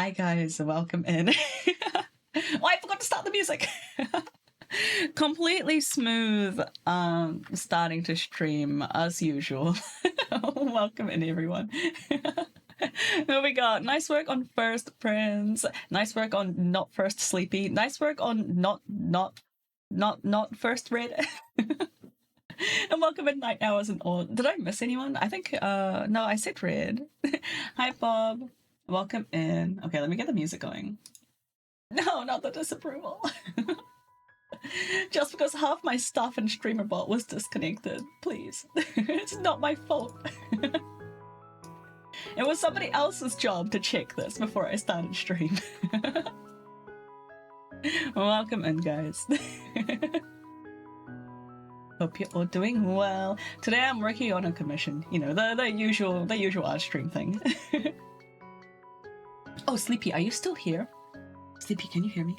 Hi guys, welcome in. Oh, I forgot to start the music. Completely smooth starting to stream as usual. Welcome in everyone. Here we go. Nice work on first Prince. Nice work on not first Sleepy. Nice work on not first Red. And welcome in Night Hours and all. Did I miss anyone? I think no, I said Red. Hi Bob. Welcome in. Okay, let me get the music going. No, not the disapproval. Just because half my stuff in StreamerBot was disconnected, please. It's not my fault. It was somebody else's job to check this before I started stream. Welcome in, guys. Hope you're all doing well. Today I'm working on a commission. You know, the usual art stream thing. Oh, Sleepy, are you still here? Sleepy, can you hear me?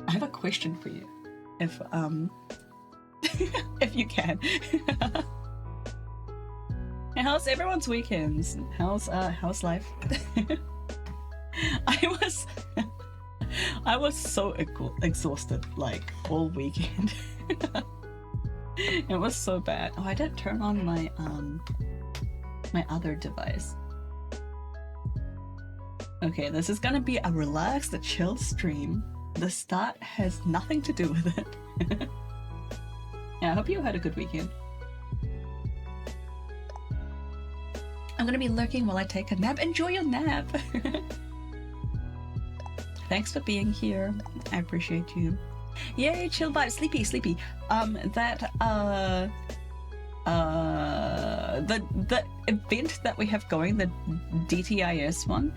I have a question for you. If if you can. And how's everyone's weekends? How's life? I was so exhausted like all weekend. It was so bad. Oh, I didn't turn on my my other device. Okay, this is gonna be a relaxed, chill stream. The start has nothing to do with it. Yeah, I hope you had a good weekend. I'm gonna be lurking while I take a nap. Enjoy your nap! Thanks for being here. I appreciate you. Yay, chill vibe. Sleepy, sleepy. The event that we have going, the DTIS one,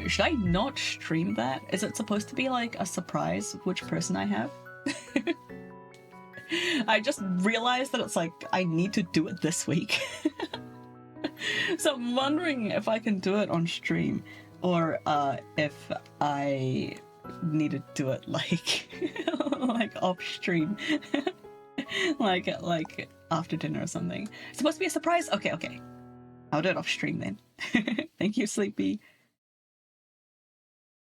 should I not stream that? Is it supposed to be like a surprise which person I have? I just realized that it's like I need to do it this week. So I'm wondering if I can do it on stream or if I need to do it like like off stream. like after dinner or something. It's supposed to be a surprise? Okay. I'll do it off stream then. Thank you, Sleepy.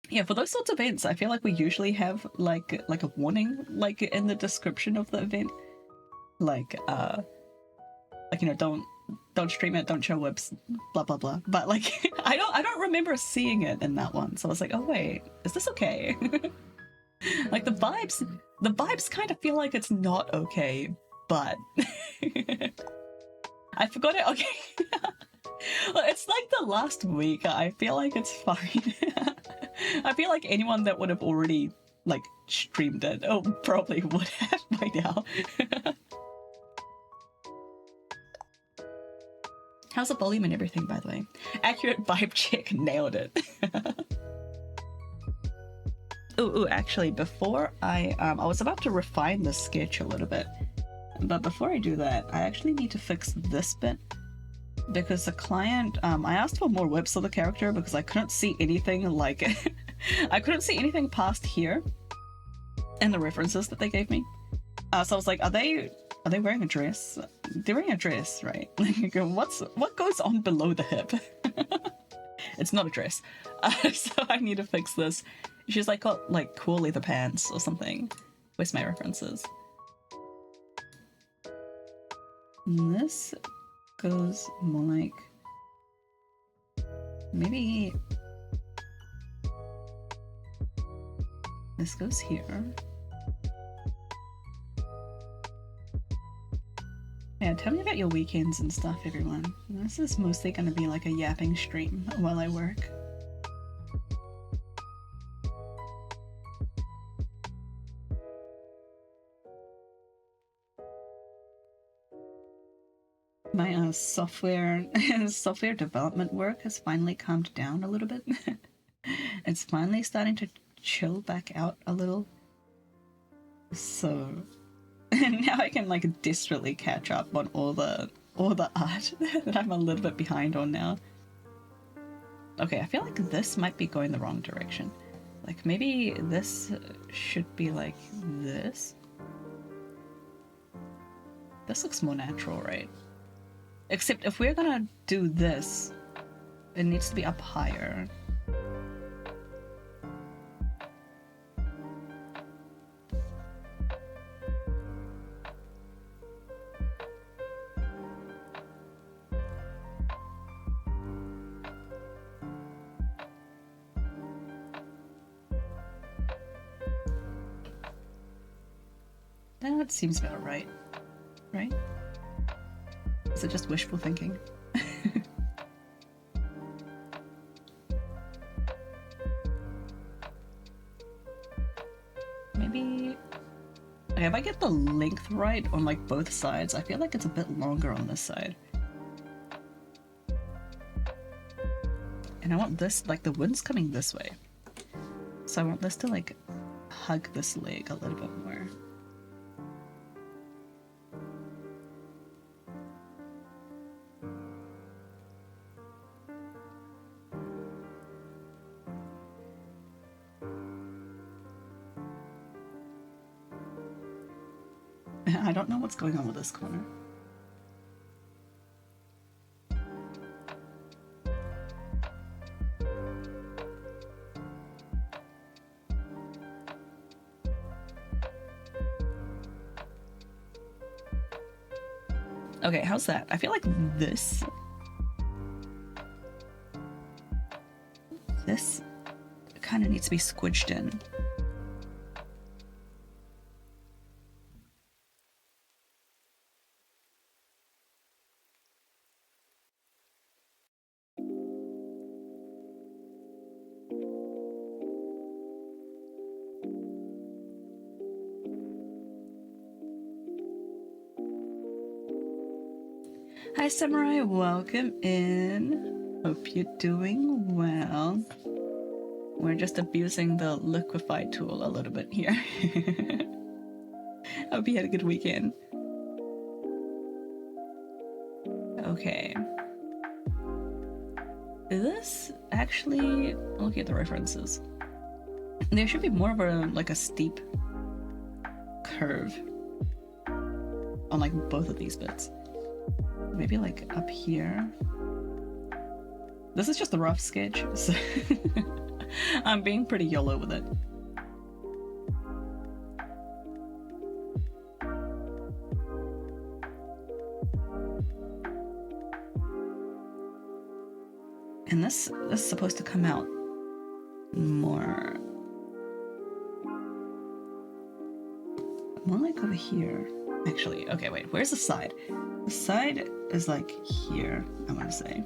Yeah, for those sorts of events, I feel like we usually have like a warning like in the description of the event. Like you know, don't stream it, don't show whips, blah blah blah. But like I don't remember seeing it in that one. So I was like, oh wait, is this okay? Like the vibes kind of feel like it's not okay, but I forgot it. Okay. Well, it's like the last week. I feel like it's fine. I feel like anyone that would have already like streamed it, probably would have by now. How's the volume and everything, by the way? Accurate vibe check, nailed it. Ooh, actually, before I was about to refine the sketch a little bit, but before I do that, I actually need to fix this bit. Because the client, I asked for more whips of the character because I couldn't see anything like I couldn't see anything past here in the references that they gave me. So I was like, are they wearing a dress? They're wearing a dress, right? Like, what goes on below the hip? It's not a dress. So I need to fix this. She's like got like cool leather pants or something. Where's my references? This goes more like maybe this goes here. Yeah, tell me about your weekends and stuff, everyone. This is mostly going to be like a yapping stream while I work. My software development work has finally calmed down a little bit. It's finally starting to chill back out a little. So now I can like desperately catch up on all the art that I'm a little bit behind on now. Okay, I feel like this might be going the wrong direction. Like maybe this should be like this. This looks more natural, right? Except if we're gonna do this, it needs to be up higher. That seems about right. Right? Is it just wishful thinking? Maybe... Okay, if I get the length right on like both sides, I feel like it's a bit longer on this side. And I want this, like the wind's coming this way. So I want this to like hug this leg a little bit more. I don't know what's going on with this corner. Okay, how's that? I feel like this kind of needs to be squidged in. Hi Samurai, welcome in. Hope you're doing well. We're just abusing the liquefy tool a little bit here. Hope you had a good weekend. Okay. This actually, looking at the references, there should be more of a like a steep curve on like both of these bits. Maybe like up here. This is just a rough sketch, so I'm being pretty YOLO with it. And this is supposed to come out more like over here. Actually, okay, wait, where's the side? The side is like here, I want to say.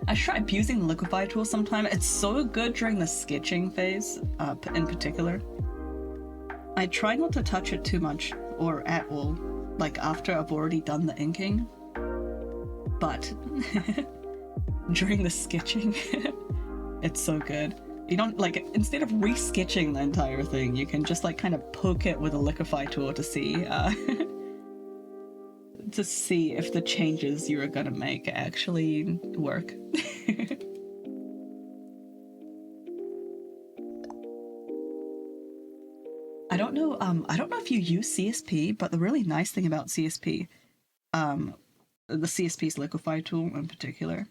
I should try abusing the liquefy tool sometime. It's so good during the sketching phase, in particular. I try not to touch it too much, or at all, like after I've already done the inking. But during the sketching, it's so good. You don't, like, instead of re-sketching the entire thing, you can just like kind of poke it with a liquefy tool to see to see if the changes you were gonna make actually work. I don't know if you use CSP, but the really nice thing about CSP, the CSP's liquefy tool in particular,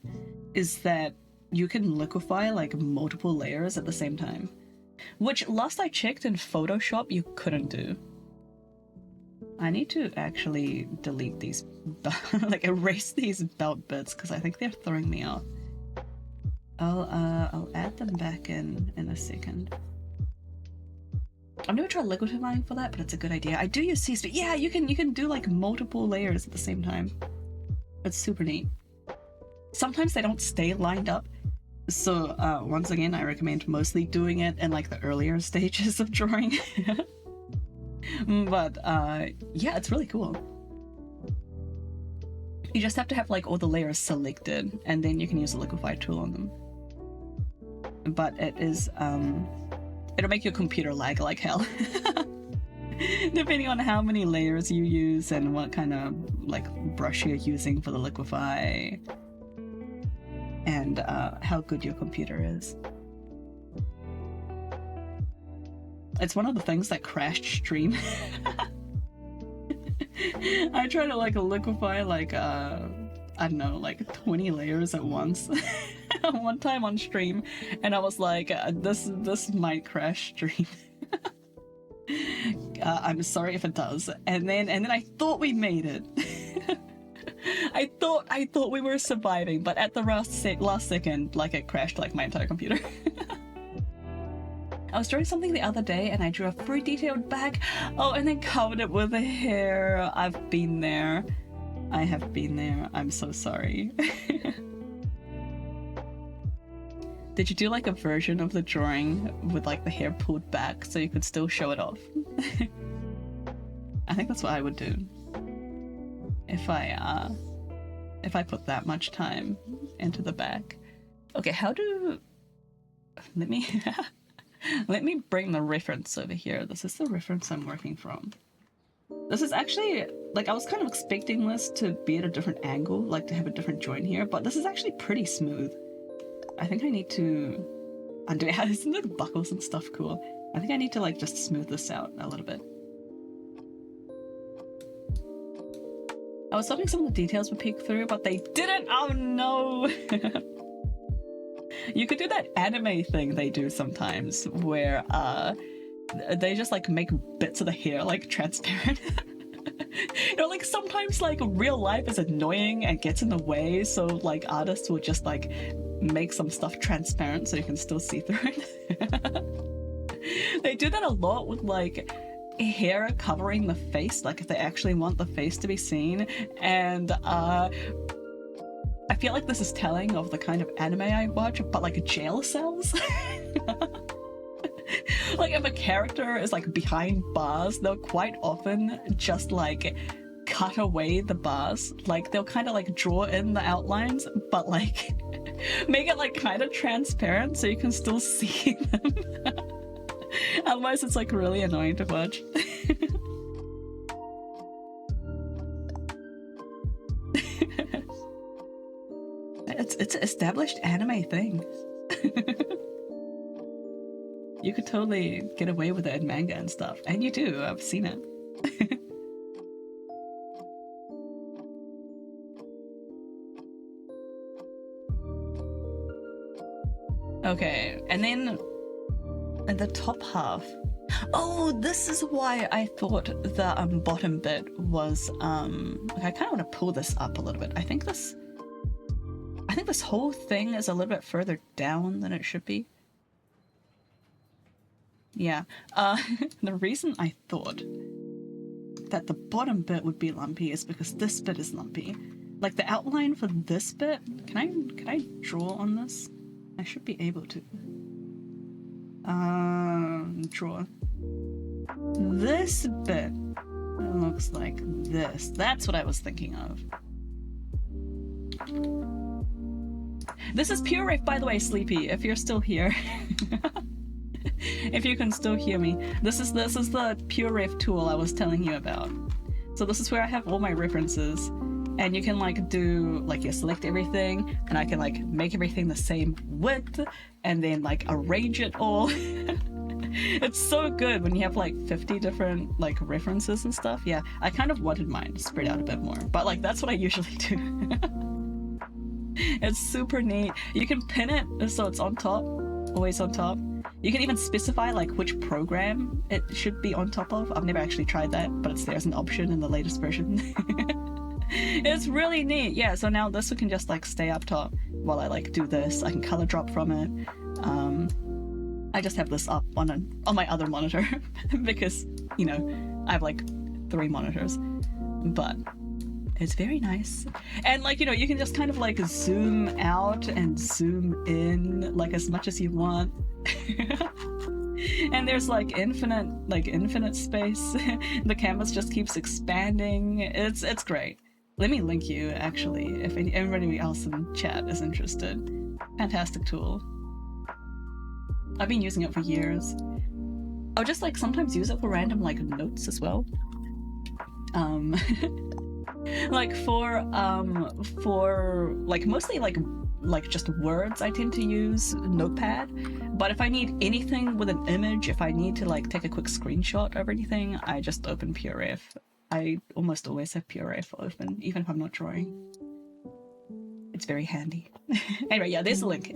is that you can liquefy like multiple layers at the same time, which last I checked in Photoshop you couldn't do. I need to actually delete these, like erase these belt bits because I think they're throwing me off. I'll add them back in a second. I've never tried liquefying for that, but it's a good idea. I do use CSP. Yeah, you can do like multiple layers at the same time. It's super neat. Sometimes they don't stay lined up. So once again, I recommend mostly doing it in like the earlier stages of drawing. But yeah, it's really cool. You just have to have like all the layers selected, and then you can use the liquefy tool on them. But it is it'll make your computer lag like hell. Depending on how many layers you use and what kind of like brush you're using for the liquefy, and how good your computer is. It's one of the things that crashed stream. I tried to like liquefy like I don't know, like 20 layers at once one time on stream, and I was like, this might crash stream. I'm sorry if it does. And then I thought we made it. I thought we were surviving, but at the last second, like it crashed like my entire computer. I was drawing something the other day and I drew a very detailed back. Oh, and then covered it with hair. I've been there. I have been there. I'm so sorry. Did you do like a version of the drawing with like the hair pulled back so you could still show it off? I think that's what I would do. If I put that much time into the back. Okay, how do... Let me... Let me bring the reference over here. This is the reference I'm working from. This is actually, like, I was kind of expecting this to be at a different angle, like to have a different joint here, but this is actually pretty smooth. I think I need to undo it. Isn't the buckles and stuff cool? I think I need to, like, just smooth this out a little bit. I was hoping some of the details would peek through, but they didn't! Oh no! You could do that anime thing they do sometimes, where they just like make bits of the hair like transparent. You know, like sometimes like real life is annoying and gets in the way, so like artists will just like make some stuff transparent so you can still see through it. They do that a lot with like hair covering the face, like if they actually want the face to be seen, and I feel like this is telling of the kind of anime I watch, but like jail cells. Like if a character is like behind bars, they'll quite often just like cut away the bars. Like they'll kind of like draw in the outlines, but like make it like kind of transparent so you can still see them. Otherwise it's like really annoying to watch. It's an established anime thing. You could totally get away with it in manga and stuff. And you do, I've seen it. Okay, and then in the top half. Oh, this is why I thought the bottom bit was okay, I kind of want to pull this up a little bit. I think this whole thing is a little bit further down than it should be. Yeah, the reason I thought that the bottom bit would be lumpy is because this bit is lumpy. Like the outline for this bit, can I draw on this? I should be able to. Draw. This bit looks like this. That's what I was thinking of. This is Pure Rave, by the way, Sleepy, if you're still here. If you can still hear me. This is the Pure Rave tool I was telling you about. So this is where I have all my references, and you can like do, like you select everything, and I can like make everything the same width, and then like arrange it all. It's so good when you have like 50 different like references and stuff. Yeah, I kind of wanted mine spread out a bit more, but like that's what I usually do. It's super neat. You can pin it so it's on top, always on top. You can even specify like which program it should be on top of. I've never actually tried that, but it's there as an option in the latest version. It's really neat. Yeah, so now this one can just like stay up top while I like do this. I can color drop from it. I just have this up on my other monitor because, you know, I have like 3 monitors, but it's very nice. And like, you know, you can just kind of like zoom out and zoom in like as much as you want. And there's like infinite space. The canvas just keeps expanding. It's great. Let me link you actually if anybody else in chat is interested. Fantastic tool. I've been using it for years. I'll just like sometimes use it for random like notes as well. Like for like mostly like just words, I tend to use Notepad. But if I need anything with an image, if I need to like take a quick screenshot of anything, I just open PureRef. I almost always have PureRef open, even if I'm not drawing. It's very handy. Anyway, yeah, there's a link.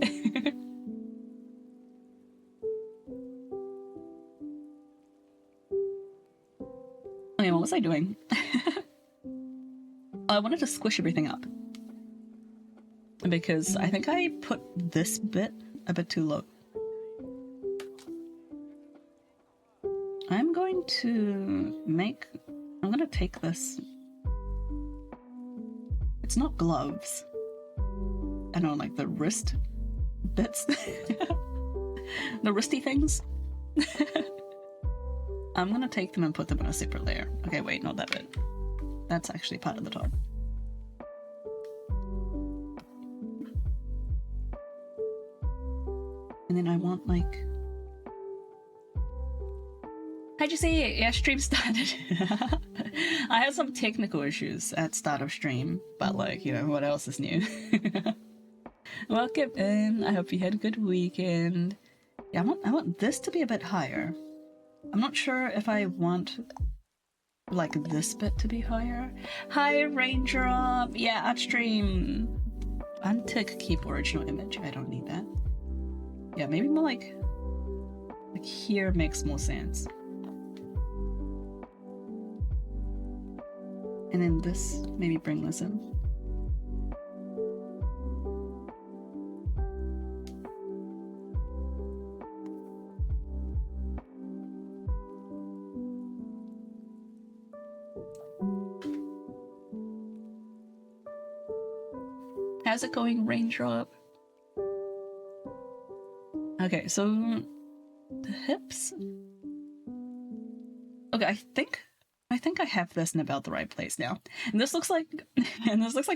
Okay, what was I doing? I wanted to squish everything up because I think I put this bit a bit too low. going to take this. It's not gloves. I don't know, like the wrist bits. The wristy things. I'm gonna take them and put them in a separate layer. Okay, wait, not that bit. That's actually part of the top. And then I want like... How'd you say? Yeah, stream started. I had some technical issues at start of stream, but like, you know, what else is new? Welcome in. I hope you had a good weekend. Yeah, I want this to be a bit higher. I'm not sure if I want like this bit to be higher. Hi, Raindrop. Yeah, upstream. Untick keep original image. I don't need that. Yeah, maybe more like here makes more sense. And then this, maybe bring this in. How's it going, Raindrop? Okay, so the hips. Okay, I think I have this in about the right place now. And this looks like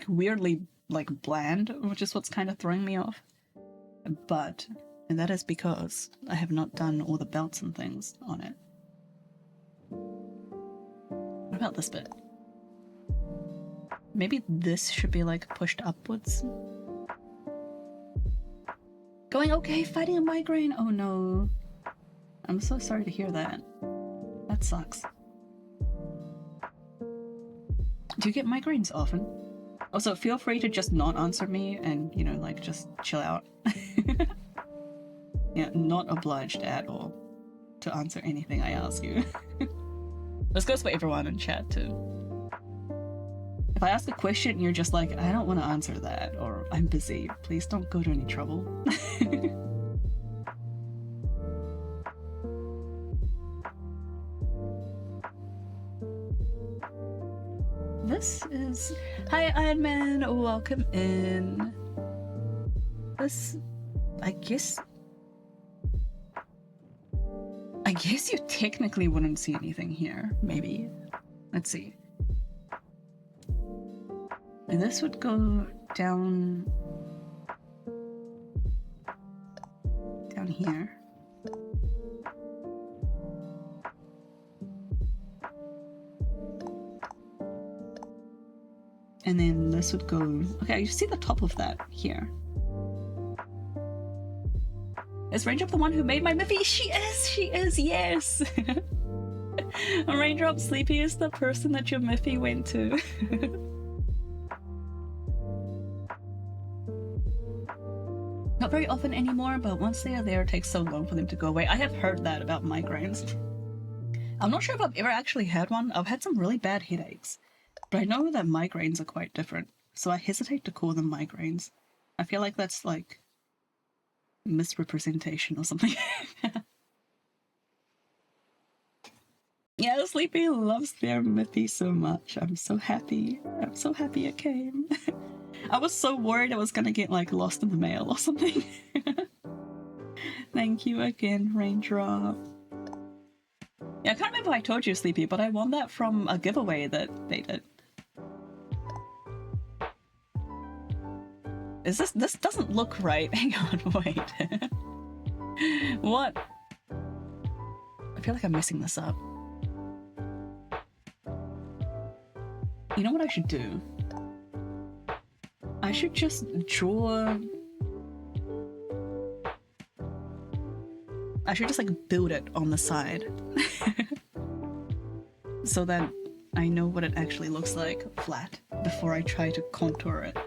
weirdly like bland, which is what's kind of throwing me off. But that is because I have not done all the belts and things on it. What about this bit? Maybe this should be like pushed upwards. Going okay, fighting a migraine. Oh no. I'm so sorry to hear that. That sucks. Do you get migraines often? Also, feel free to just not answer me and, you know, like, just chill out. Yeah, not obliged at all to answer anything I ask you. This goes for everyone in chat, too. If I ask a question and you're just like, I don't want to answer that, or I'm busy, please don't go to any trouble. This is... Hi, Iron Man! Welcome in. This... I guess you technically wouldn't see anything here. Maybe. Let's see. And this would go down... down here. And then this would go... Okay, you see the top of that here. Is Raindrop the one who made my Miffy? She is, yes! Raindrop Sleepy is the person that your Miffy went to. Not very often anymore, but once they are there, it takes so long for them to go away. I have heard that about migraines. I'm not sure if I've ever actually had one. I've had some really bad headaches. But I know that migraines are quite different, so I hesitate to call them migraines. I feel like that's like misrepresentation or something. Yeah, Sleepy loves their Miffy so much. I'm so happy. I'm so happy it came. I was so worried it was gonna get like lost in the mail or something. Thank you again, Raindrop. Yeah, I can't remember if I told you, Sleepy, but I won that from a giveaway that they did. This doesn't look right. Hang on, wait. What? I feel like I'm messing this up. You know what I should do? I should just draw... I should just like build it on the side. So that I know what it actually looks like flat before I try to contour it.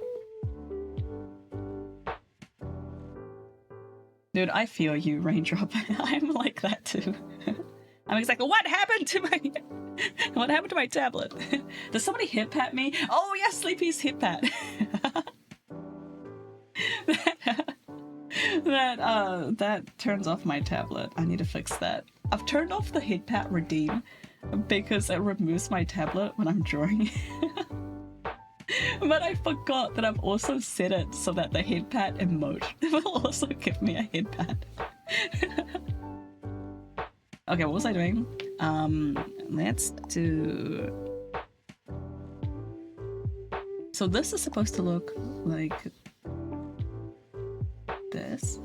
Dude, I feel you, Raindrop. I'm like that too. I'm exactly what happened to my tablet? Does somebody hip pat me? Oh yeah, Sleepy's hip pat. that turns off my tablet. I need to fix that. I've turned off the head pat redeem because it removes my tablet when I'm drawing. But I forgot that I've also set it so that the head pat emote will also give me a head pat. Okay, what was I doing? Let's do... So this is supposed to look like this.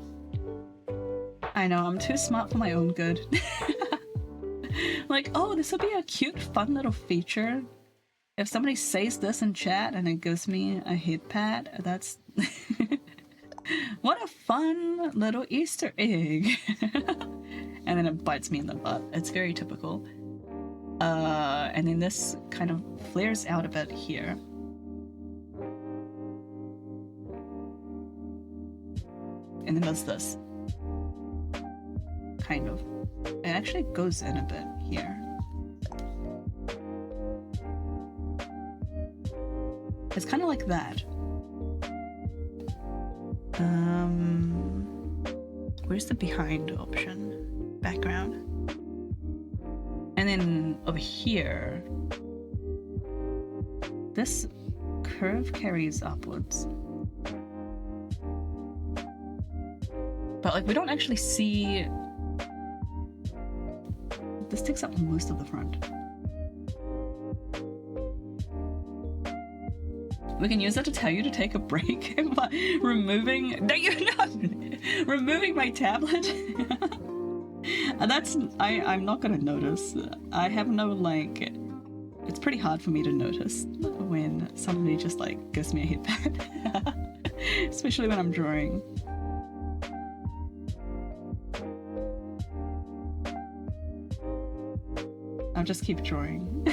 I know, I'm too smart for my own good. Like, oh, this would be a cute, fun little feature. If somebody says this in chat and it gives me a head pat, that's... What a fun little Easter egg. And then it bites me in the butt. It's very typical. And then this kind of flares out a bit here. And then does this. Kind of. It actually goes in a bit here. It's kind of like that. Where's the behind option? Background. And then over here, this curve carries upwards. But like we don't actually see... This takes up most of the front. We can use that to tell you to take a break by removing... No, you're not! Removing my tablet? I'm not gonna notice. I have no, like... It's pretty hard for me to notice when somebody just, like, gives me a head pat. Especially when I'm drawing. I'll just keep drawing.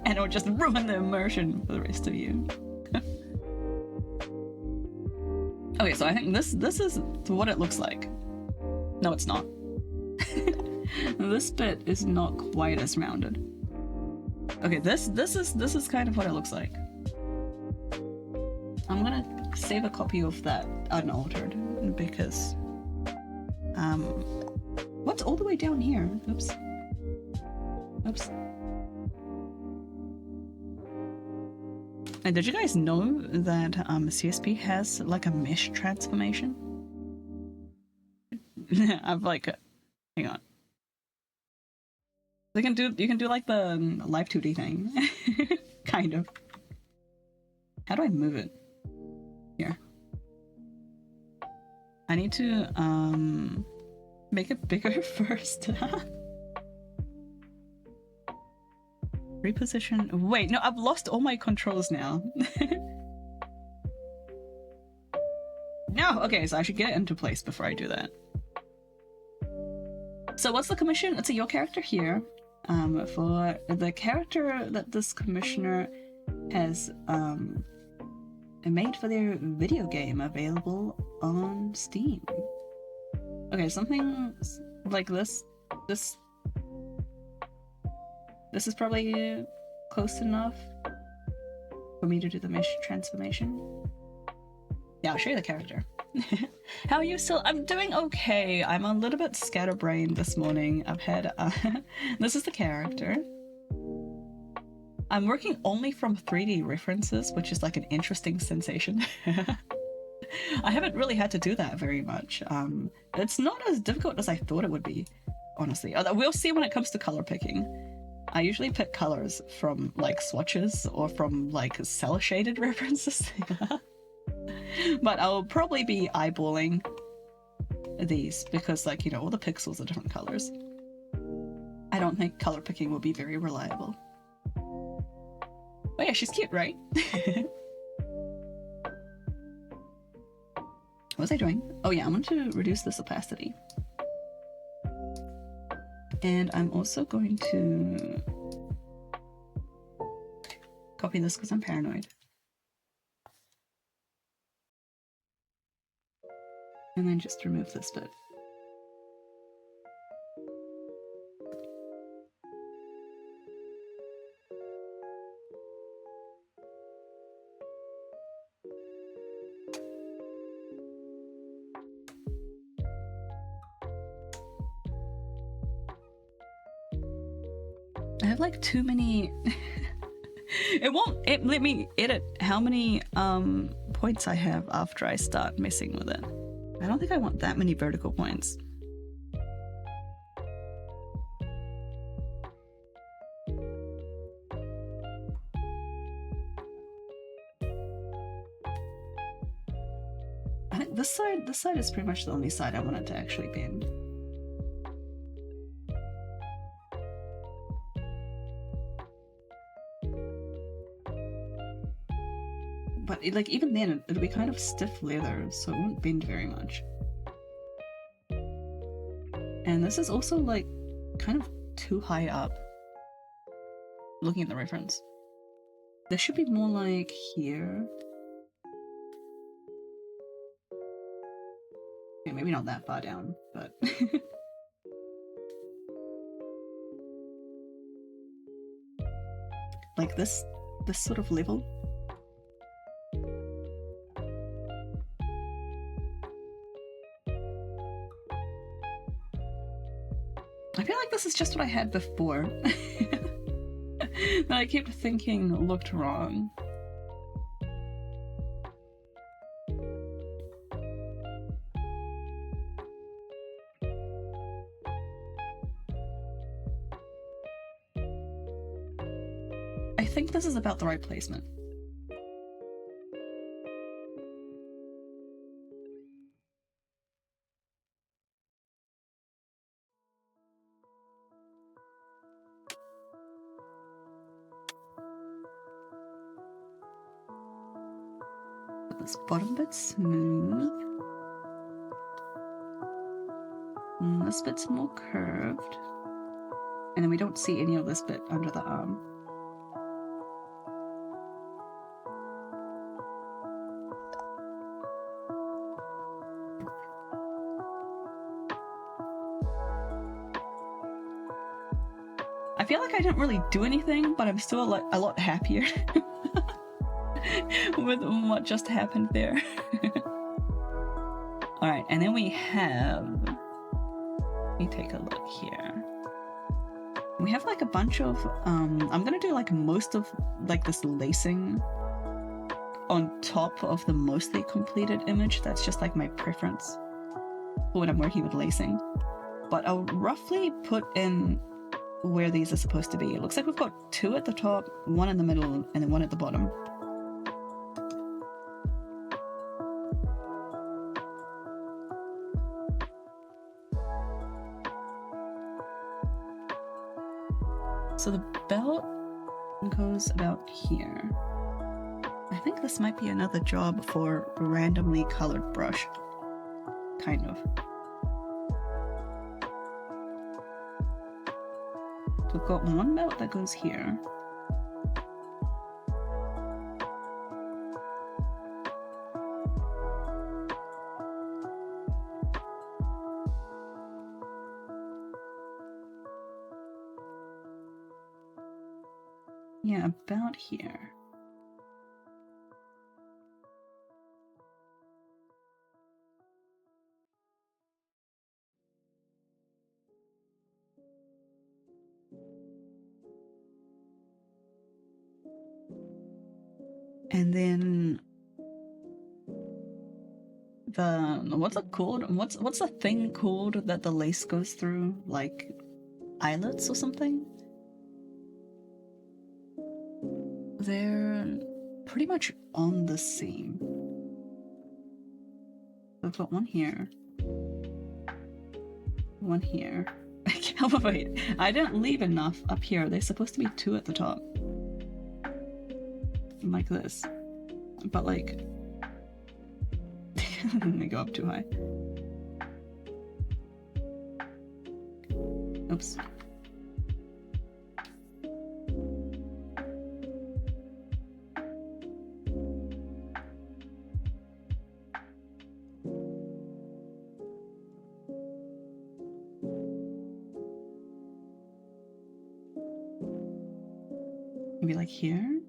And it'll just ruin the immersion for the rest of you. Okay, so I think this is what it looks like. No, it's not. This bit is not quite as rounded. Okay, this is kind of what it looks like. I'm gonna save a copy of that unaltered because what's all the way down here? Oops. Oops. And did you guys know that CSP has like a mesh transformation? I've like, hang on. You can do like the live 2D thing, kind of. How do I move it? Here. I need to make it bigger first. Reposition. Wait, no, I've lost all my controls now. No, okay, so I should get it into place before I do that. So what's the commission? It's your character here. For the character that this commissioner has made for their video game available on Steam. Okay, something like this. This is probably close enough for me to do the mesh transformation. Yeah, I'll show you the character. How are you still? I'm doing okay. I'm a little bit scatterbrained this morning. I've had... this is the character. I'm working only from 3D references, which is like an interesting sensation. I haven't really had to do that very much. It's not as difficult as I thought it would be, honestly. We'll see when it comes to color picking. I usually pick colors from like swatches or from like cell shaded references. But I'll probably be eyeballing these because, like, you know, all the pixels are different colors. I don't think color picking will be very reliable. Oh yeah, she's cute, right? What was I doing? Oh yeah, I'm going to reduce this opacity. And I'm also going to copy this because I'm paranoid. And then just remove this bit. I have like too many. It won't let me edit how many points I have after I start messing with it. I don't think I want that many vertical points. I think this side is pretty much the only side I want it to actually bend. But like even then, it'll be kind of stiff leather, so it won't bend very much. And this is also like kind of too high up. Looking at the reference, there should be more like here. Yeah, maybe not that far down, but like this sort of level. I feel like this is just what I had before that I kept thinking looked wrong. I think this is about the right placement. This bottom bit smooth. And this bit's more curved. And then we don't see any of this bit under the arm. I feel like I didn't really do anything, but I'm still a lot happier with what just happened there. Alright, and then we have... Let me take a look here. We have like a bunch of... I'm gonna do like most of like this lacing on top of the mostly completed image. That's just like my preference for when I'm working with lacing. But I'll roughly put in where these are supposed to be. It looks like we've got 2 at the top, 1 in the middle, and then 1 at the bottom. So the belt goes about here. I think this might be another job for a randomly colored brush. Kind of. So we've got 1 belt that goes here. Yeah, about here. And then what's it called? What's the thing called that the lace goes through? Like eyelets or something? They're pretty much on the seam. We've got 1 here. 1 here. Oh, wait, I didn't leave enough up here. They're supposed to be 2 at the top. Like this. But like... they go up too high. Oops. Maybe like here?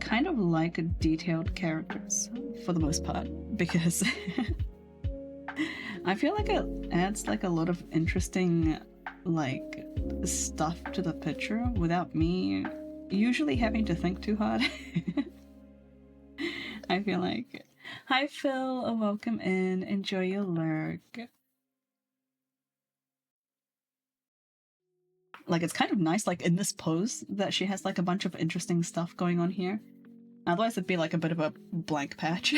kind of like detailed characters for the most part because I feel like it adds like a lot of interesting like stuff to the picture without me usually having to think too hard. I feel like, hi Phil, welcome in, enjoy your lurk. Like, it's kind of nice, like, in this pose, that she has, like, a bunch of interesting stuff going on here. Otherwise, it'd be, like, a bit of a blank patch.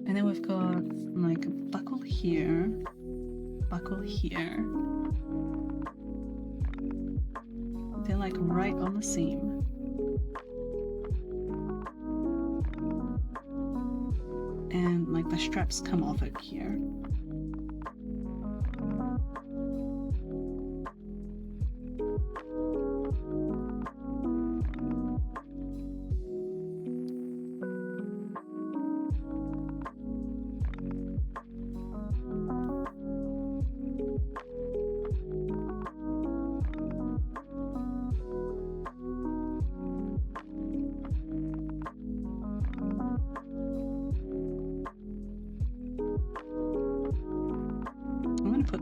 And then we've got, like, a buckle here. Buckle here. They're like right on the seam. And like the straps come off it here.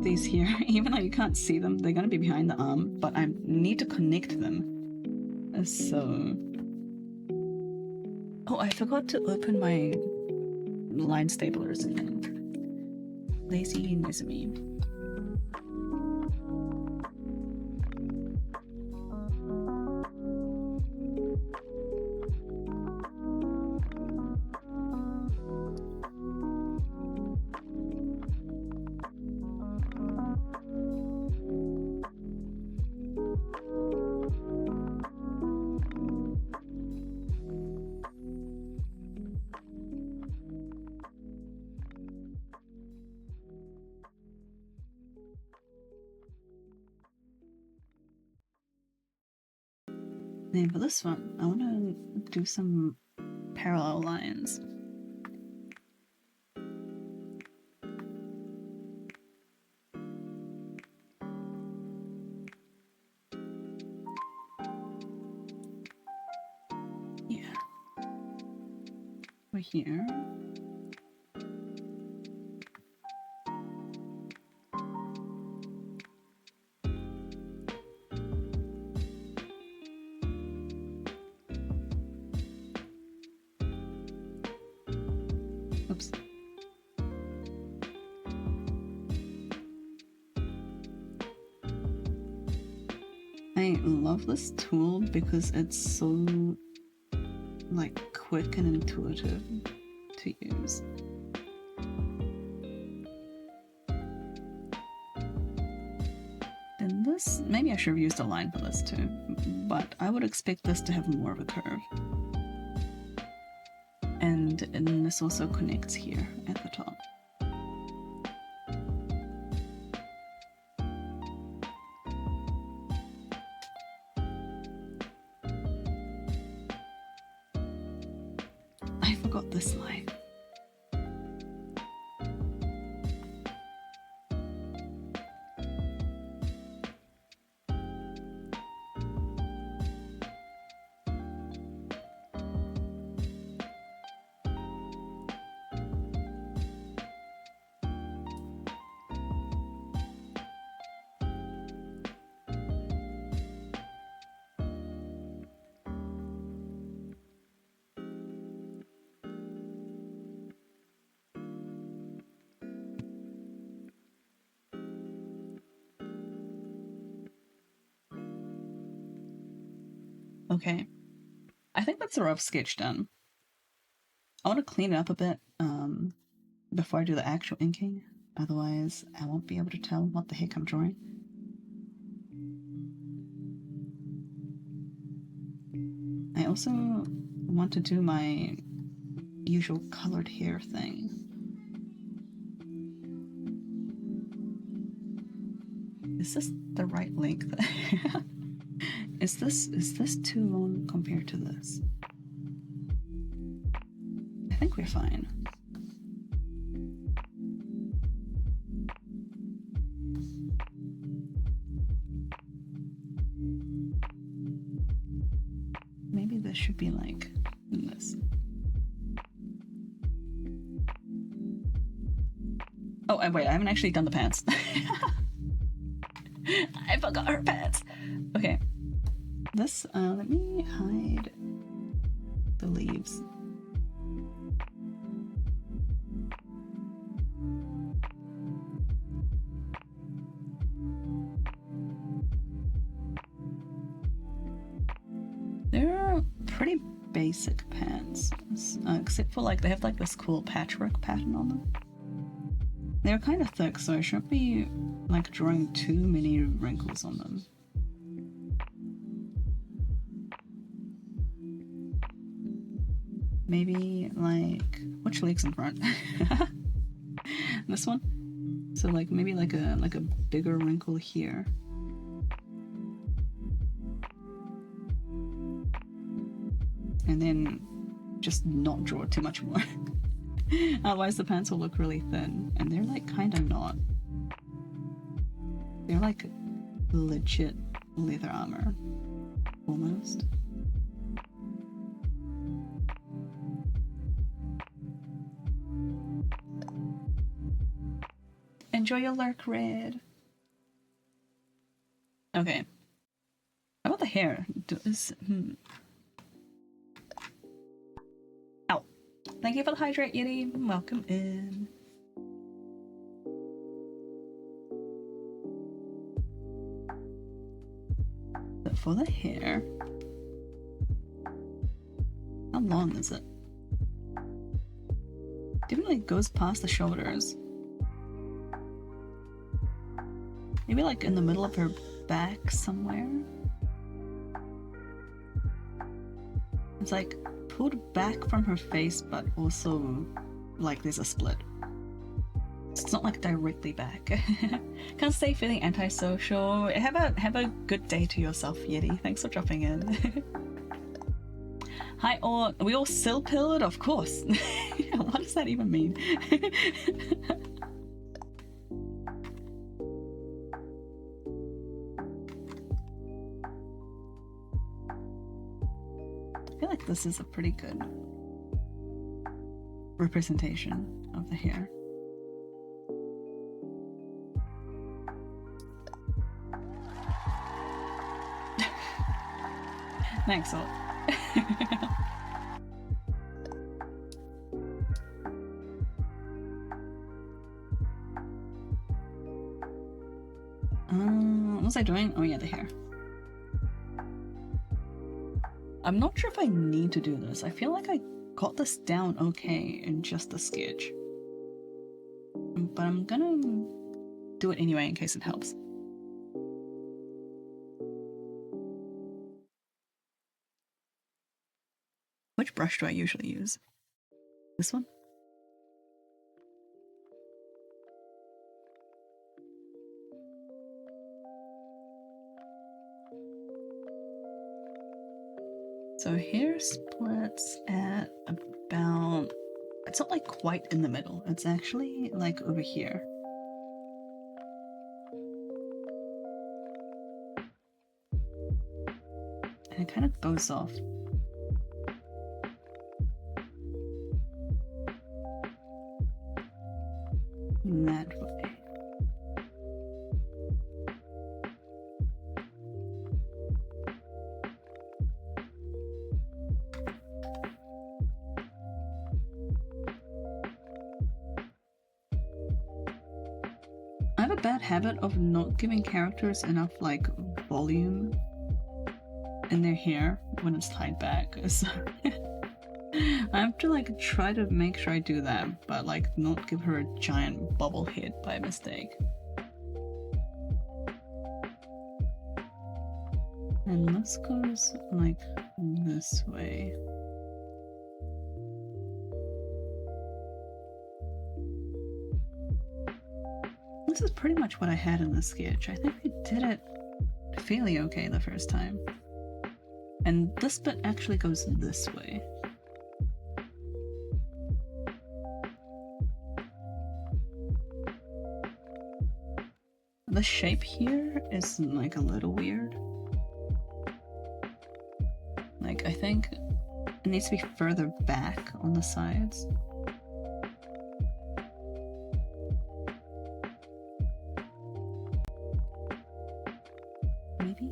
These here, even though you can't see them, they're gonna be behind the arm, but I need to connect them. So, oh, I forgot to open my line staplers again. Lazy Nizami. Then for this one, I want to do some parallel lines. Yeah. Over here. Oops. I love this tool because it's so like quick and intuitive to use. And this, maybe I should have used a line for this too, but I would expect this to have more of a curve. And this also connects here at the top. I forgot this line. Okay, I think that's a rough sketch done. I want to clean it up a bit before I do the actual inking, otherwise I won't be able to tell what the heck I'm drawing. I also want to do my usual colored hair thing. Is this the right length? Is this too long compared to this? think we're fine. Maybe this should be like this. Oh, wait, I haven't actually done the pants. I forgot her pants. Okay. This, let me hide the leaves. They're pretty basic pants, except for like they have like this cool patchwork pattern on them. They're kind of thick, so I shouldn't be like drawing too many wrinkles on them. Maybe like which leg's in front? This one. So like maybe like a bigger wrinkle here. And then just not draw too much more. Otherwise the pants will look really thin, and they're like kind of not. They're like legit leather armor, almost. Enjoy your lurk, Red. Okay. How about the hair? Ow. Thank you for the hydrate, Yeti. Welcome in. But for the hair, how long is it? Definitely goes past the shoulders. Maybe like in the middle of her back somewhere. It's like pulled back from her face, but also like there's a split. It's not like directly back. Can't stay feeling antisocial. Have a good day to yourself, Yeti. Thanks for dropping in. Hi all. Are we all still-pilled? Of course. What does that even mean? I feel like this is a pretty good representation of the hair. Thanks, all. What was I doing? Oh yeah, the hair. I'm not sure if I need to do this. I feel like I got this down okay in just a sketch. But I'm gonna do it anyway in case it helps. Which brush do I usually use? This one? So hair splits at about, it's not like quite in the middle. It's actually like over here. And it kind of goes off. That way. I have a bad habit of not giving characters enough like volume in their hair when it's tied back. So I have to like try to make sure I do that, but like not give her a giant bubble head by mistake. And this goes like this way. This is pretty much what I had in the sketch. I think I did it fairly okay the first time. And this bit actually goes this way. the shape here is like a little weird. Like, I think it needs to be further back on the sides. Maybe?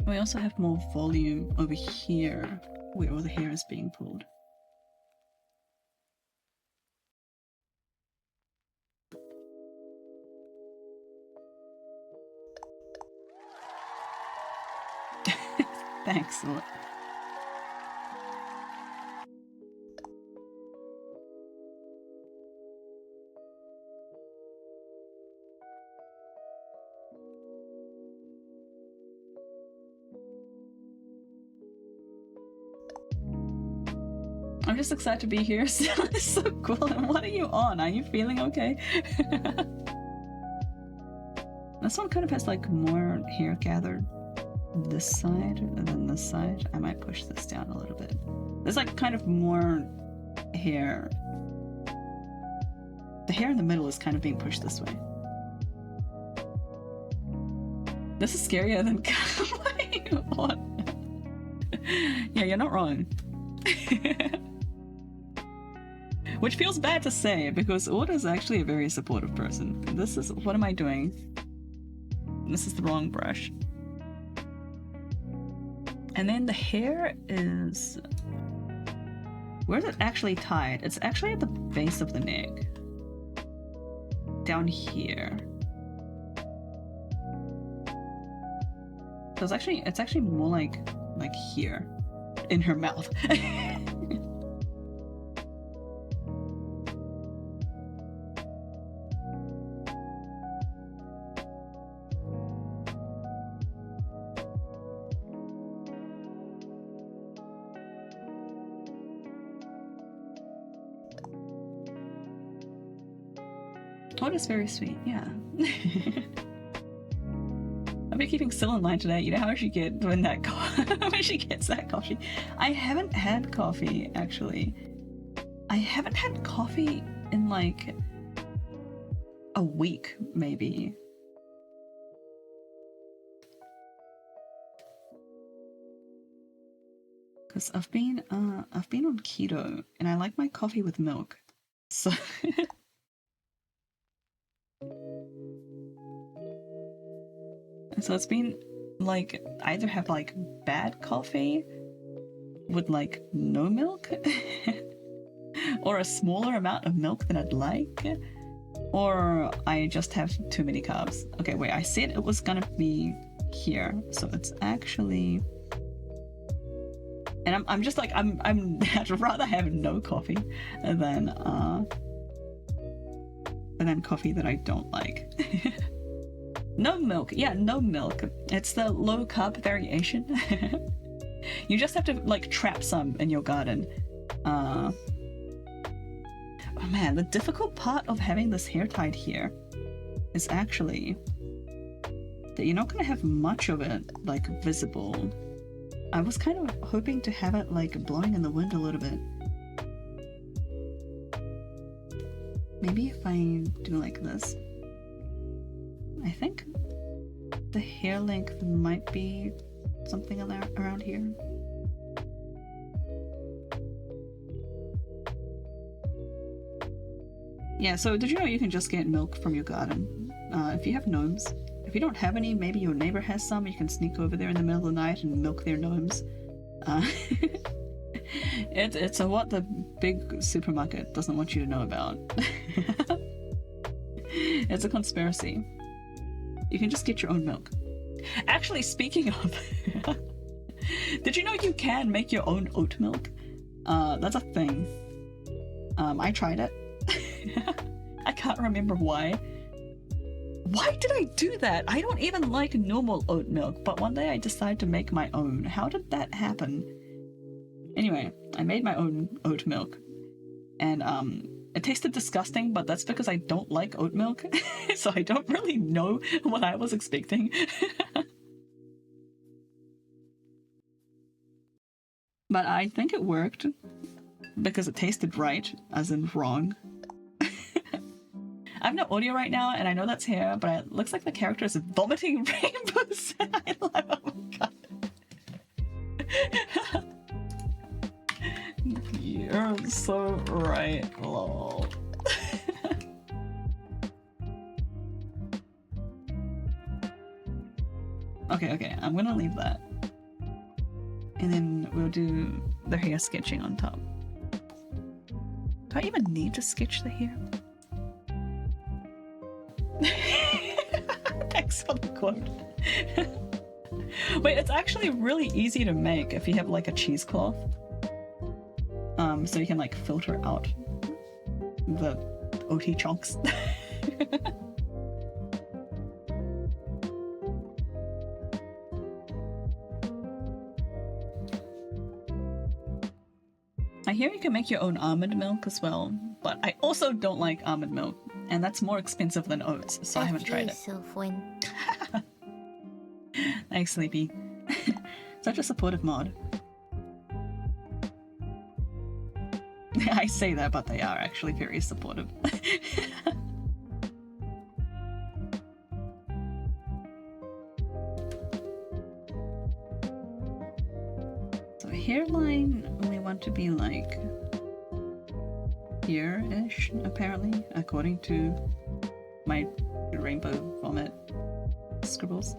We also have more volume over here, where all the hair is being pulled. Thanks. I'm just excited to be here. It's so cool. What are you on? Are you feeling okay? This one kind of has like more hair gathered this side than this side. I might push this down a little bit. There's like kind of more hair. The hair in the middle is kind of being pushed this way. This is scarier than what? Yeah, you're not wrong. Which feels bad to say because Aude is actually a very supportive person. This is, what am I doing? This is the wrong brush. And then the hair is, where is it actually tied? It's actually at the base of the neck. Down here. So it's actually more like here. In her mouth. Oh, that's very sweet, yeah. I've been keeping still in line today. You know how she get when that when she gets that coffee. I haven't had coffee actually. I haven't had coffee in like a week, maybe. Because I've been on keto and I like my coffee with milk. So so it's been like either have like bad coffee with like no milk or a smaller amount of milk than I'd like, or I just have too many carbs. Okay, wait, I said it was gonna be here, so it's actually, and I'm just like I'd rather have no coffee than coffee that I don't like. No milk. Yeah, no milk. It's the low carb variation. You just have to like trap some in your garden. Oh man, the difficult part of having this hair tied here is actually that you're not going to have much of it like visible. I was kind of hoping to have it like blowing in the wind a little bit. Maybe if I do like this. I think the hair length might be something around here. Yeah, so did you know you can just get milk from your garden? If you have gnomes. If you don't have any, maybe your neighbor has some, you can sneak over there in the middle of the night and milk their gnomes. It's what the big supermarket doesn't want you to know about. It's a conspiracy. You can just get your own milk. Actually, speaking of, did you know you can make your own oat milk? That's a thing. I tried it. I can't remember why. Why did I do that? I don't even like normal oat milk, but one day I decided to make my own. How did that happen? Anyway, I made my own oat milk. And it tasted disgusting, but that's because I don't like oat milk. So I don't really know what I was expecting. But I think it worked because it tasted right, as in wrong. have no audio right now, and I know that's hair, but it looks like the character is vomiting rainbows. I love it. Oh my god. You're so right, lol. Okay, I'm gonna leave that. And then we'll do the hair sketching on top. Do I even need to sketch the hair? Thanks for the quote. Wait, it's actually really easy to make if you have like a cheesecloth. So you can like filter out the OT chunks. I hear you can make your own almond milk as well, but I also don't like almond milk, and that's more expensive than oats, so I haven't tried it. Thanks, Sleepy. Such a supportive mod. I say that, but they are actually very supportive. So hairline, we want to be like here-ish, apparently, according to my rainbow vomit scribbles.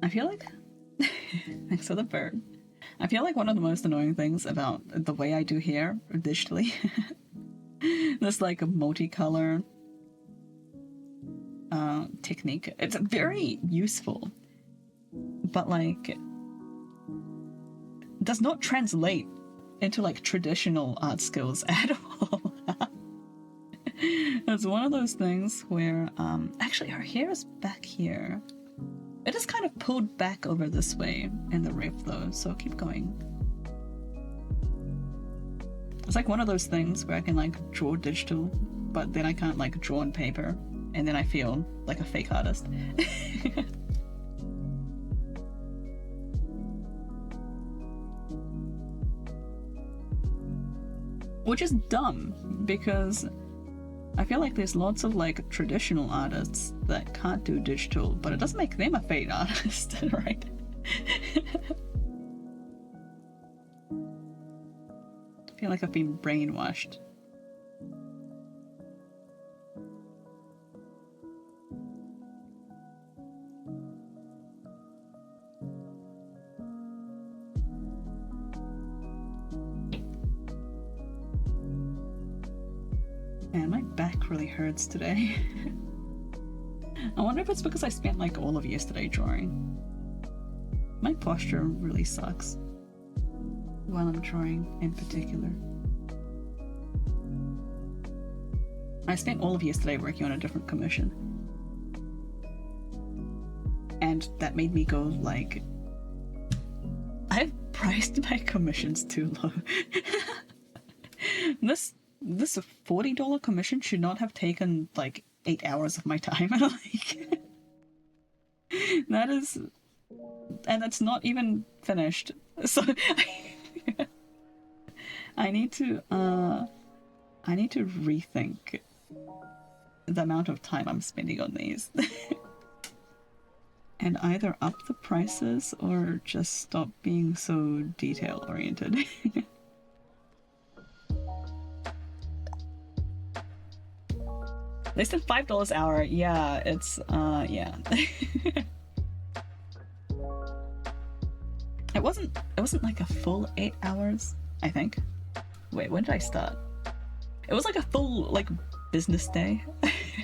I feel like, thanks for the bird. I feel like one of the most annoying things about the way I do hair digitally, this like multicolor technique, it's very useful, but like does not translate into like traditional art skills at all. It's one of those things where, actually her hair is back here. It is kind of pulled back over this way in the riff though, so keep going. It's like one of those things where I can like draw digital, but then I can't like draw on paper, and then I feel like a fake artist. Which is dumb, because I feel like there's lots of like traditional artists that can't do digital, but it doesn't make them a fake artist, right? I feel like I've been brainwashed. Man, my back really hurts today. I wonder if it's because I spent like all of yesterday drawing. My posture really sucks while I'm drawing in particular. I spent all of yesterday working on a different commission. And that made me go like, I've priced my commissions too low. This $40 commission should not have taken like 8 hours of my time. Like, that is, and that's not even finished. So I need to rethink the amount of time I'm spending on these. And either up the prices or just stop being so detail oriented. They said $5 an hour. Yeah, it's yeah. It wasn't like a full 8 hours, I think. Wait, when did I start? It was like a full like business day.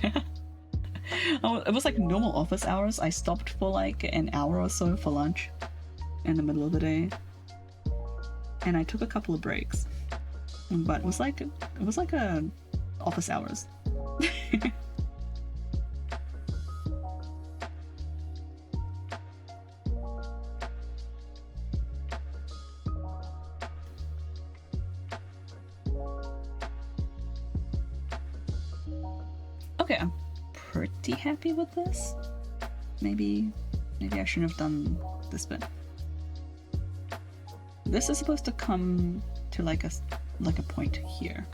It was like normal office hours. I stopped for like an hour or so for lunch in the middle of the day, and I took a couple of breaks. But it was like a office hours. Okay, I'm pretty happy with this. Maybe I shouldn't have done this bit. This is supposed to come to like a point here.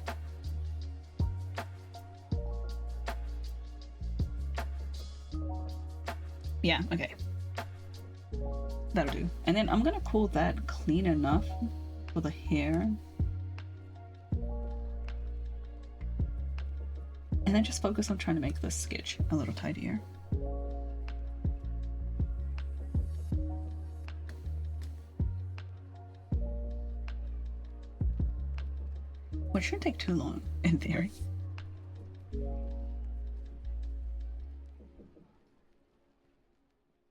Yeah, okay. That'll do. And then I'm gonna call that clean enough for the hair. And then just focus on trying to make this sketch a little tidier. Which shouldn't take too long, in theory.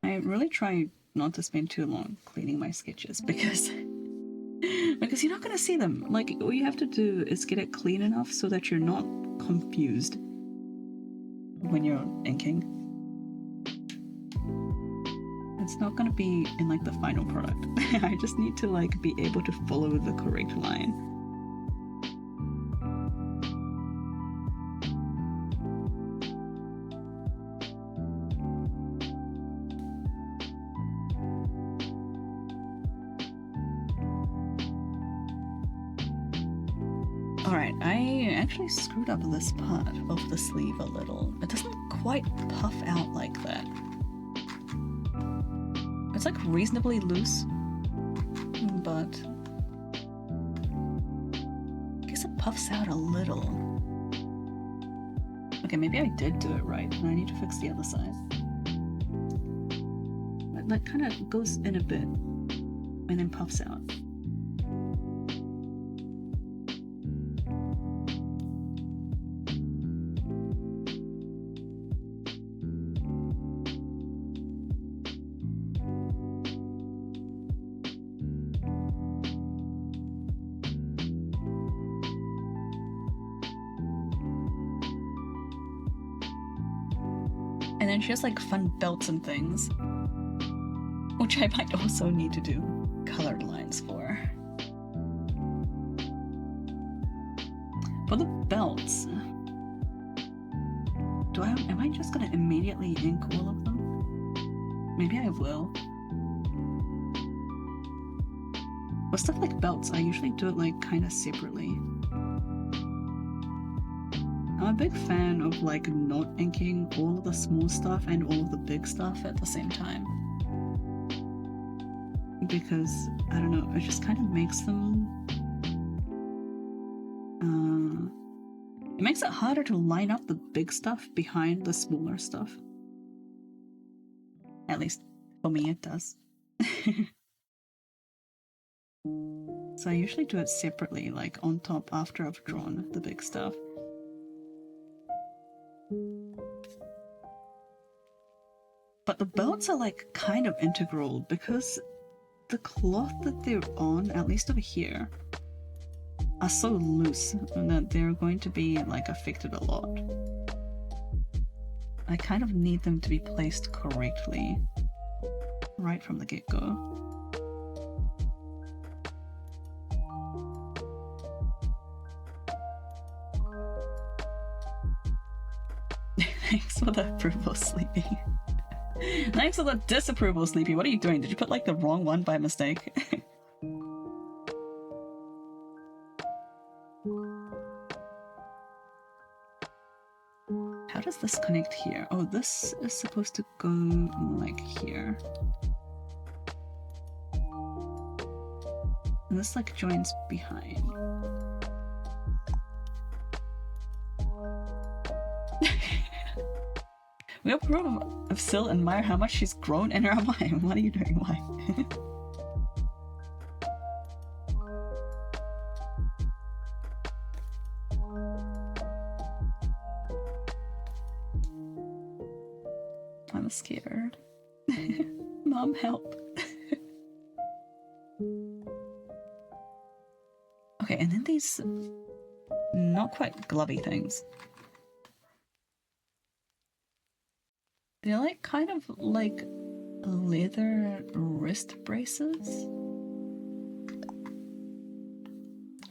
I really try not to spend too long cleaning my sketches because you're not gonna see them. Like, all you have to do is get it clean enough so that you're not confused when you're inking. It's not gonna be in like the final product. I just need to like be able to follow the correct line. Alright, I actually screwed up this part of the sleeve a little. It doesn't quite puff out like that. It's like reasonably loose, but I guess it puffs out a little. Okay, maybe I did do it right, and I need to fix the other side. It like kind of goes in a bit, and then puffs out. And then she has like fun belts and things, which I might also need to do colored lines for. For the belts, am I just gonna immediately ink all of them? Maybe I will. With stuff like belts, I usually do it like kind of separately. I'm a big fan of like not inking all of the small stuff and all of the big stuff at the same time. Because, I don't know, it just kind of makes them... it makes it harder to line up the big stuff behind the smaller stuff. At least, for me it does. So I usually do it separately, like on top after I've drawn the big stuff. But the belts are like kind of integral because the cloth that they're on, at least over here, are so loose that they're going to be like affected a lot. I kind of need them to be placed correctly right from the get-go. Thanks for the approval, Sleepy. Thanks for the disapproval, Sleepy. What are you doing? Did you put like the wrong one by mistake? How does this connect here? Oh, this is supposed to go like here. And this like joins behind. We approve of Syl and admire how much she's grown in her mind. What are you doing? Why? I'm scared. Mom, help. Okay, and then these not quite glovey things. They're like kind of like leather wrist braces.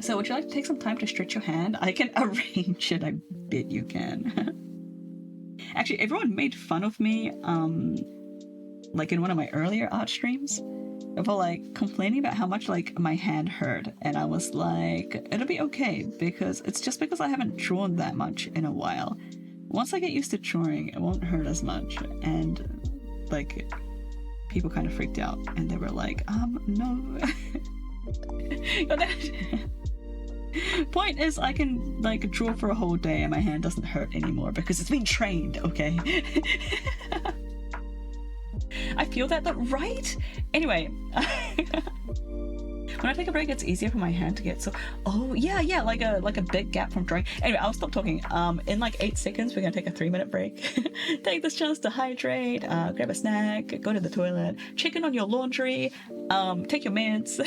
So would you like to take some time to stretch your hand? I can arrange it, I bet you can. Actually, everyone made fun of me, like in one of my earlier art streams, about like complaining about how much like my hand hurt, and I was like, it'll be okay because it's just because I haven't drawn that much in a while. Once I get used to drawing, it won't hurt as much. And like, people kind of freaked out, and they were like, no. Point is, I can like draw for a whole day and my hand doesn't hurt anymore because it's been trained, okay? I feel that, right? Anyway, when I take a break, it's easier for my hand to get so. Oh yeah, like a big gap from drawing. Anyway, I'll stop talking. In like 8 seconds, we're gonna take a 3-minute break. Take this chance to hydrate, grab a snack, go to the toilet, check in on your laundry, take your meds.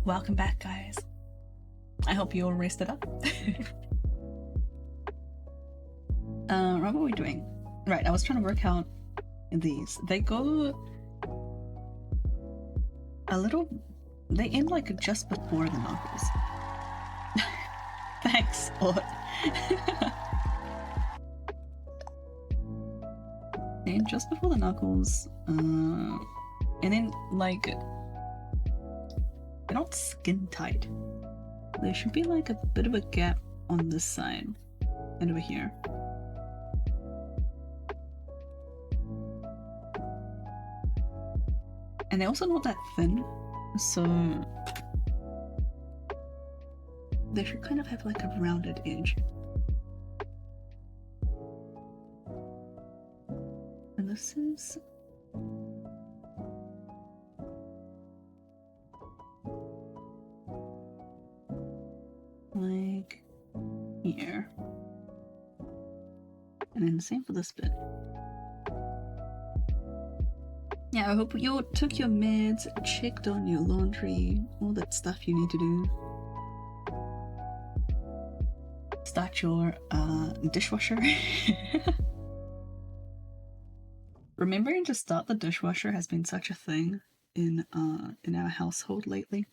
Welcome back, guys. I hope you all rested up. What were we doing? Right, I was trying to work out these. They go a little... They end like just before the knuckles. Thanks, Sport. They end just before the knuckles. And then like... They're not skin tight. There should be like a bit of a gap on this side and over here. And they're also not that thin, so they should kind of have like a rounded edge. And this is like here. And then the same for this bit. Yeah, I hope you took your meds, checked on your laundry, all that stuff you need to do. Start your dishwasher. Remembering to start the dishwasher has been such a thing in our household lately.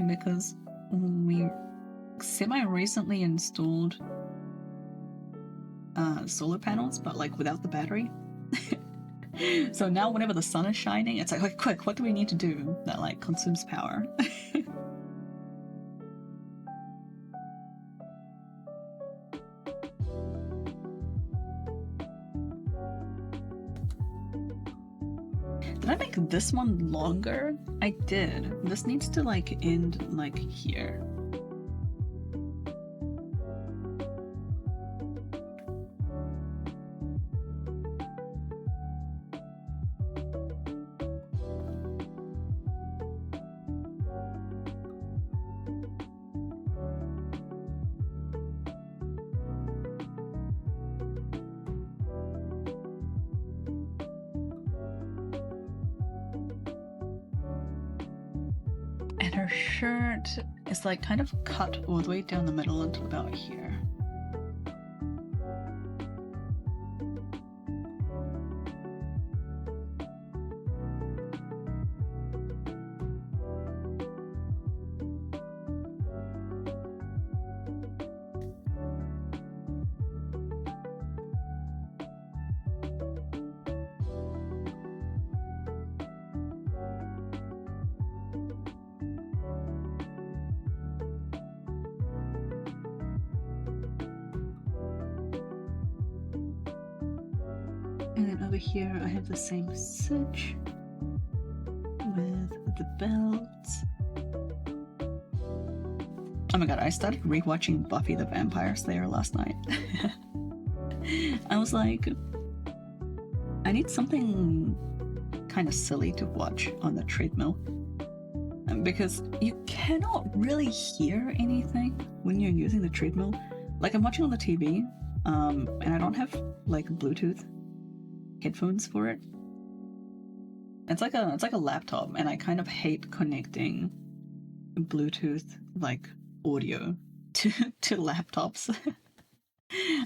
Because we semi-recently installed solar panels, but like without the battery. So now whenever the sun is shining, it's like, quick, what do we need to do that like consumes power? Did I make this one longer? I did. This needs to like end like here. And her shirt is like kind of cut all the way down the middle until about here. And then over here I have the same stitch with the belts. Oh my god, I started rewatching Buffy the Vampire Slayer last night. I was like, I need something kind of silly to watch on the treadmill. Because you cannot really hear anything when you're using the treadmill. Like I'm watching on the TV, and I don't have like Bluetooth headphones for it. It's like a laptop, and I kind of hate connecting Bluetooth like audio to laptops.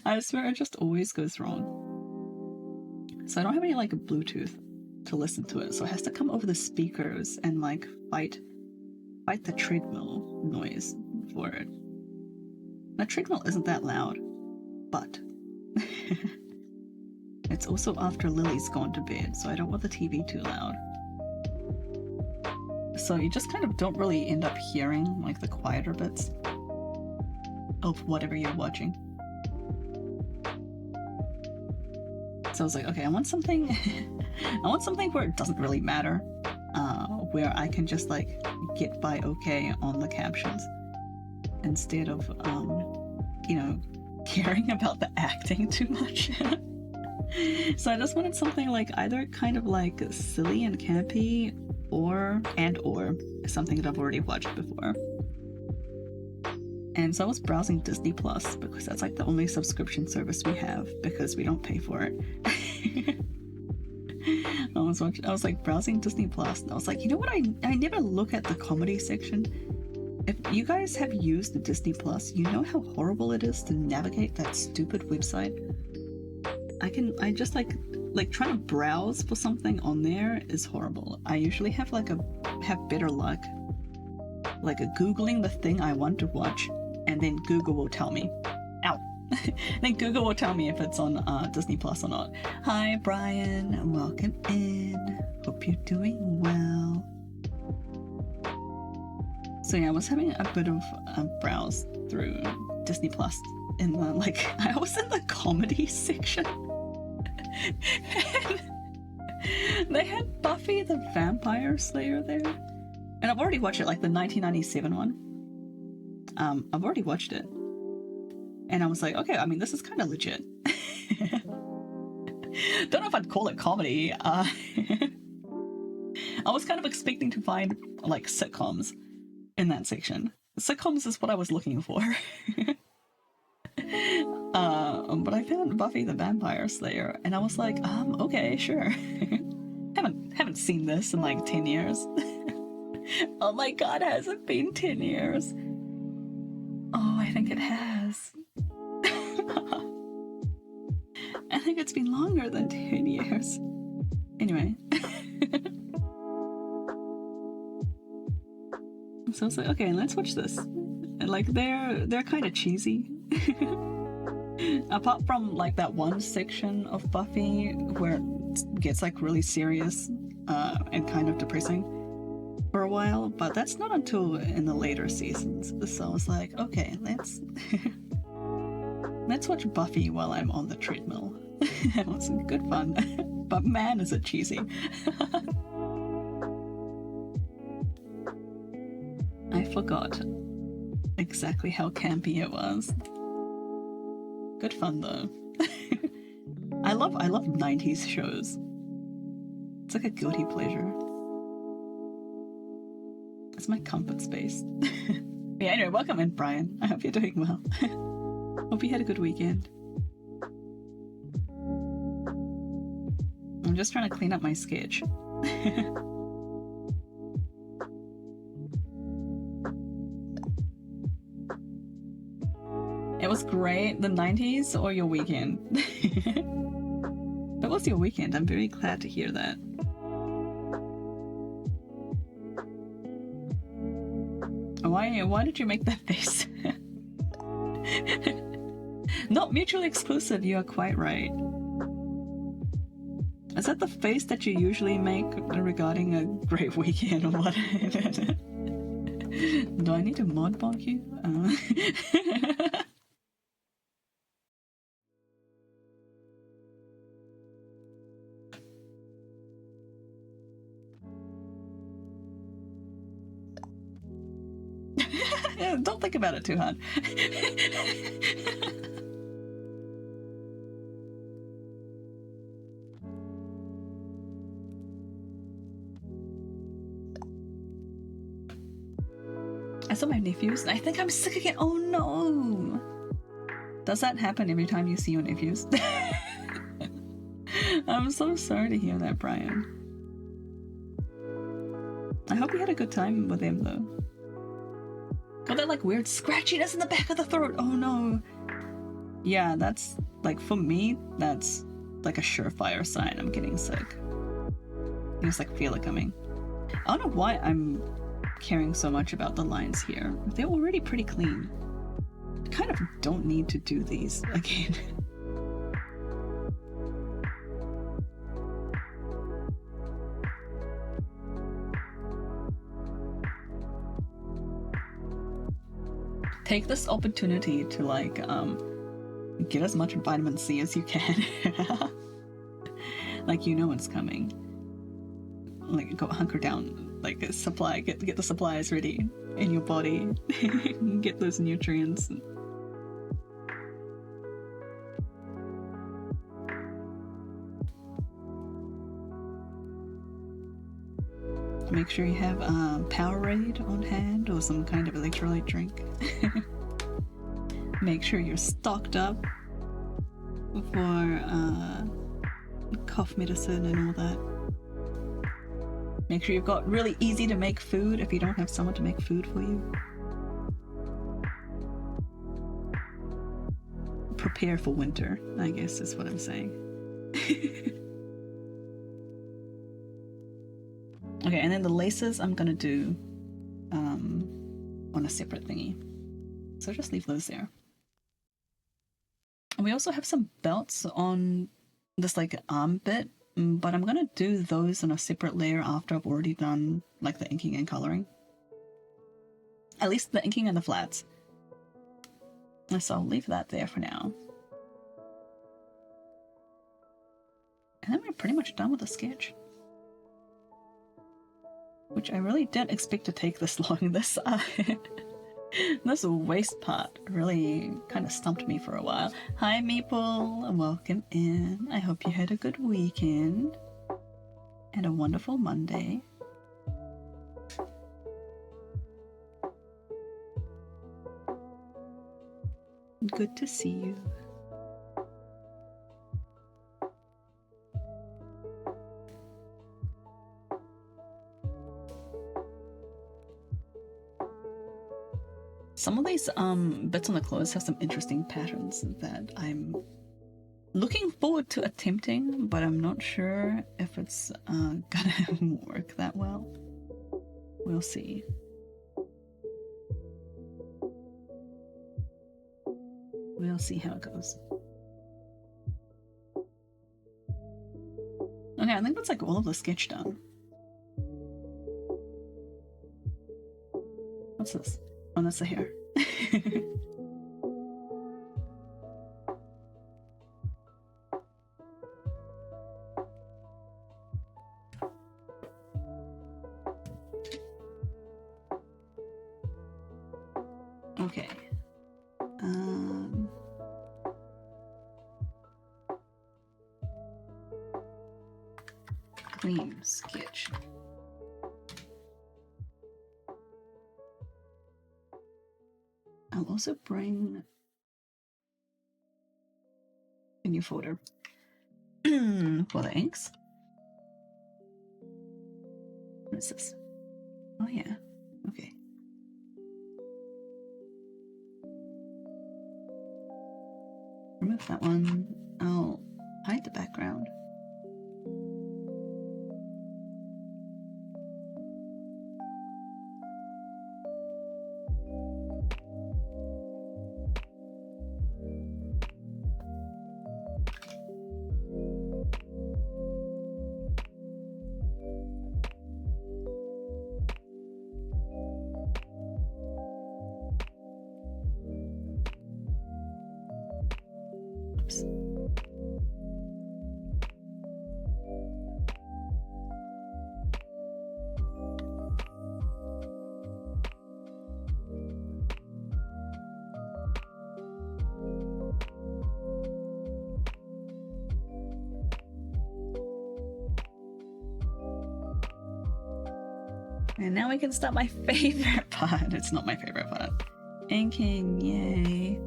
I swear it just always goes wrong. So I don't have any like Bluetooth to listen to it, so it has to come over the speakers and like fight the treadmill noise for it. The treadmill isn't that loud, but it's also after Lily's gone to bed, so I don't want the TV too loud. So you just kind of don't really end up hearing like the quieter bits of whatever you're watching. So I was like, okay, I want something where it doesn't really matter, where I can just like get by okay on the captions instead of caring about the acting too much. So I just wanted something like either kind of like silly and campy or something that I've already watched before. And so I was browsing Disney Plus because that's like the only subscription service we have because we don't pay for it. I was like browsing Disney Plus and I was like, you know what, I never look at the comedy section. If you guys have used Disney Plus, you know how horrible it is to navigate that stupid website. I just like trying to browse for something on there is horrible. I usually have better luck like Googling the thing I want to watch, and then Google will tell me. Ow. Then Google will tell me if it's on Disney Plus or not. Hi Brian, welcome in. Hope you're doing well. So yeah, I was having a bit of a browse through Disney Plus in the I was in the comedy section. And they had Buffy the Vampire Slayer there. And I've already watched it, like the 1997 one. I've already watched it. And I was like, okay, I mean, this is kind of legit. Don't know if I'd call it comedy. I was kind of expecting to find, like, sitcoms in that section. Sitcoms is what I was looking for. But I found Buffy the Vampire Slayer, and I was like, okay, sure. haven't seen this in, like, 10 years. Oh my god, has it been 10 years? Oh, I think it has. I think it's been longer than 10 years. Anyway. So I was like, okay, let's watch this. And like, they're kind of cheesy. Apart from like that one section of Buffy where it gets like really serious and kind of depressing for a while, but that's not until in the later seasons. So I was like, okay, let's watch Buffy while I'm on the treadmill. It was good fun, but man, is it cheesy. I forgot exactly how campy it was. Good fun though. I love 90s shows. It's like a guilty pleasure. It's my comfort space. Yeah, anyway, welcome in, Brian. I hope you're doing well. Hope you had a good weekend. I'm just trying to clean up my sketch. It was great. The 90s or your weekend? That was your weekend. I'm very glad to hear that. Why did you make that face? Not mutually exclusive, you are quite right. Is that the face that you usually make regarding a great weekend or what? Do I need to mod bonk you? Yeah, don't think about it too hard. I saw my nephews and I think I'm sick again. Oh no! Does that happen every time you see your nephews? I'm so sorry to hear that, Brian. I hope you had a good time with them though. Got that like weird scratchiness in the back of the throat. Oh no. Yeah, that's like, for me, that's like a surefire sign I'm getting sick. You just like feel it coming. I don't know why I'm caring so much about the lines here. They're already pretty clean. I kind of don't need to do these again. Take this opportunity to like get as much vitamin C as you can. Like, you know it's coming. Like, go hunker down, like a supply, get the supplies ready in your body. Get those nutrients. Make sure you have Powerade on hand or some kind of electrolyte drink. Make sure you're stocked up for cough medicine and all that. Make sure you've got really easy to make food if you don't have someone to make food for you. Prepare for winter, I guess is what I'm saying. Okay, and then the laces I'm gonna do on a separate thingy. So just leave those there. And we also have some belts on this like arm bit, but I'm gonna do those on a separate layer after I've already done like the inking and coloring. At least the inking and the flats. So I'll leave that there for now. And then we're pretty much done with the sketch. Which I really didn't expect to take this long. This waist part really kind of stumped me for a while. Hi, Maple, and welcome in. I hope you had a good weekend and a wonderful Monday. Good to see you. Some of these bits on the clothes have some interesting patterns that I'm looking forward to attempting, but I'm not sure if it's gonna work that well. We'll see. We'll see how it goes. Okay, I think that's like all of the sketch done. What's this? Oh, that's the hair. Okay. Clean sketch. I'll also bring a new folder for the inks. What is this? Oh yeah, okay. Remove that one. I'll hide the background. Oops. And now we can start my favorite part. It's not my favorite part. Inking, yay.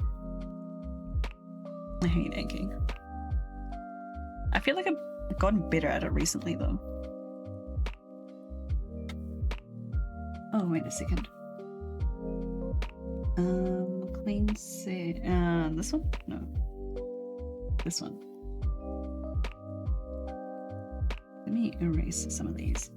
I hate inking. I feel like I've gotten better at it recently though. Oh, wait a second. Clean set. This one? No. This one. Let me erase some of these.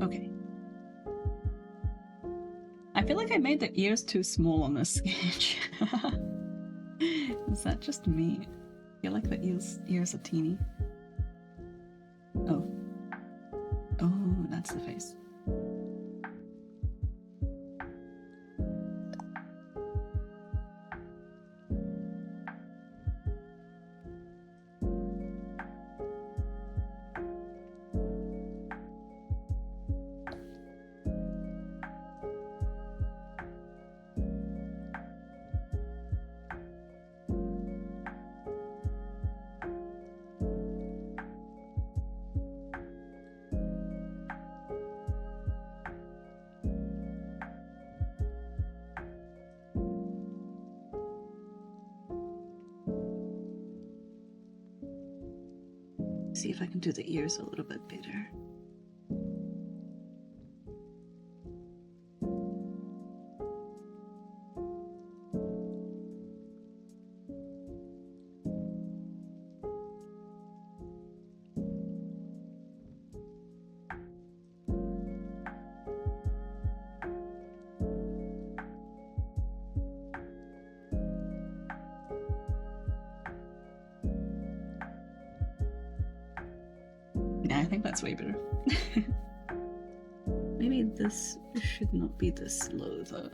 Okay. I feel like I made the ears too small on this sketch. Is that just me? I feel like the ears are teeny. Oh. Oh, that's the face. See if I can do the ears a little bit better. Yeah, I think that's way better. Maybe this should not be this low though.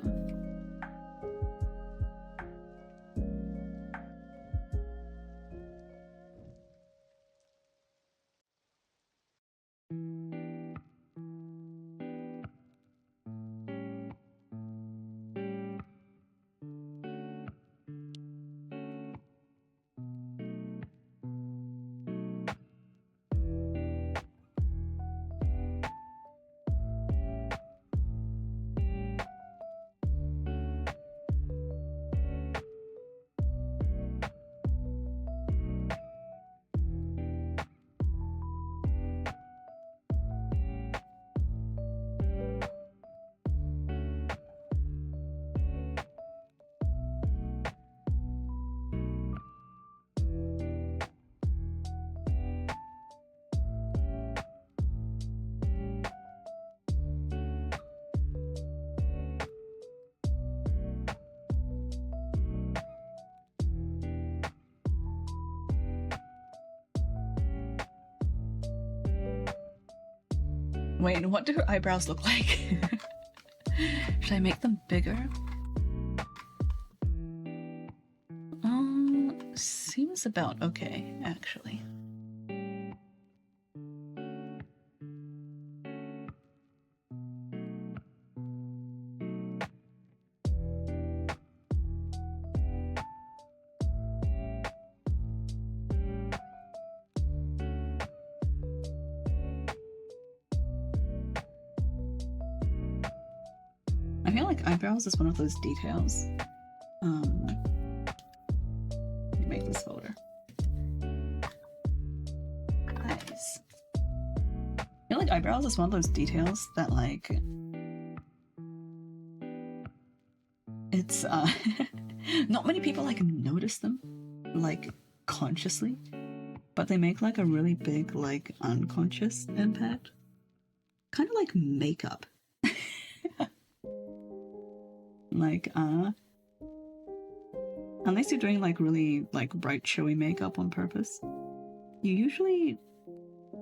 Wait, what do her eyebrows look like? Should I make them bigger? Seems about okay, actually. I feel like eyebrows is one of those details. Let me make this folder. Nice. I feel like eyebrows is one of those details that, like, it's not many people like notice them, like, consciously, but they make like a really big, like, unconscious impact. Kind of like makeup. Like, unless you're doing like really like bright showy makeup on purpose, you usually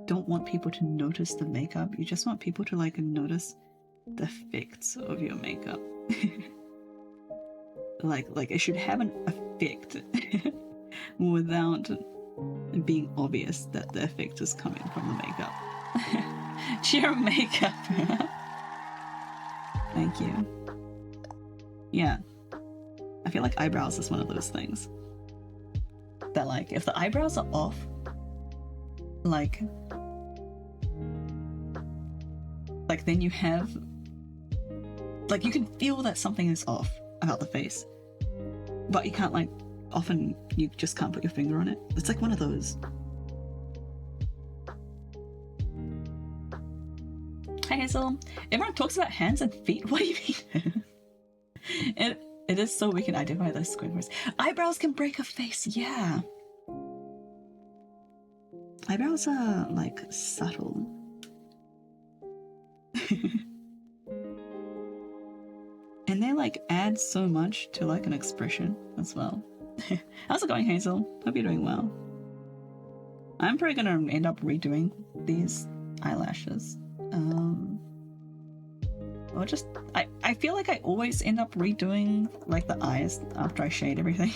don't want people to notice the makeup. You just want people to like notice the effects of your makeup. like it should have an effect without being obvious that the effect is coming from the makeup. Cheer makeup. Thank you. Yeah, I feel like eyebrows is one of those things that, like, if the eyebrows are off, like then you have, like, you can feel that something is off about the face, but you can't, like, often you just can't put your finger on it. It's like one of those. Hi Hazel, everyone talks about hands and feet. What do you mean? It is so we can identify those squares. Eyebrows can break a face, yeah. Eyebrows are like subtle. And they like add so much to like an expression as well. How's it going, Hazel? Hope you're doing well. I'm probably gonna end up redoing these eyelashes. Or just, I feel like I always end up redoing like the eyes after I shade everything.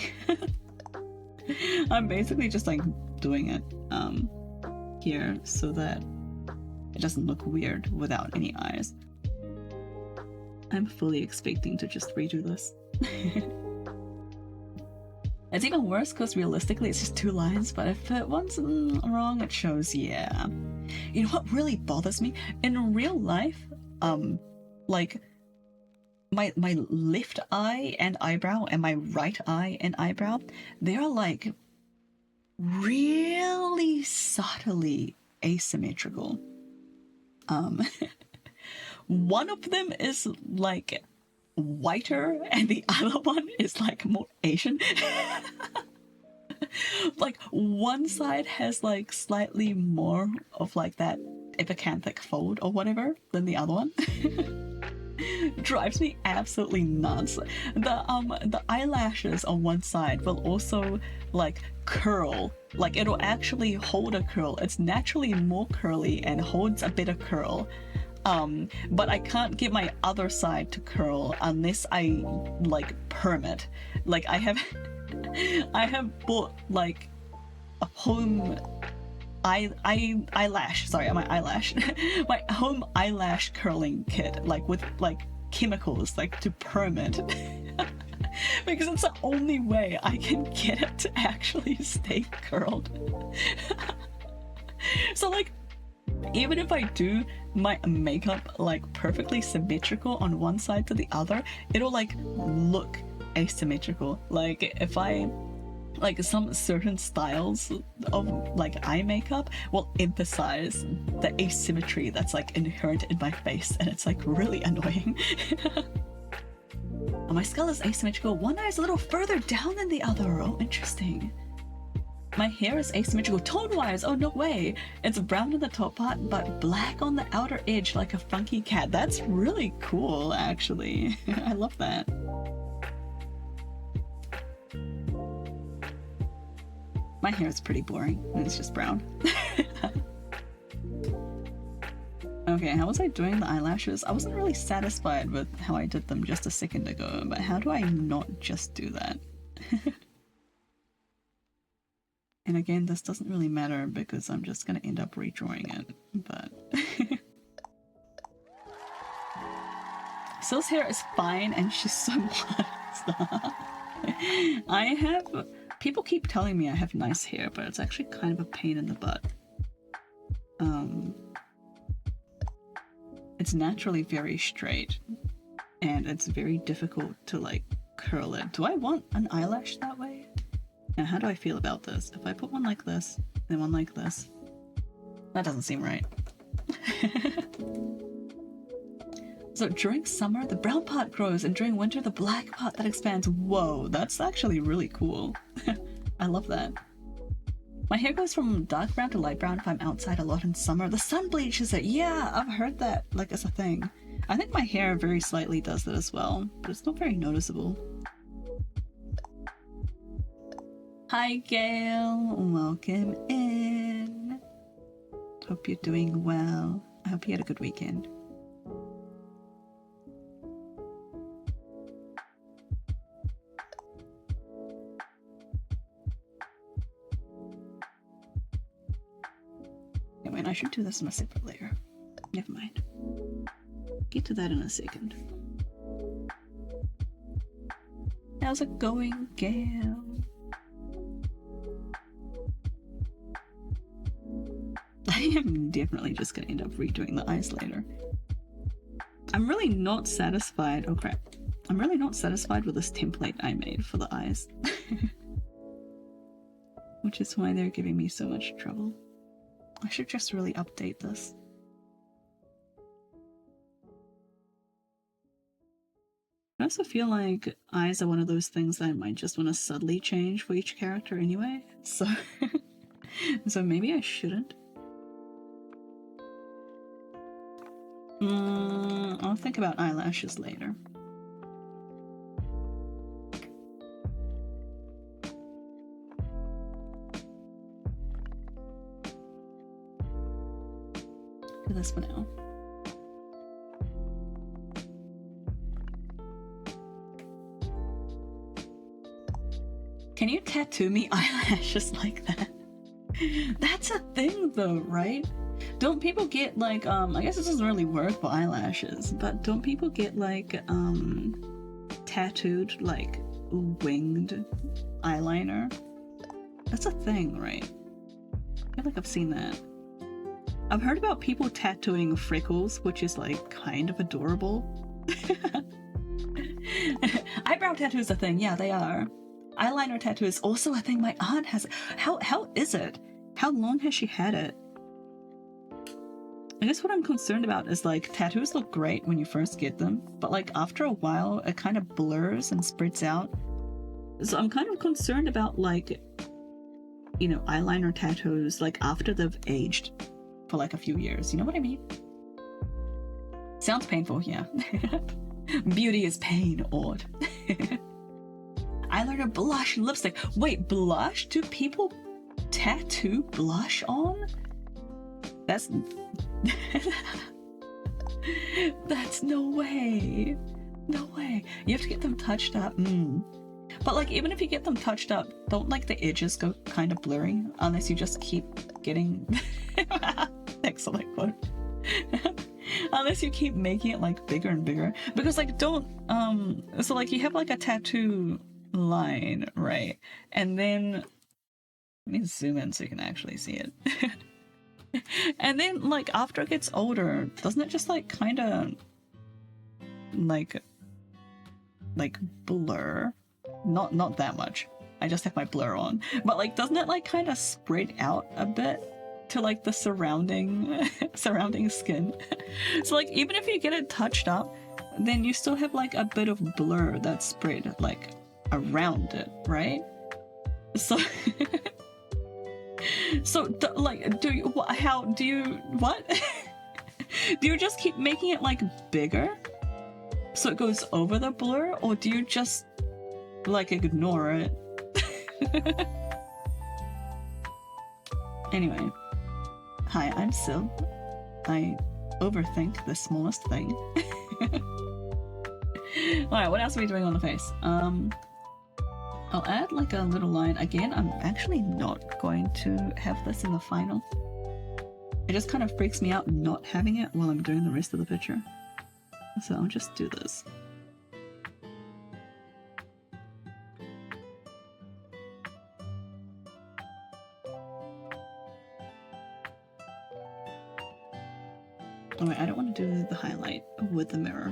I'm basically just like doing it here so that it doesn't look weird without any eyes. I'm fully expecting to just redo this. It's even worse because realistically it's just 2 lines, but if one's wrong it shows, yeah. You know what really bothers me? In real life, like my left eye and eyebrow and my right eye and eyebrow, they are like really subtly asymmetrical. One of them is like whiter and the other one is like more Asian. Like one side has like slightly more of like that epicanthic fold or whatever than the other one. drives me absolutely nuts. The eyelashes on one side will also like curl. Like it'll actually hold a curl. It's naturally more curly and holds a bit of curl. But I can't get my other side to curl unless I like perm it. Like I have bought like a home eyelash, sorry, my eyelash, my home eyelash curling kit, like with like chemicals, like to perm it, because it's the only way I can get it to actually stay curled. So like, even if I do my makeup like perfectly symmetrical on one side to the other, it'll like look asymmetrical. Like if I like some certain styles of like eye makeup will emphasize the asymmetry that's like inherent in my face, and it's like really annoying. Oh, my skull is asymmetrical. One eye is a little further down than the other. Oh, interesting. My hair is asymmetrical tone-wise. Oh, no way. It's brown in the top part, but black on the outer edge like a funky cat. That's really cool, actually. I love that. My hair is pretty boring, and it's just brown. Okay, how was I doing the eyelashes? I wasn't really satisfied with how I did them just a second ago, but how do I not just do that? And again, this doesn't really matter because I'm just gonna end up redrawing it, but... Sil's hair is fine and she's so modest. People keep telling me I have nice hair, but it's actually kind of a pain in the butt. It's naturally very straight, and it's very difficult to like curl it. Do I want an eyelash that way? Now, how do I feel about this? If I put one like this, then one like this, that doesn't seem right. So during summer, the brown part grows, and during winter, the black part that expands. Whoa, that's actually really cool. I love that. My hair goes from dark brown to light brown if I'm outside a lot in summer. The sun bleaches it. Yeah, I've heard that, like, as a thing. I think my hair very slightly does that as well, but it's not very noticeable. Hi, Gail. Welcome in. Hope you're doing well. I hope you had a good weekend. I should do this in a separate layer. Never mind. Get to that in a second. How's it going, Gail? I am definitely just gonna end up redoing the eyes later. I'm really not satisfied. Oh crap. I'm really not satisfied with this template I made for the eyes. Which is why they're giving me so much trouble. I should just really update this. I also feel like eyes are one of those things that I might just want to subtly change for each character anyway, so so maybe I shouldn't. I'll think about eyelashes later. Do this for now. Can you tattoo me eyelashes like that? That's a thing though, right? Don't people get like, I guess it doesn't really work for eyelashes, but don't people get like, tattooed, like, winged eyeliner? That's a thing, right? I feel like I've seen that. I've heard about people tattooing freckles, which is like kind of adorable. Eyebrow tattoo is a thing, yeah, they are. Eyeliner tattoo is also a thing. My aunt has. How is it? How long has she had it? I guess what I'm concerned about is like tattoos look great when you first get them, but like after a while it kind of blurs and spreads out. So I'm kind of concerned about like, you know, eyeliner tattoos like after they've aged for like a few years. You know what I mean? Sounds painful, yeah. Beauty is pain, Ord. Eyeliner, blush, lipstick. Wait, blush? Do people tattoo blush on? That's... That's no way. No way. You have to get them touched up. But like, even if you get them touched up, don't like the edges go kind of blurry unless you just keep getting... Excellent quote. Unless you keep making it like bigger and bigger. Because like, don't... So like, you have like a tattoo line, right? And then... Let me zoom in so you can actually see it. And then like, after it gets older, doesn't it just like kind of... like blur? Not that much. I just have my blur on. But like, doesn't it like kind of spread out a bit to like the surrounding skin? So like, even if you get it touched up, then you still have like a bit of blur that's spread like around it, right? So so like, do you what? Do you just keep making it like bigger so it goes over the blur, or do you just like ignore it? Anyway, hi, I'm Sil. I overthink the smallest thing. Alright, what else are we doing on the face? I'll add like a little line. Again, I'm actually not going to have this in the final. It just kind of freaks me out not having it while I'm doing the rest of the picture. So I'll just do this. Oh wait, I don't want to do the highlight with the mirror.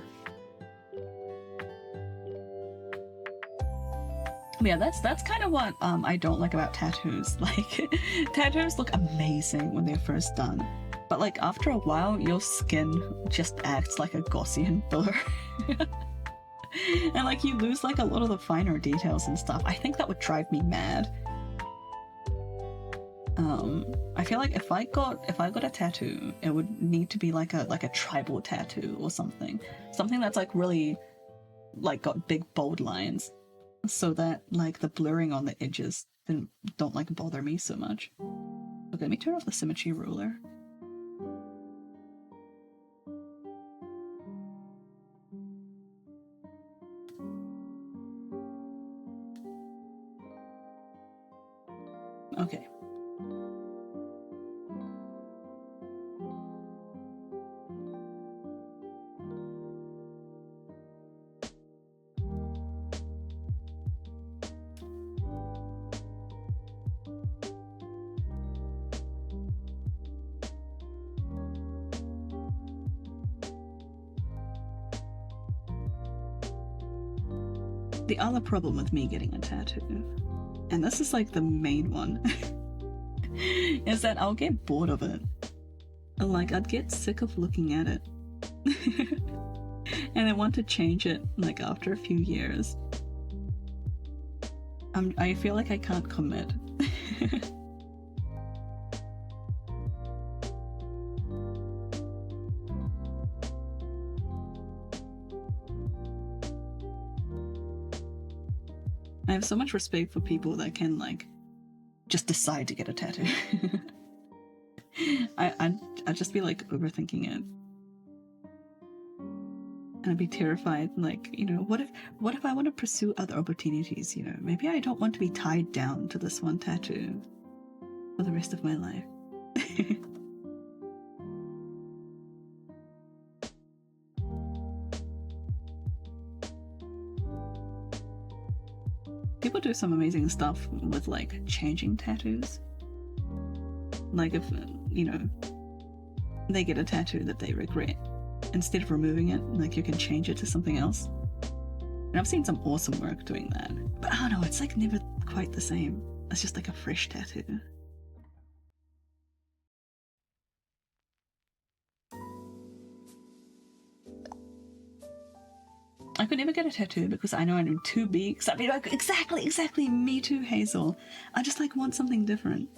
But yeah, that's kind of what I don't like about tattoos. Like, tattoos look amazing when they're first done, but like after a while, your skin just acts like a Gaussian blur. And like, you lose like a lot of the finer details and stuff. I think that would drive me mad. I feel like if I got a tattoo, it would need to be like a tribal tattoo or something that's like really like got big bold lines, so that like the blurring on the edges don't like bother me so much. Okay, let me turn off the symmetry ruler. Okay. The other problem with me getting a tattoo, and this is like the main one, is that I'll get bored of it. Like, I'd get sick of looking at it. And I want to change it like after a few years. I feel like I can't commit. I have so much respect for people that can like just decide to get a tattoo. I'd just be like overthinking it. And I'd be terrified, like, you know, what if I want to pursue other opportunities, you know? Maybe I don't want to be tied down to this one tattoo for the rest of my life. People do some amazing stuff with like changing tattoos. Like, if, you know, they get a tattoo that they regret, instead of removing it, like, you can change it to something else. And I've seen some awesome work doing that. But I don't know, it's like never quite the same. It's just like a fresh tattoo. I could never get a tattoo because I know I'm too big. So I'd be like, exactly, me too, Hazel. I just like want something different.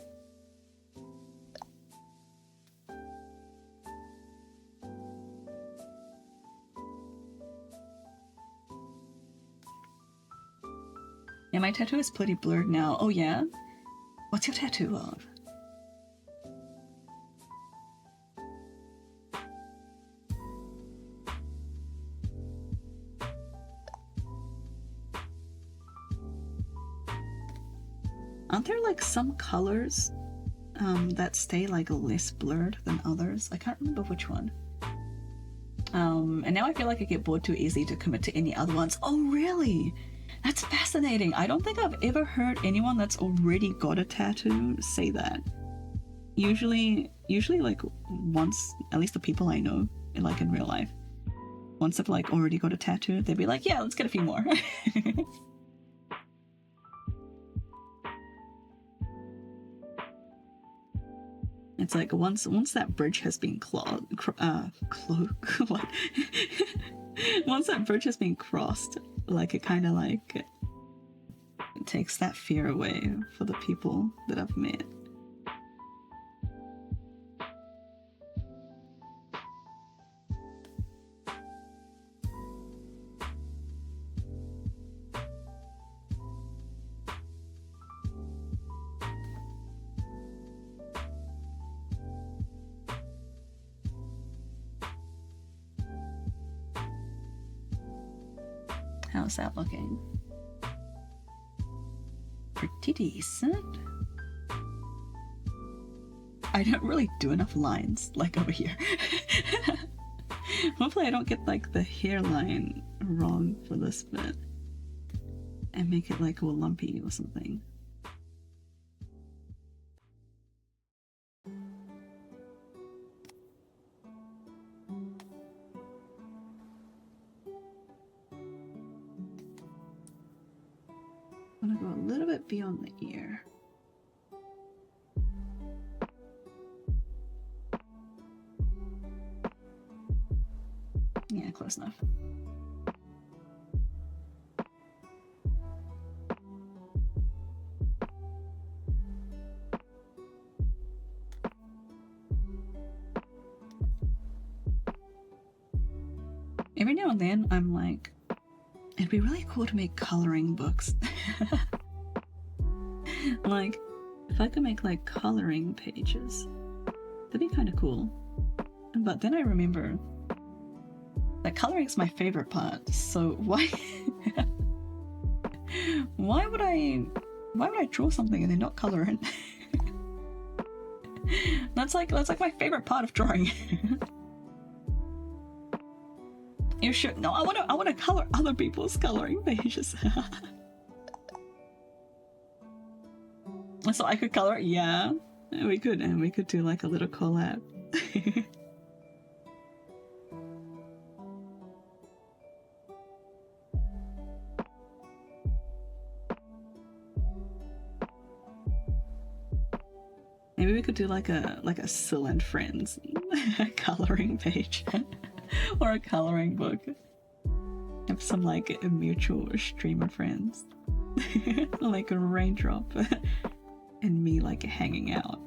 Yeah, my tattoo is pretty blurred now. Oh yeah? What's your tattoo of? Aren't there like some colors that stay like less blurred than others? I can't remember which one. And now I feel like I get bored too easy to commit to any other ones. Oh really? That's fascinating. I don't think I've ever heard anyone that's already got a tattoo say that. Usually like once, at least the people I know like in real life, once they've like already got a tattoo, they'd be like, yeah, let's get a few more. It's like once that bridge has been once that bridge has been crossed, like it kind of like it takes that fear away for the people that I've met. How's that looking? Pretty decent. I don't really do enough lines, like over here. Hopefully I don't get like the hairline wrong for this bit and make it like all lumpy or something. I'm gonna go a little bit beyond the ear. Yeah, close enough. Every now and then I'm like, it'd be really cool to make coloring books. Like, if I could make like coloring pages, that'd be kind of cool. But then I remember that coloring's my favorite part, so why why would I draw something and then not color it? That's like my favorite part of drawing. You should no, I wanna color other people's coloring pages. So I could color it, yeah. We could, and we could do like a little collab. Maybe we could do like a Syl and Friends coloring page. Or a coloring book. Have some like a mutual streamer friends. Like a raindrop. And me like hanging out.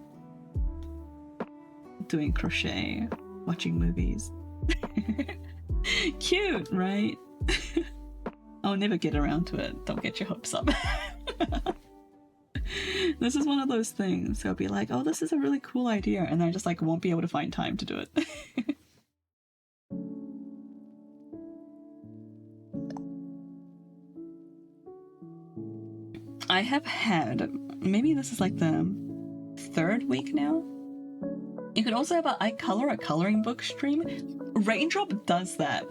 Doing crochet. Watching movies. Cute, right? I'll never get around to it. Don't get your hopes up. This is one of those things. I'll be like, oh, this is a really cool idea. And I just like won't be able to find time to do it. I have had, maybe this is like the 3rd week now. You could also have a coloring book stream. Raindrop does that.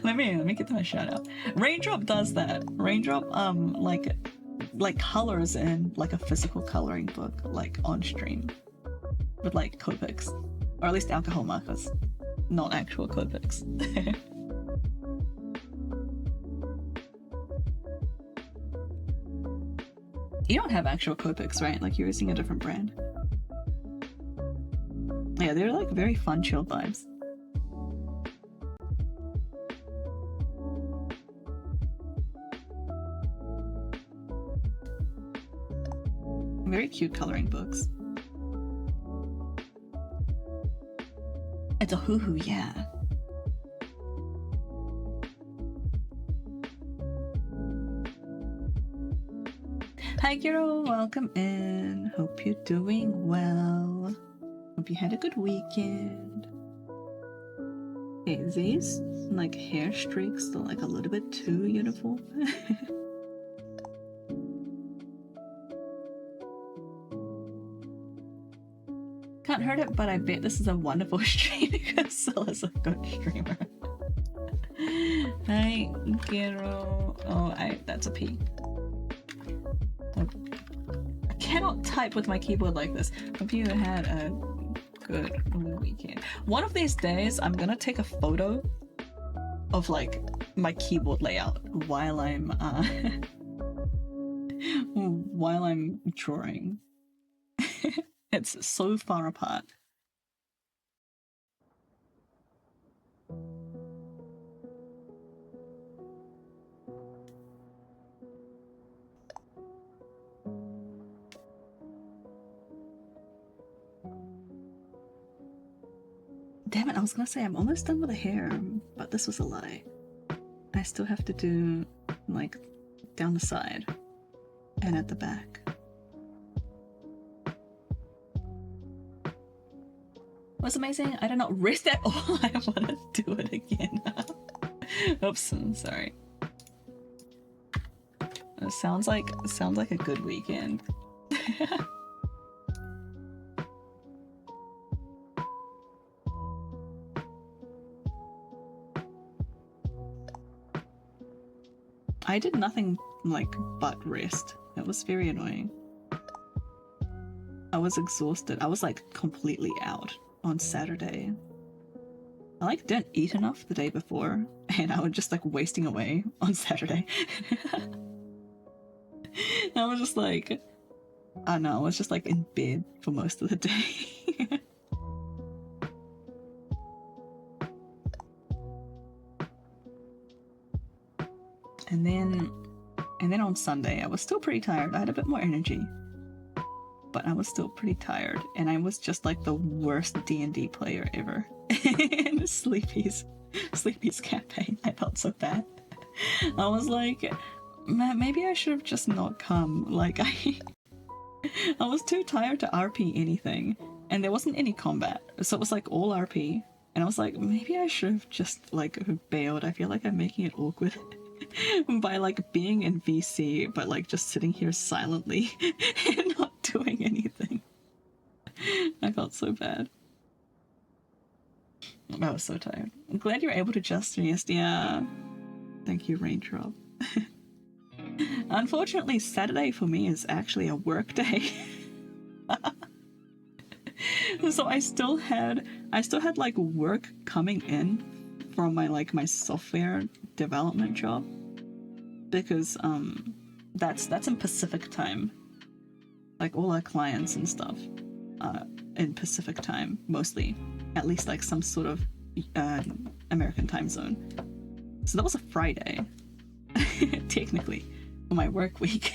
let me get to my shout out. Raindrop does that. Raindrop like colors in like a physical coloring book, like on stream. With like Copics. Or at least alcohol markers. Not actual Copics. You don't have actual Copics, right? Like you're using a different brand. Yeah, they're like very fun, chilled vibes. Very cute coloring books. It's a hoo-hoo, yeah. Hi, Giro. Welcome in. Hope you're doing well. Hope you had a good weekend. Okay, these like hair streaks are like a little bit too uniform. Can't hurt it, but I bet this is a wonderful stream because Silla's a good streamer. Hi, Giro. Oh, that's a P. I cannot type with my keyboard like this. Hope you had a good weekend. One of these days, I'm gonna take a photo of like my keyboard layout while I'm drawing. It's so far apart. Damn it, I was gonna say I'm almost done with the hair, but this was a lie. I still have to do like down the side and at the back. It was amazing. I did not rest at all. I want to do it again. Oops, I'm sorry. It sounds like a good weekend. I did nothing like but rest. It was very annoying. I was exhausted. I was like completely out on Saturday. I like didn't eat enough the day before, and I was just like wasting away on Saturday. I was just like, I don't know, I was just like in bed for most of the day. And then on Sunday, I was still pretty tired. I had a bit more energy, but I was still pretty tired, and I was just like the worst D&D player ever. In Sleepy's campaign, I felt so bad. I was like, man, maybe I should have just not come. Like I was too tired to RP anything, and there wasn't any combat, so it was like all RP. And I was like, maybe I should have just like bailed. I feel like I'm making it awkward. By like being in VC but like just sitting here silently and not doing anything. I felt so bad. I was so tired. I'm glad you were able to just rest. Yeah. Thank you, Raindrop. Unfortunately, Saturday for me is actually a work day. So I still had like work coming in from my software development job, because that's in Pacific time. Like all our clients and stuff in Pacific time mostly, at least like some sort of American time zone. So that was a Friday technically for my work week.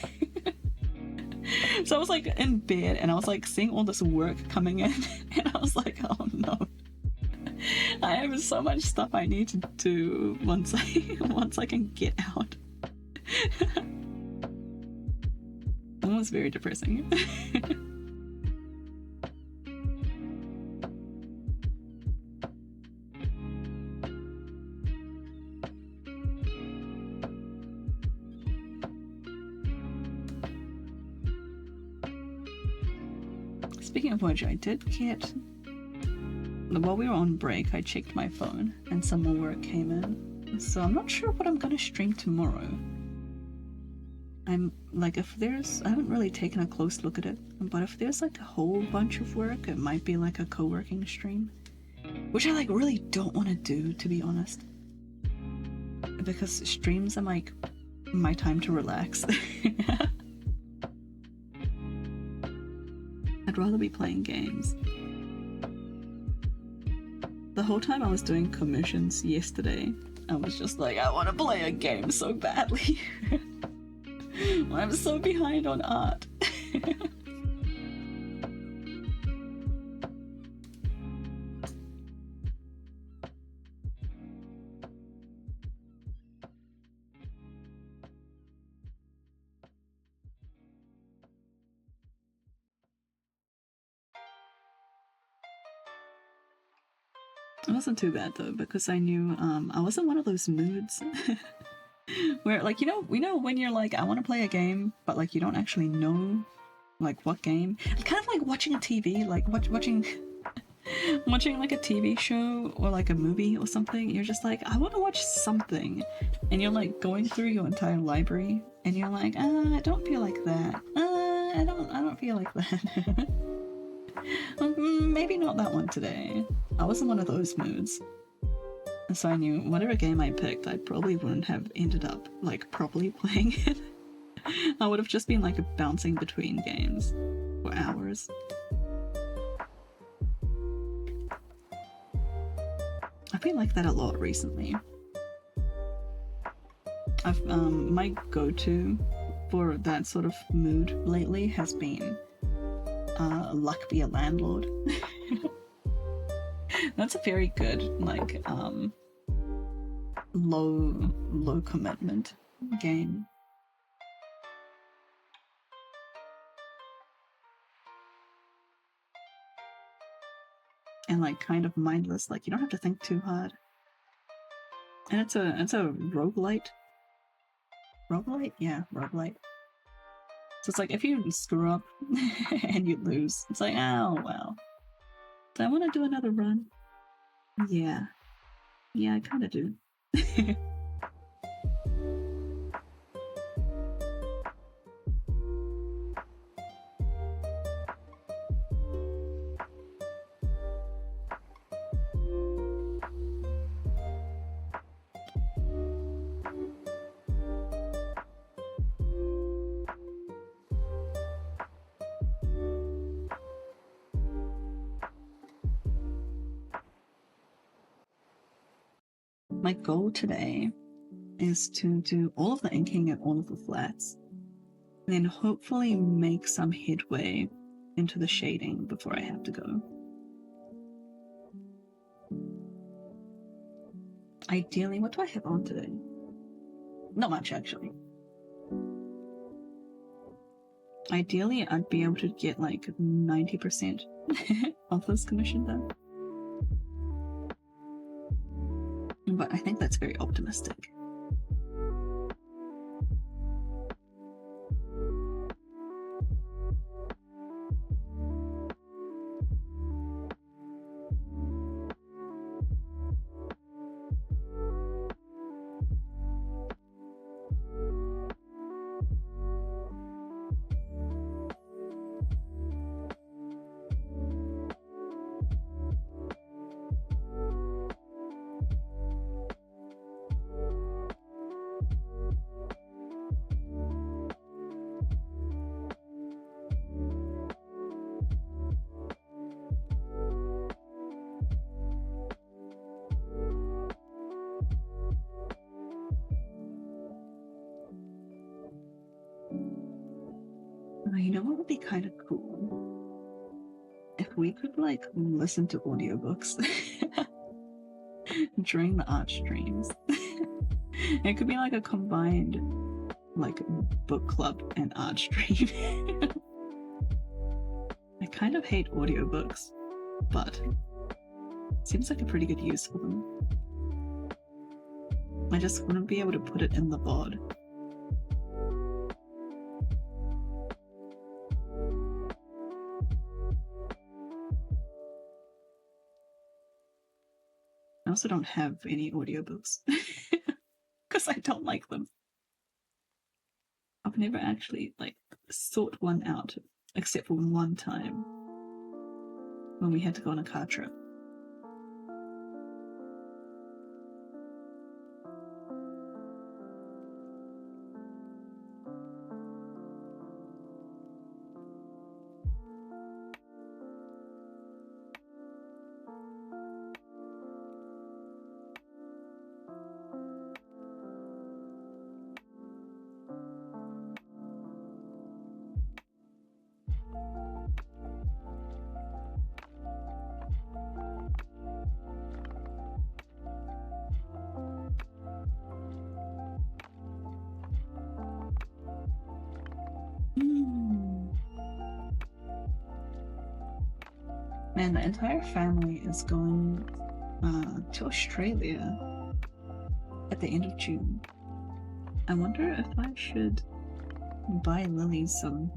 So I was like in bed and I was like seeing all this work coming in and I was like, oh no, I have so much stuff I need to do once I can get out. That was very depressing. Speaking of Mojo, I did get... While we were on break, I checked my phone and some more work came in. So I'm not sure what I'm gonna stream tomorrow. I'm like, if there's... I haven't really taken a close look at it, but if there's like a whole bunch of work, it might be like a co-working stream. Which I like really don't want to do, to be honest. Because streams are like my time to relax. I'd rather be playing games. The whole time I was doing commissions yesterday, I was just like, I want to play a game so badly. I'm so behind on art. It wasn't too bad though, because I knew I was in one of those moods where, like, we know when you're like, I want to play a game, but like you don't actually know like what game. It's kind of like watching a TV, like watching watching like a TV show or like a movie or something. You're just like, I want to watch something, and you're like going through your entire library, and you're like, I don't feel like that. I don't feel like that. Maybe not that one today. I was in one of those moods. And so I knew whatever game I picked, I probably wouldn't have ended up like properly playing it. I would have just been like bouncing between games for hours. I've been like that a lot recently. I've my go-to for that sort of mood lately has been Luck Be a Landlord. That's a very good like low commitment game. And like kind of mindless, like you don't have to think too hard. And it's a roguelite. Roguelite? Yeah, roguelite. So it's like if you screw up and you lose, it's like, oh well. Do I want to do another run? Yeah. Yeah, I kind of do. My goal today is to do all of the inking and all of the flats, and then hopefully make some headway into the shading before I have to go. Ideally, what do I have on today? Not much, actually. Ideally, I'd be able to get like 90% of this commission done. But I think that's very optimistic. You know what would be kind of cool? If we could like listen to audiobooks during the art streams. It could be like a combined like book club and art stream. I kind of hate audiobooks, but it seems like a pretty good use for them. I just wouldn't be able to put it in the VOD. I also don't have any audiobooks because I don't like them. I've never actually like sought one out except for one time when we had to go on a car trip. Man, the entire family is going to Australia at the end of June. I wonder if I should buy Lily some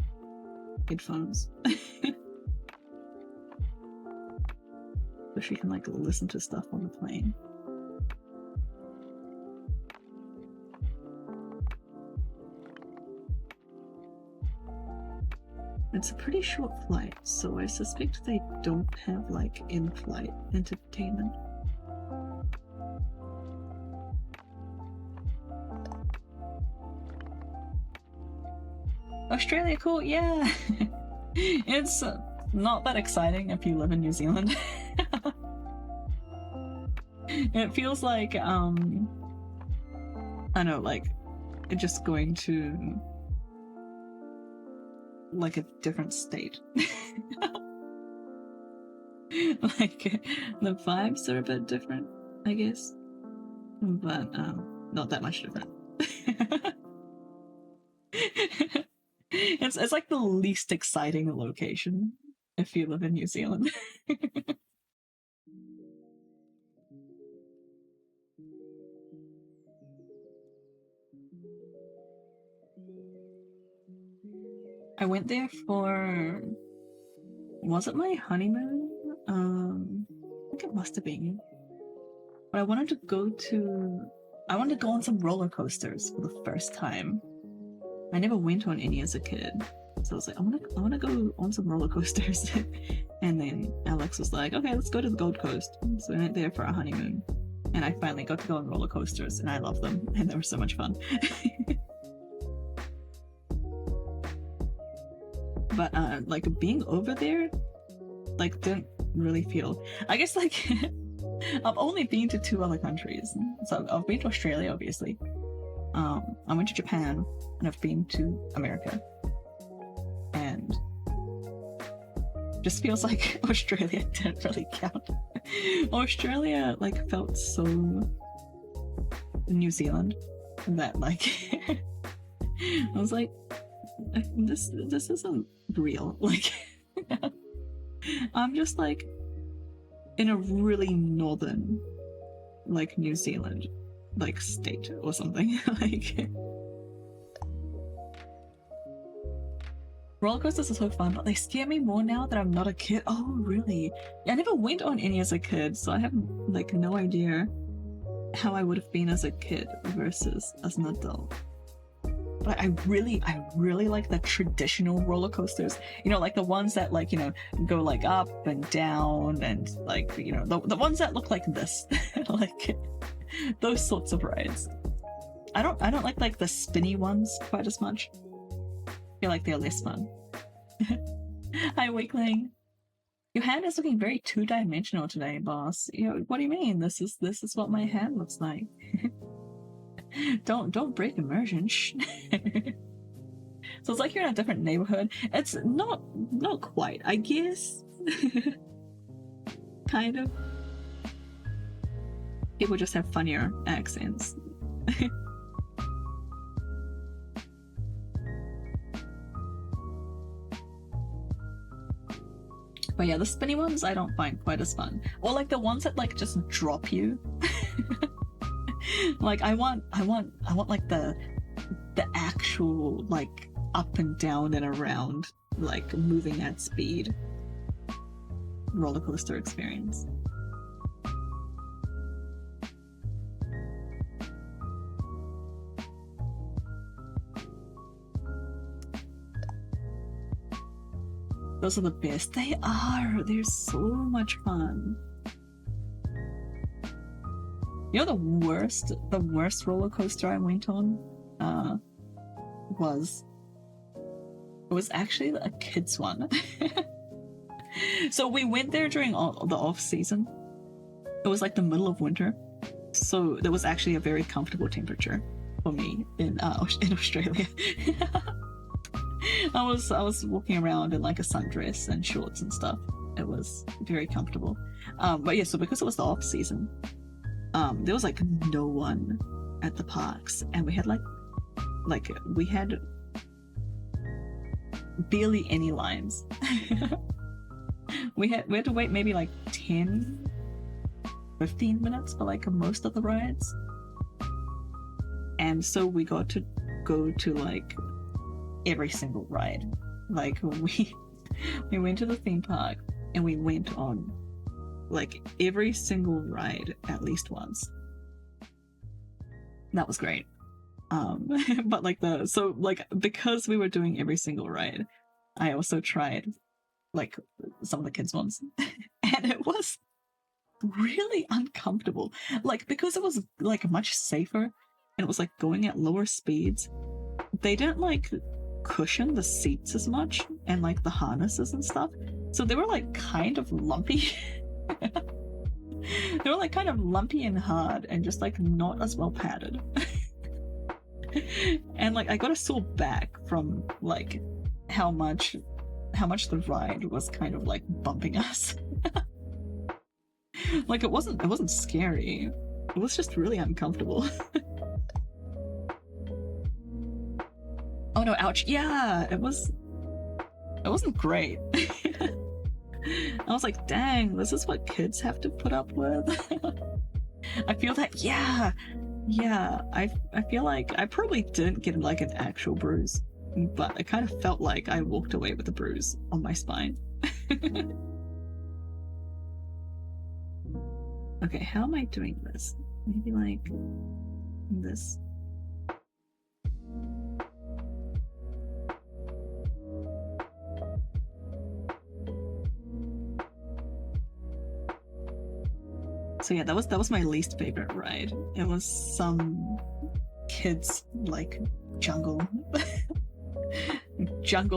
headphones. So she can like listen to stuff on the plane. It's a pretty short flight, so I suspect they don't have like in-flight entertainment. Australia, cool, yeah. It's not that exciting if you live in New Zealand. It feels like I know, like just going to like a different state. Like the vibes are a bit different, I guess, but not that much different. It's like the least exciting location if you live in New Zealand. I went there for, was it my honeymoon? I think it must have been. But I wanted to go on some roller coasters for the first time. I never went on any as a kid. So I was like, I wanna go on some roller coasters. And then Alex was like, okay, let's go to the Gold Coast. So we went there for our honeymoon. And I finally got to go on roller coasters and I love them. And they were so much fun. But like being over there, like didn't really feel, I guess like I've only been to 2 other countries. So I've been to Australia, obviously. I went to Japan and I've been to America. And just feels like Australia didn't really count. Australia like felt so New Zealand that like I was like, this isn't real. Like I'm just like in a really northern like New Zealand like state or something. Like roller coasters are so fun, but they scare me more now that I'm not a kid. Oh really? I never went on any as a kid, so I have like no idea how I would have been as a kid versus as an adult. But I really like the traditional roller coasters. You know, like the ones that like, you know, go like up and down and like, you know, the ones that look like this. Like those sorts of rides. I don't like the spinny ones quite as much. I feel like they're less fun. Hi Weakling. Your hand is looking very two-dimensional today, boss. You know, what do you mean? This is what my hand looks like. Don't break immersion. Shh. So it's like you're in a different neighborhood. It's not quite, I guess. Kind of. People just have funnier accents. But yeah, the spinny ones I don't find quite as fun. Or like the ones that like just drop you. Like I want like the actual like up and down and around, like moving at speed roller coaster experience. Those are the best. They are. They're so much fun. You know the worst roller coaster I went on was actually a kid's one. So we went there during the off season. It was like the middle of winter, so there was actually a very comfortable temperature for me in Australia. I was walking around in like a sundress and shorts and stuff. It was very comfortable. But yeah, so because it was the off season, there was like no one at the parks, and we had we had barely any lines. we had to wait maybe like 10-15 15 minutes for like most of the rides. And so we got to go to like every single ride. Like we went to the theme park and we went on like every single ride at least once. That was great. But like because we were doing every single ride, I also tried like some of the kids ones and it was really uncomfortable, like because it was like much safer and it was like going at lower speeds. They didn't like cushion the seats as much and like the harnesses and stuff, so they were like kind of lumpy. They were like kind of lumpy and hard and just like not as well padded. And like I got a sore back from like how much the ride was kind of like bumping us. Like it wasn't scary, it was just really uncomfortable. Oh no, ouch. Yeah, it wasn't great. I was like, dang, this is what kids have to put up with. I feel that, yeah, I feel like I probably didn't get like an actual bruise, but I kind of felt like I walked away with a bruise on my spine. Okay, how am I doing this? Maybe like this. So yeah, that was my least favorite ride. It was some kids like jungle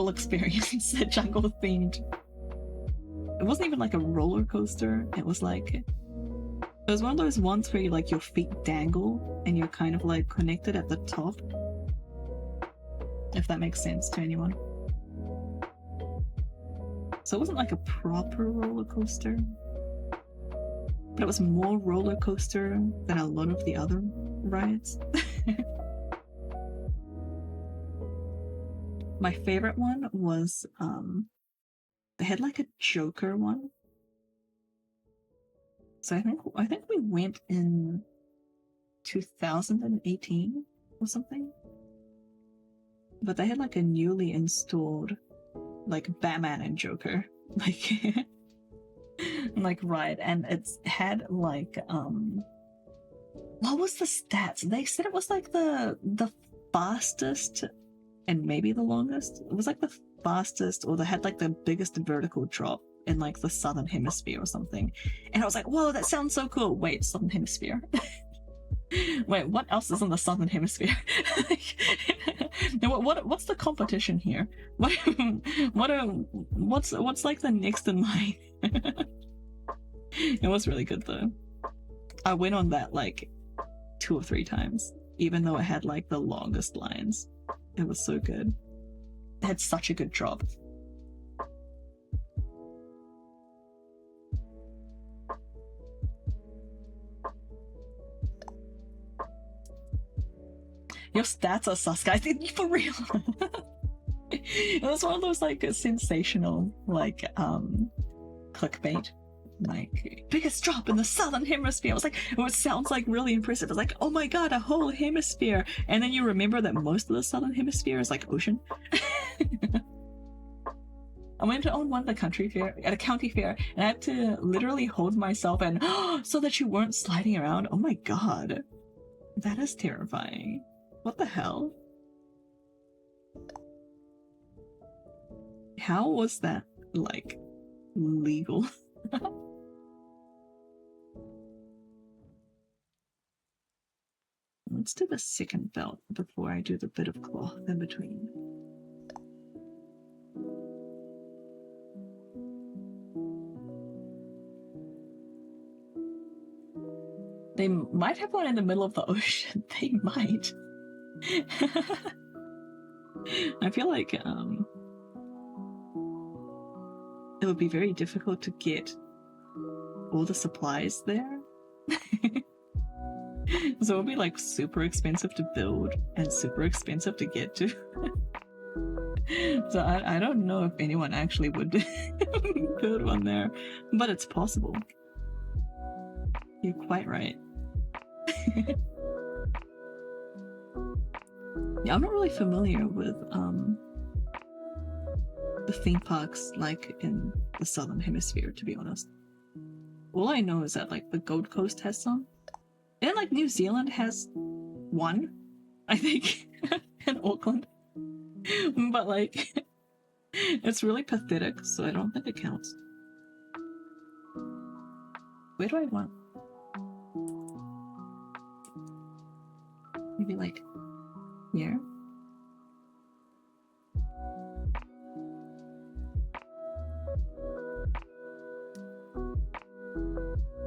experience, jungle themed. It wasn't even like a roller coaster. It was one of those ones where you like your feet dangle and you're kind of like connected at the top. If that makes sense to anyone. So it wasn't like a proper roller coaster, but it was more roller coaster than a lot of the other rides. My favorite one was they had like a Joker one. So I think we went in 2018 or something. But they had like a newly installed like Batman and Joker like ride, and it's had like what was the stats? They said it was like the fastest and maybe the longest. It was like the fastest, or they had like the biggest vertical drop in like the southern hemisphere or something. And I was like, whoa, that sounds so cool. Wait, southern hemisphere? Wait, what else is in the southern hemisphere? What's the competition here? What's like the next in line? It was really good though. I went on that like 2 or 3 times, even though it had like the longest lines. It was so good. It had such a good drop. Your stats are sus, guys. For real. It was one of those like sensational like clickbait, like biggest drop in the southern hemisphere. I was like, it sounds like really impressive. It's like, oh my god, a whole hemisphere. And then you remember that most of the southern hemisphere is like ocean. I went to one at a county fair, and I had to literally hold myself and so that you weren't sliding around. Oh my god, that is terrifying. What the hell? How was that like legal? Let's do the second belt before I do the bit of cloth in between. They might have one in the middle of the ocean. They might. I feel like it would be very difficult to get all the supplies there. So it would be like super expensive to build and super expensive to get to. So I don't know if anyone actually would build one there, but it's possible. You're quite right. Yeah, I'm not really familiar with the theme parks like in the Southern Hemisphere, to be honest. All I know is that like the Gold Coast has some, and like New Zealand has one, I think, in Auckland. But like, it's really pathetic, so I don't think it counts. Where do I want? Maybe like here?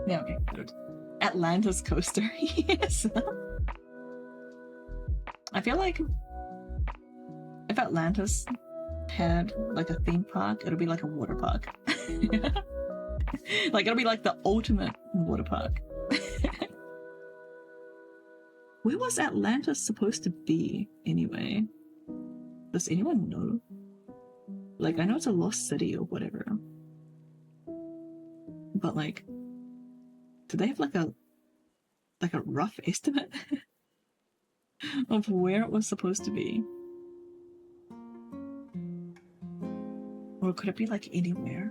Yeah, okay, good. Atlantis coaster, yes. I feel like if Atlantis had like a theme park, it'll be like a water park. Like it'll be like the ultimate water park. Where was Atlantis supposed to be anyway? Does anyone know? Like I know it's a lost city or whatever. But like, do they have like a rough estimate of where it was supposed to be? Or could it be like anywhere?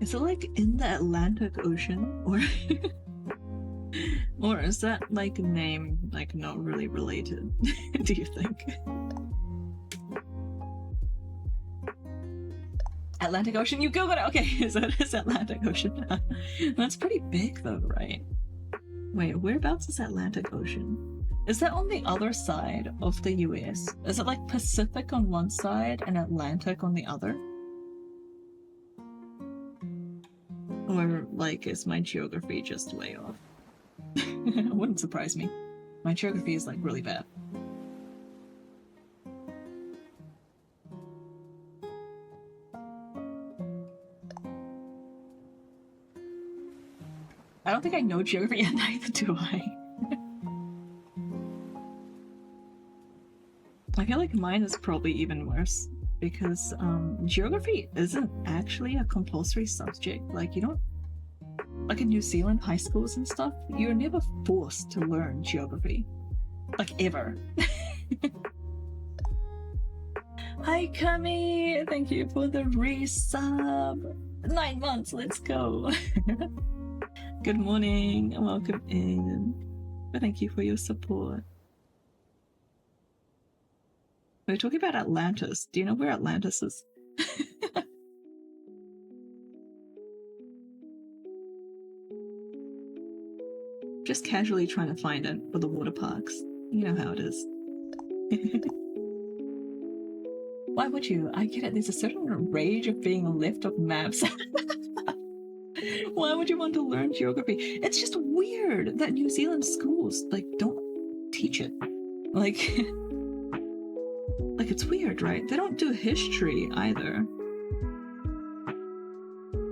Is it like in the Atlantic Ocean, or is that like name like not really related? Do you think? Atlantic Ocean, you googled it. Okay, is Atlantic Ocean? That's pretty big though, right? Wait, whereabouts is Atlantic Ocean? Is that on the other side of the US? Is it like Pacific on one side and Atlantic on the other? Or like is my geography just way off? It wouldn't surprise me. My geography is like really bad. I don't think I know geography, and neither do I. I feel like mine is probably even worse because geography isn't actually a compulsory subject. Like you don't, like in New Zealand high schools and stuff, you're never forced to learn geography, like ever. Hi Kami, thank you for the resub. 9 months, let's go. Good morning, welcome in. Thank you for your support. We're talking about Atlantis. Do you know where Atlantis is? Just casually trying to find it for the water parks. You know how it is. Why would you? I get it. There's a certain rage of being left off maps. Why would you want to learn geography? It's just weird that New Zealand schools like don't teach it. Like it's weird, right? They don't do history either.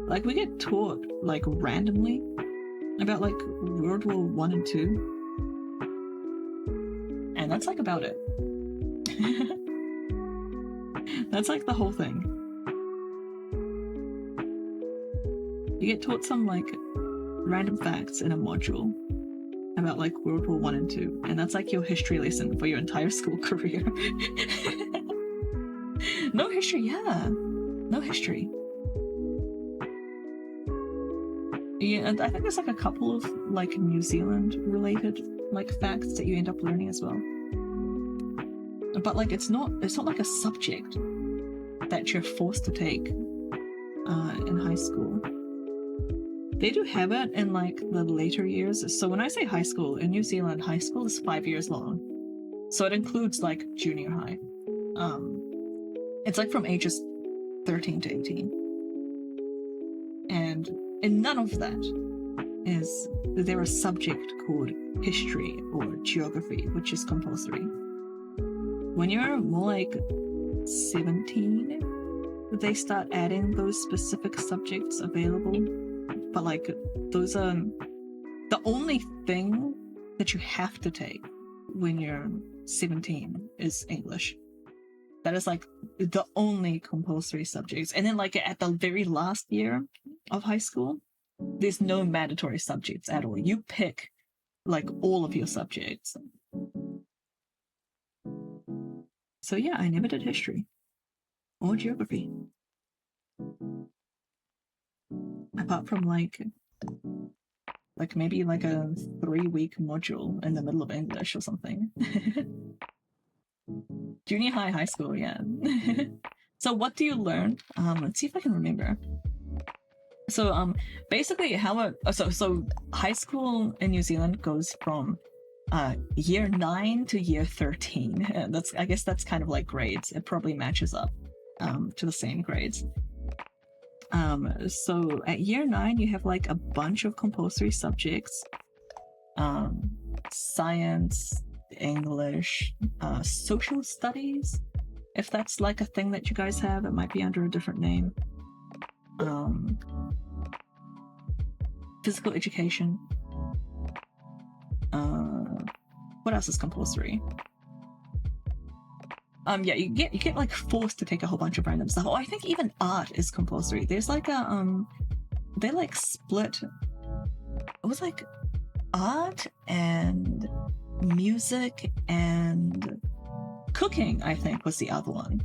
Like we get taught like randomly about like World War I and II, and that's like about it. That's like the whole thing. You get taught some like random facts in a module about like World War I and II, and that's like your history lesson for your entire school career. No history, yeah. No history. Yeah, and I think there's like a couple of like New Zealand related like facts that you end up learning as well. But like it's not like a subject that you're forced to take in high school. They do have it in like the later years. So when I say high school, in New Zealand, high school is 5 years long. So it includes like junior high. It's like from ages 13 to 18. And in none of that is there a subject called history or geography, which is compulsory. When you're more like 17, they start adding those specific subjects available, but like those are the only thing that you have to take when you're 17 is English. That is like the only compulsory subjects. And then like at the very last year of high school, there's no mandatory subjects at all. You pick like all of your subjects. So yeah, I never did history or geography. Apart from like maybe like a 3-week module in the middle of English or something. Junior high, high school, yeah. So what do you learn? Let's see if I can remember. So basically so high school in New Zealand goes from year 9 to year 13. I guess that's kind of like grades. It probably matches up to the same grades. So at year 9 you have like a bunch of compulsory subjects. Science, English, social studies. If that's like a thing that you guys have, it might be under a different name. Physical education. What else is compulsory? Yeah, you get like forced to take a whole bunch of random stuff. Oh, I think even art is compulsory. There's like a they like split. It was like art and music and cooking, I think, was the other one.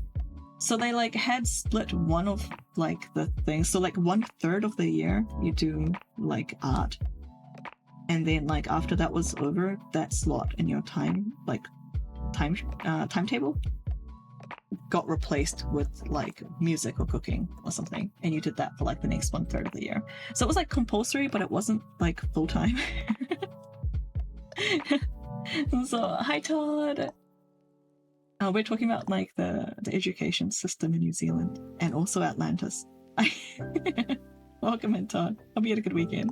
So they like had split one of like the things. So like 1/3 of the year you do like art, and then like after that was over, that slot in your timetable got replaced with like music or cooking or something, and you did that for like the next 1/3 of the year. So it was like compulsory, but it wasn't like full time. So hi Todd. We're talking about like the education system in New Zealand and also Atlantis. Welcome in, Todd. Hope you had a good weekend.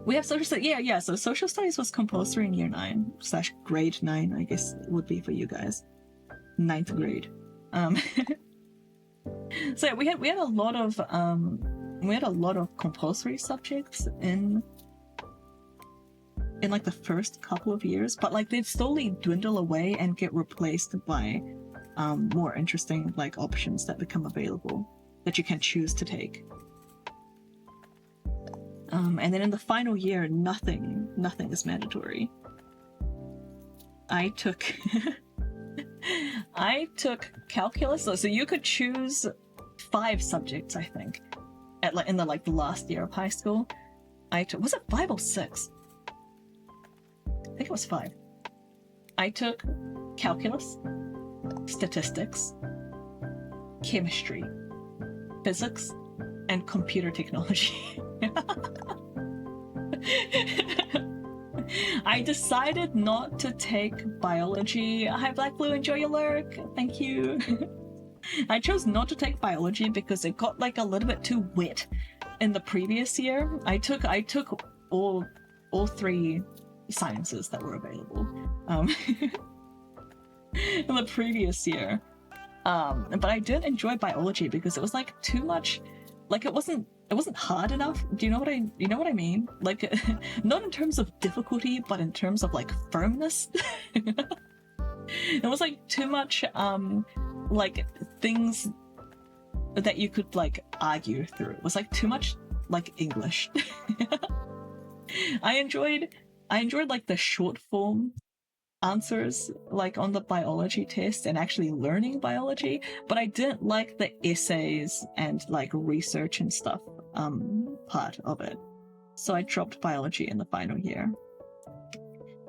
We have social studies. Yeah. So social studies was compulsory in year 9 / grade 9, I guess it would be for you guys. 9th grade. So yeah, we had a lot of compulsory subjects in like the first couple of years, but like they'd slowly dwindle away and get replaced by more interesting like options that become available that you can choose to take. And then in the final year, nothing is mandatory. I took calculus, so you could choose 5 subjects, I think, in the last year of high school. Was it 5 or 6? I think it was 5. I took calculus, statistics, chemistry, physics, and computer technology. I decided not to take biology. Hi Black Blue, enjoy your lurk. Thank you. I chose not to take biology because it got like a little bit too wet in the previous year. I took all 3 sciences that were available in the previous year, but I did enjoy biology because it was like too much. Like it wasn't hard enough. Do you know what I mean? Like not in terms of difficulty, but in terms of like firmness. It was like too much like things that you could like argue through. It was like too much like English. I enjoyed like the short form answers like on the biology test and actually learning biology, but I didn't like the essays and like research and stuff part of it. So I dropped biology in the final year.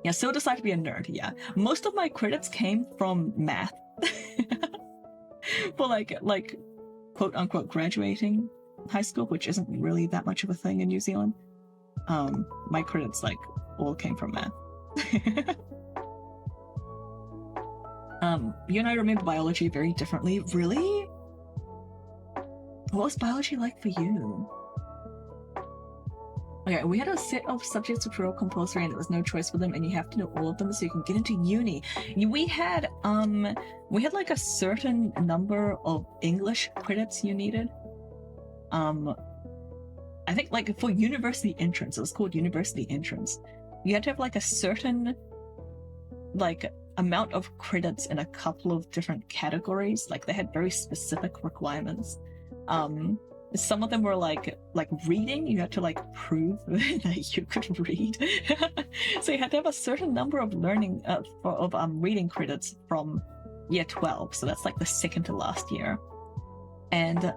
Yeah, still decided to be a nerd, yeah. Most of my credits came from math. For like quote unquote graduating high school, which isn't really that much of a thing in New Zealand. My credits like all came from math. You and I remember biology very differently. Really? What was biology like for you? Okay, we had a set of subjects which were all compulsory and there was no choice for them, and you have to know all of them so you can get into uni. We had like a certain number of English credits you needed. I think like for university entrance, it was called university entrance. You had to have like a certain like amount of credits in a couple of different categories. Like they had very specific requirements. Some of them were like reading. You had to like prove that you could read. So you had to have a certain number of learning reading credits from year 12. So that's like the second to last year, and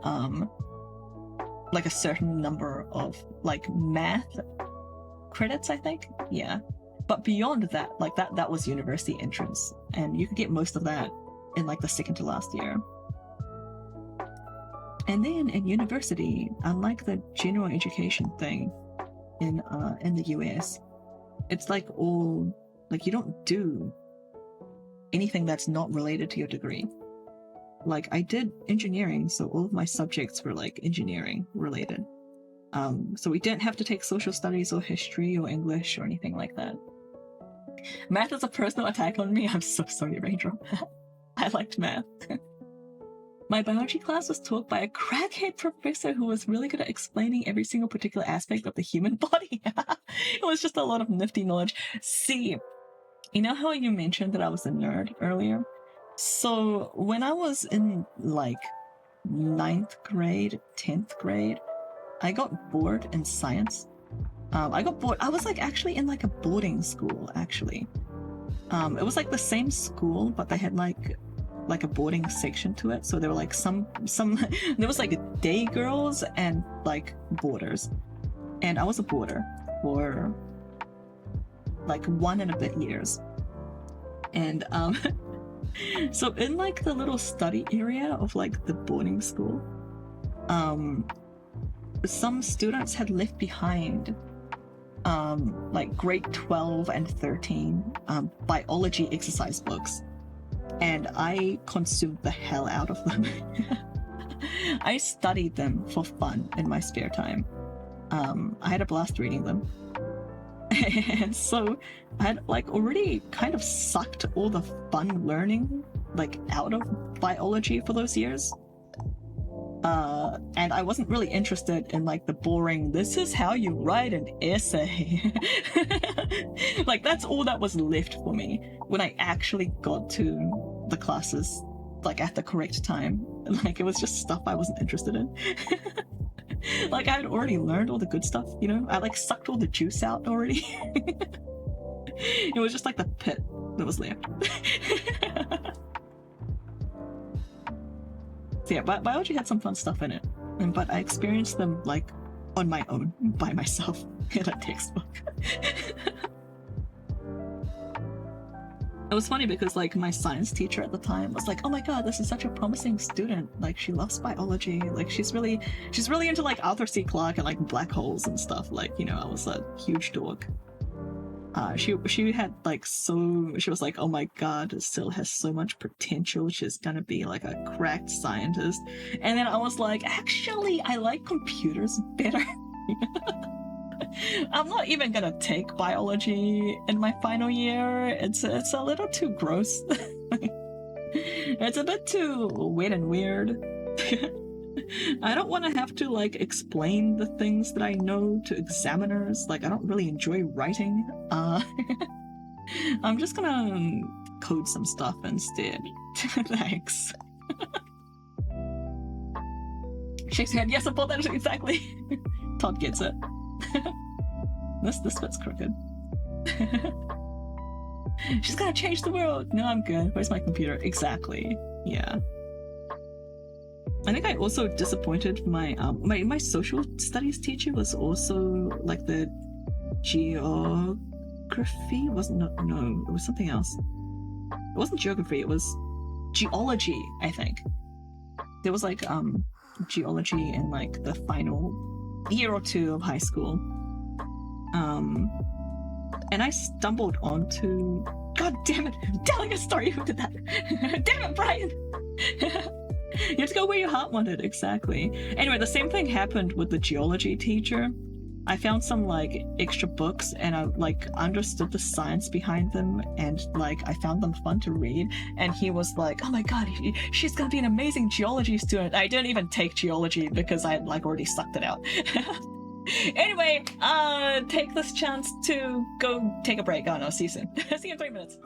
like a certain number of like math credits, I think. Yeah, but beyond that, like that was university entrance, and you could get most of that in like the second to last year. And then in university, unlike the general education thing in the US, it's like all like you don't do anything that's not related to your degree. Like I did engineering, so all of my subjects were like engineering related. So we didn't have to take social studies or history or English or anything like that. Math is a personal attack on me. I'm so sorry, Raindrop. I liked math. My biology class was taught by a crackhead professor who was really good at explaining every single particular aspect of the human body. It was just a lot of nifty knowledge. See, you know how you mentioned that I was a nerd earlier? So when I was in like 9th grade, 10th grade, I got bored in science. I got bored. I was like actually in like a boarding school, actually. It was like the same school, but they had like a boarding section to it. So there were like some there was like day girls and like boarders. And I was a boarder for like 1 and a bit years. And so in like the little study area of like the boarding school, some students had left behind like grade 12 and 13 biology exercise books, and I consumed the hell out of them. I studied them for fun in my spare time. I had a blast reading them. And so I had like already kind of sucked all the fun learning like out of biology for those years. And I wasn't really interested in like the boring, this is how you write an essay. Like that's all that was left for me when I actually got to the classes like at the correct time. Like it was just stuff I wasn't interested in. Like I had already learned all the good stuff, you know? I like sucked all the juice out already. It was just like the pit that was left. So yeah, biology had some fun stuff in it, but I experienced them like on my own, by myself, in a textbook. It was funny because like my science teacher at the time was like, oh my god, this is such a promising student, like she loves biology, like she's really into like Arthur C. Clarke and like black holes and stuff. Like, you know, I was a huge dork. She had like she was like, oh my god, it still has so much potential, she's gonna be like a cracked scientist. And then I was like, actually I like computers better. I'm not even gonna take biology in my final year. It's a little too gross. It's a bit too wet and weird. I don't want to have to like explain the things that I know to examiners. Like I don't really enjoy writing. I'm just gonna code some stuff instead. Thanks. Shakes her head. Yes, I thought that exactly. Todd gets it. This bit's crooked. She's gonna change the world. No, I'm good. Where's my computer? Exactly. Yeah. I think I also disappointed my my social studies teacher was also like the geography wasn't no, it was something else. It wasn't geography, it was geology, I think. There was like geology in like the final year or two of high school. And I stumbled onto, god damn it, I'm telling a story, who did that? Damn it, Brian. You have to go where your heart wanted, exactly. Anyway, the same thing happened with the geology teacher. I found some like extra books and I like understood the science behind them and like I found them fun to read. And he was like, "Oh my god, she's gonna be an amazing geology student." I didn't even take geology because I like already sucked it out. Anyway, take this chance to go take a break. Oh no, see you soon. See you in 3 minutes.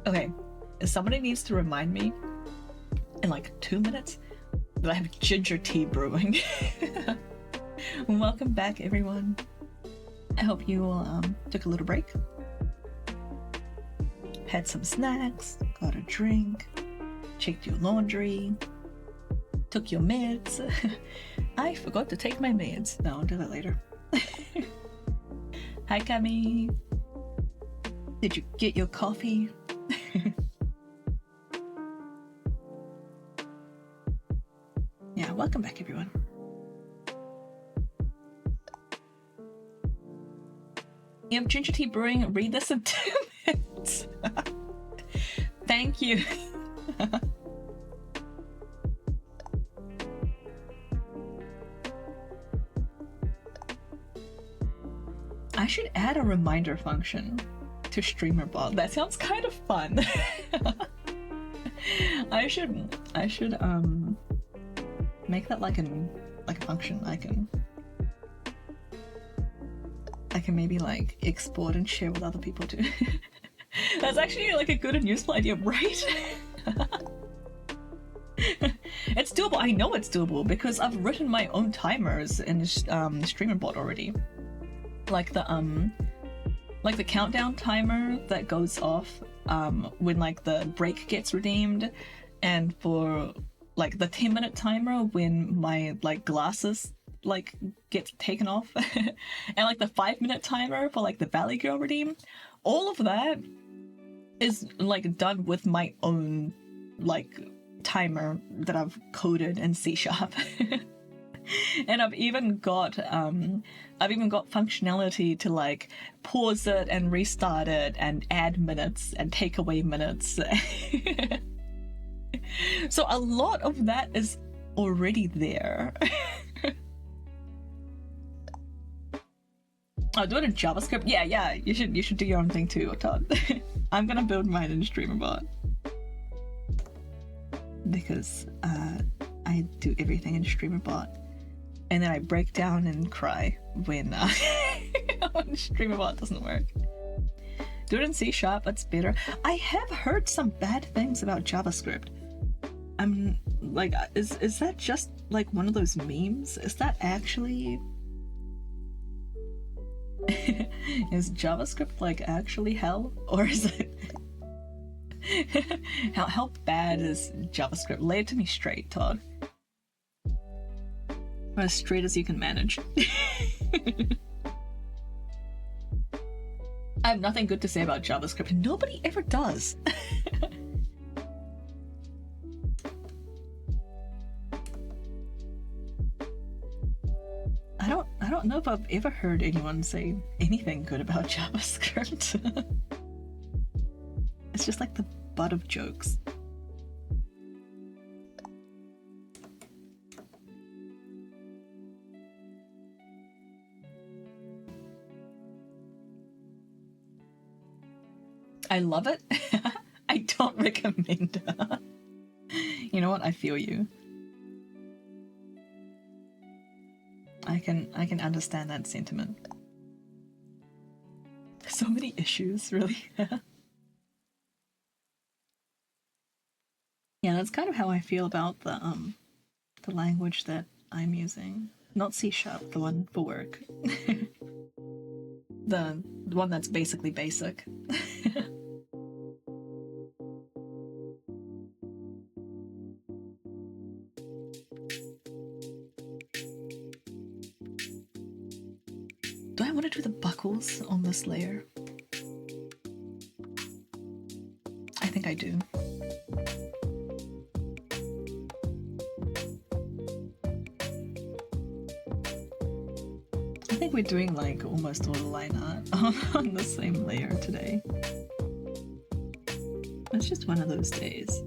Okay, somebody needs to remind me in like 2 minutes that I have ginger tea brewing. Welcome back, everyone. I hope you all took a little break, had some snacks, got a drink, checked your laundry, took your meds. I forgot to take my meds. No, I'll do that later. Hi, Kami. Did you get your coffee? Yeah, welcome back, everyone. Yep, Ginger Tea Brewing, read this in 2 minutes. Thank you. I should add a reminder function to StreamerBot. That sounds kind of fun. I should make that like a function I can maybe like export and share with other people too. That's actually like a good and useful idea, right? It's doable. I know it's doable because I've written my own timers in StreamerBot already. Like the countdown timer that goes off when like the break gets redeemed, and for like the 10-minute timer when my like glasses like gets taken off, and like the 5-minute timer for like the Valley Girl redeem. All of that is like done with my own like timer that I've coded in C#. And I've even got functionality to like pause it and restart it and add minutes and take away minutes. So a lot of that is already there. Oh, do it in JavaScript? Yeah, you should do your own thing too, Todd. I'm gonna build mine in StreamerBot. Because I do everything in StreamerBot. And then I break down and cry when when StreamerBot doesn't work. Do it in C#, that's better. I have heard some bad things about JavaScript. I'm like, is that just like one of those memes? Is that actually... Is JavaScript like actually hell? Or is it... how bad is JavaScript? Lay it to me straight, Todd. Or as straight as you can manage. I have nothing good to say about JavaScript. Nobody ever does. I don't know if I've ever heard anyone say anything good about JavaScript. It's just like the butt of jokes. I love it. I don't recommend. You know what? I feel you. I can understand that sentiment. So many issues, really. Yeah, that's kind of how I feel about the language that I'm using. Not C#, the one for work. The one that's basically basic. Do I want to do the buckles on this layer? I think I do. I think we're doing like almost all the line art on the same layer today. It's just one of those days.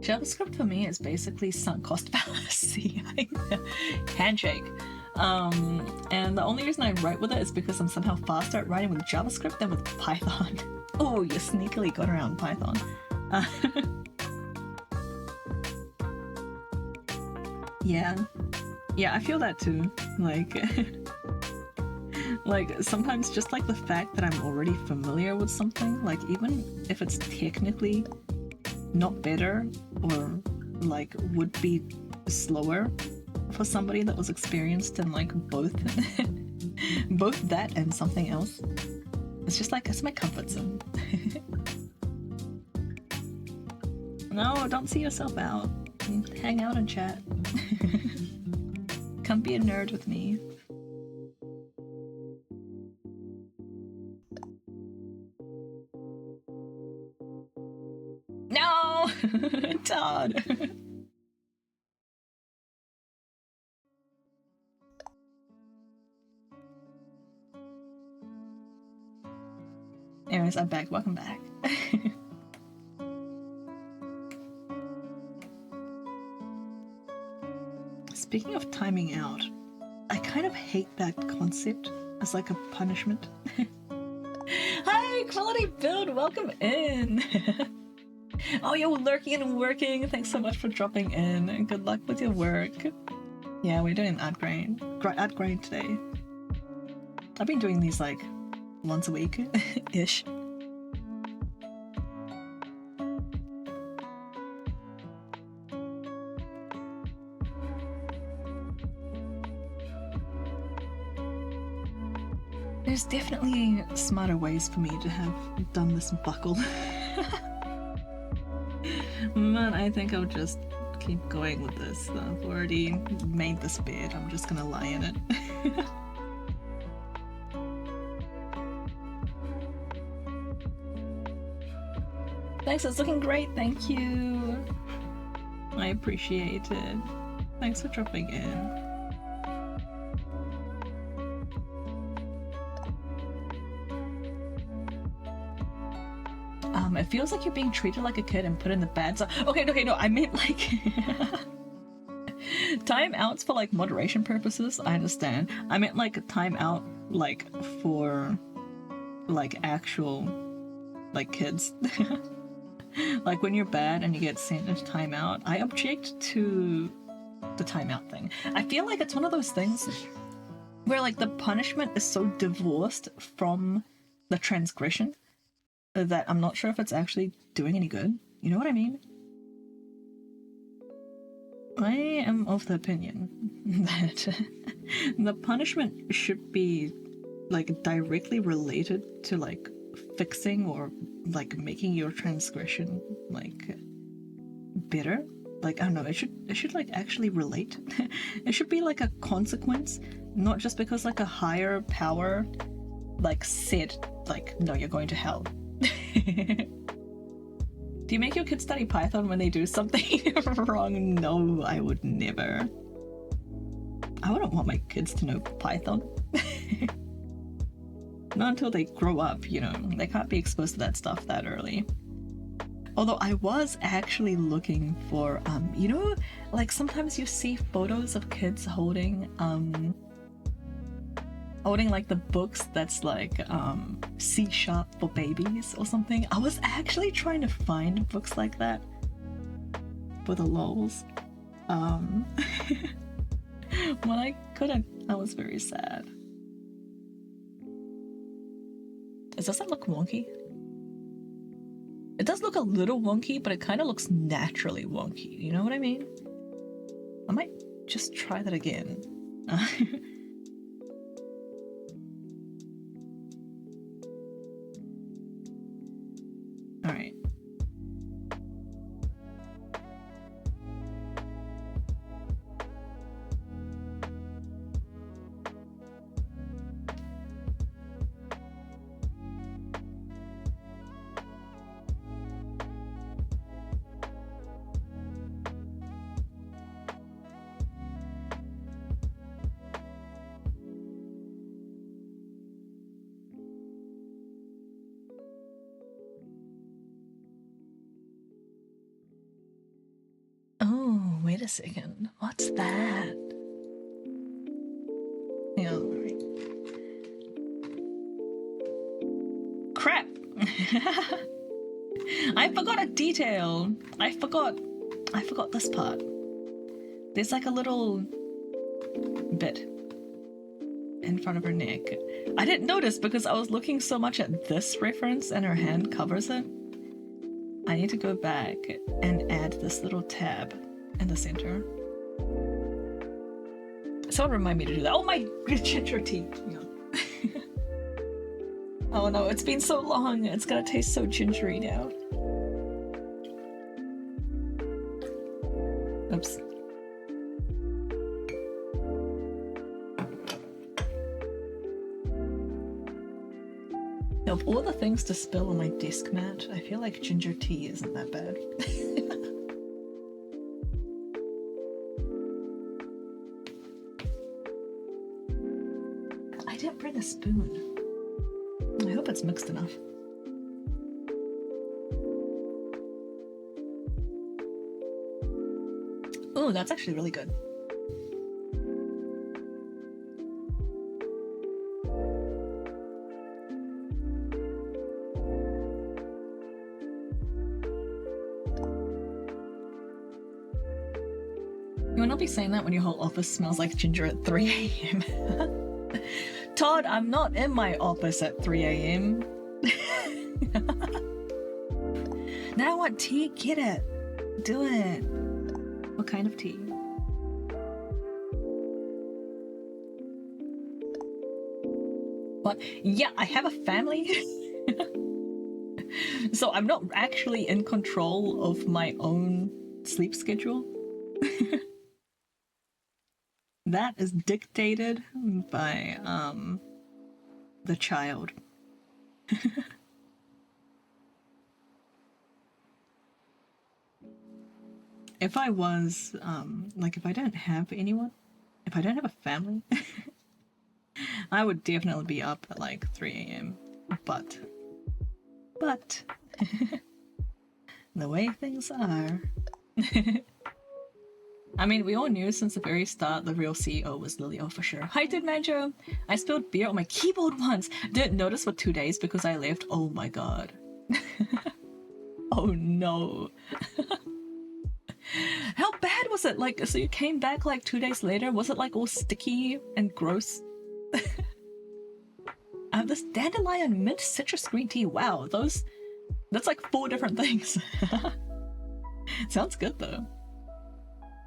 JavaScript for me is basically sunk cost fallacy. Handshake. And the only reason I write with it is because I'm somehow faster at writing with JavaScript than with Python. Oh, you sneakily got around Python. Yeah, I feel that too. Like sometimes just like the fact that I'm already familiar with something, like even if it's technically not better or like would be slower for somebody that was experienced in like both that and something else, it's just like it's my comfort zone. No, don't see yourself out. Hang out and chat. Come be a nerd with me. No! Todd! Anyways, I'm back. Welcome back. Speaking of timing out, I kind of hate that concept as like a punishment. Hi, Quality Build, welcome in. Oh, you're lurking and working. Thanks so much for dropping in, and good luck with your work. Yeah, we're doing an art grind today. I've been doing these like once a week ish. There's definitely smarter ways for me to have done this buckle. But I think I'll just keep going with this. I've already made this bed, I'm just gonna lie in it. Thanks, it's looking great, thank you. I appreciate it. Thanks for dropping in. It feels like you're being treated like a kid and put in the bad side. Okay, no, I meant like timeouts for like moderation purposes, I understand. I meant like a timeout like for like actual like kids. Like when you're bad and you get sent into timeout, I object to the timeout thing. I feel like it's one of those things where like the punishment is so divorced from the transgression that I'm not sure if it's actually doing any good. You know what I mean? I am of the opinion that the punishment should be like directly related to like fixing or like making your transgression like better. Like I don't know, it should like actually relate. It should be like a consequence, not just because like a higher power like said like no, you're going to hell. Do you make your kids study Python when they do something wrong? No, I would never. I wouldn't want my kids to know Python. Not until they grow up, you know. They can't be exposed to that stuff that early. Although I was actually looking for, you know, like sometimes you see photos of kids holding like the books that's like C# for babies or something. I was actually trying to find books like that for the lols. When I couldn't, I was very sad. Does that look wonky? It does look a little wonky, but it kind of looks naturally wonky. You know what I mean? I might just try that again. All right. Oh, wait a second. What's that? Yeah, all right. Crap! I forgot a detail. I forgot this part. There's like a little bit in front of her neck. I didn't notice because I was looking so much at this reference and her hand covers it. I need to go back and add this little tab in the center. Someone remind me to do that. Oh my ginger tea! Yeah. Oh no, it's been so long. It's gonna taste so gingery now. Oops. Of all the things to spill on my desk mat, I feel like ginger tea isn't that bad. I didn't bring a spoon. I hope it's mixed enough. Oh, that's actually really good. You will not be saying that when your whole office smells like ginger at 3 a.m. Todd, I'm not in my office at 3 a.m. Now I want tea, get it. Do it. What kind of tea? What? Yeah, I have a family. So I'm not actually in control of my own sleep schedule. That is dictated by the child. If I was like, if I don't have anyone, if I don't have a family, I would definitely be up at like 3 a.m. But the way things are. I mean, we all knew since the very start the real CEO was Lilio for sure. Hi, dude, Manjo. I spilled beer on my keyboard once. Didn't notice for 2 days because I left. Oh my god. Oh no. How bad was it? Like, so you came back like 2 days later? Was it like all sticky and gross? I have this dandelion mint citrus green tea. Wow, that's like 4 different things. Sounds good though.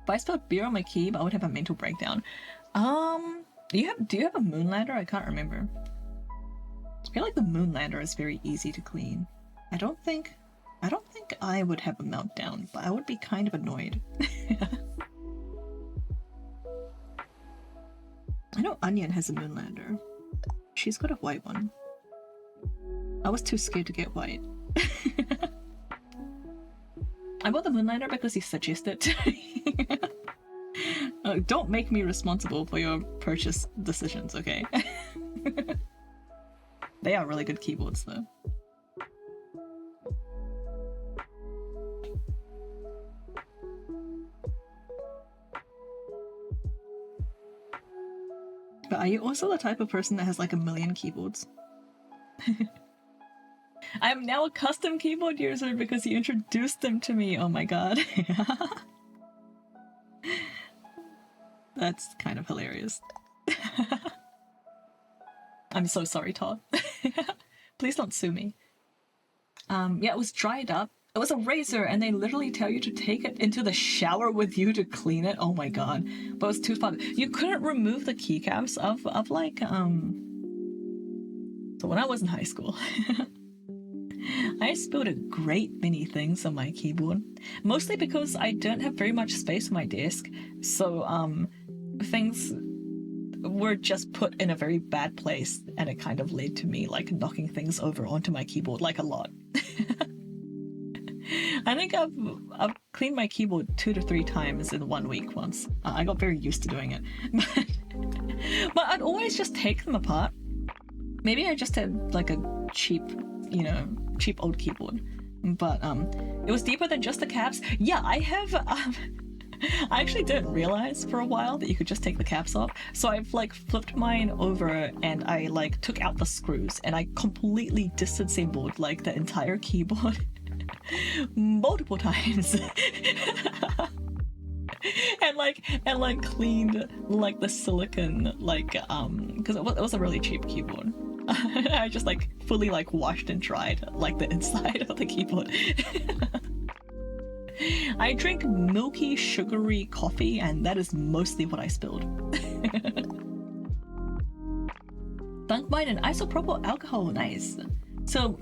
If I spilled beer on my keyboard, I would have a mental breakdown. Do you have a Moonlander? I can't remember. I feel like the Moonlander is very easy to clean. I don't think I would have a meltdown, but I would be kind of annoyed. I know Onion has a Moonlander. She's got a white one. I was too scared to get white. I bought the Moonlander because he suggested it. Don't make me responsible for your purchase decisions, okay? They are really good keyboards though. But are you also the type of person that has like 1 million keyboards? I'm now a custom keyboard user because you introduced them to me. Oh my god. That's kind of hilarious. I'm so sorry, Todd. Please don't sue me. Yeah, it was dried up. It was a razor, and they literally tell you to take it into the shower with you to clean it. Oh my god. But it was too fun. You couldn't remove the keycaps of like, So when I was in high school, I spilled a great many things on my keyboard. Mostly because I don't have very much space on my desk. So, things were just put in a very bad place, and it kind of led to me like knocking things over onto my keyboard like a lot. I think I've cleaned my keyboard 2 to 3 times in 1 week once. I got very used to doing it. But I'd always just take them apart. Maybe I just had like a cheap old keyboard. But it was deeper than just the caps. Yeah, I have I actually didn't realize for a while that you could just take the caps off. So I've like flipped mine over and I like took out the screws and I completely disassembled like the entire keyboard multiple times. and cleaned like the silicone because it was a really cheap keyboard. I just like fully like washed and dried like the inside of the keyboard. I drink milky, sugary coffee, and that is mostly what I spilled. Dunkmine and isopropyl alcohol, nice. So,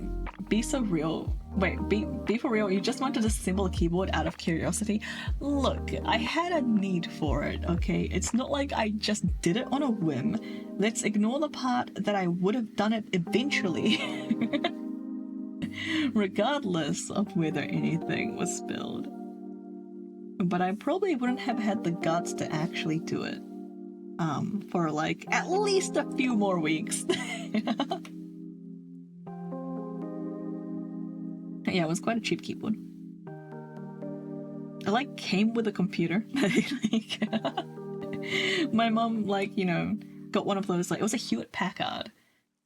be so real. Wait, be for real? You just wanted to assemble a keyboard out of curiosity? Look, I had a need for it, okay? It's not like I just did it on a whim. Let's ignore the part that I would have done it eventually. Regardless of whether anything was spilled. But I probably wouldn't have had the guts to actually do it. For like at least a few more weeks. Yeah, it was quite a cheap keyboard. It like came with a computer. Like, my mom, like, you know, got one of those, like, it was a Hewlett Packard.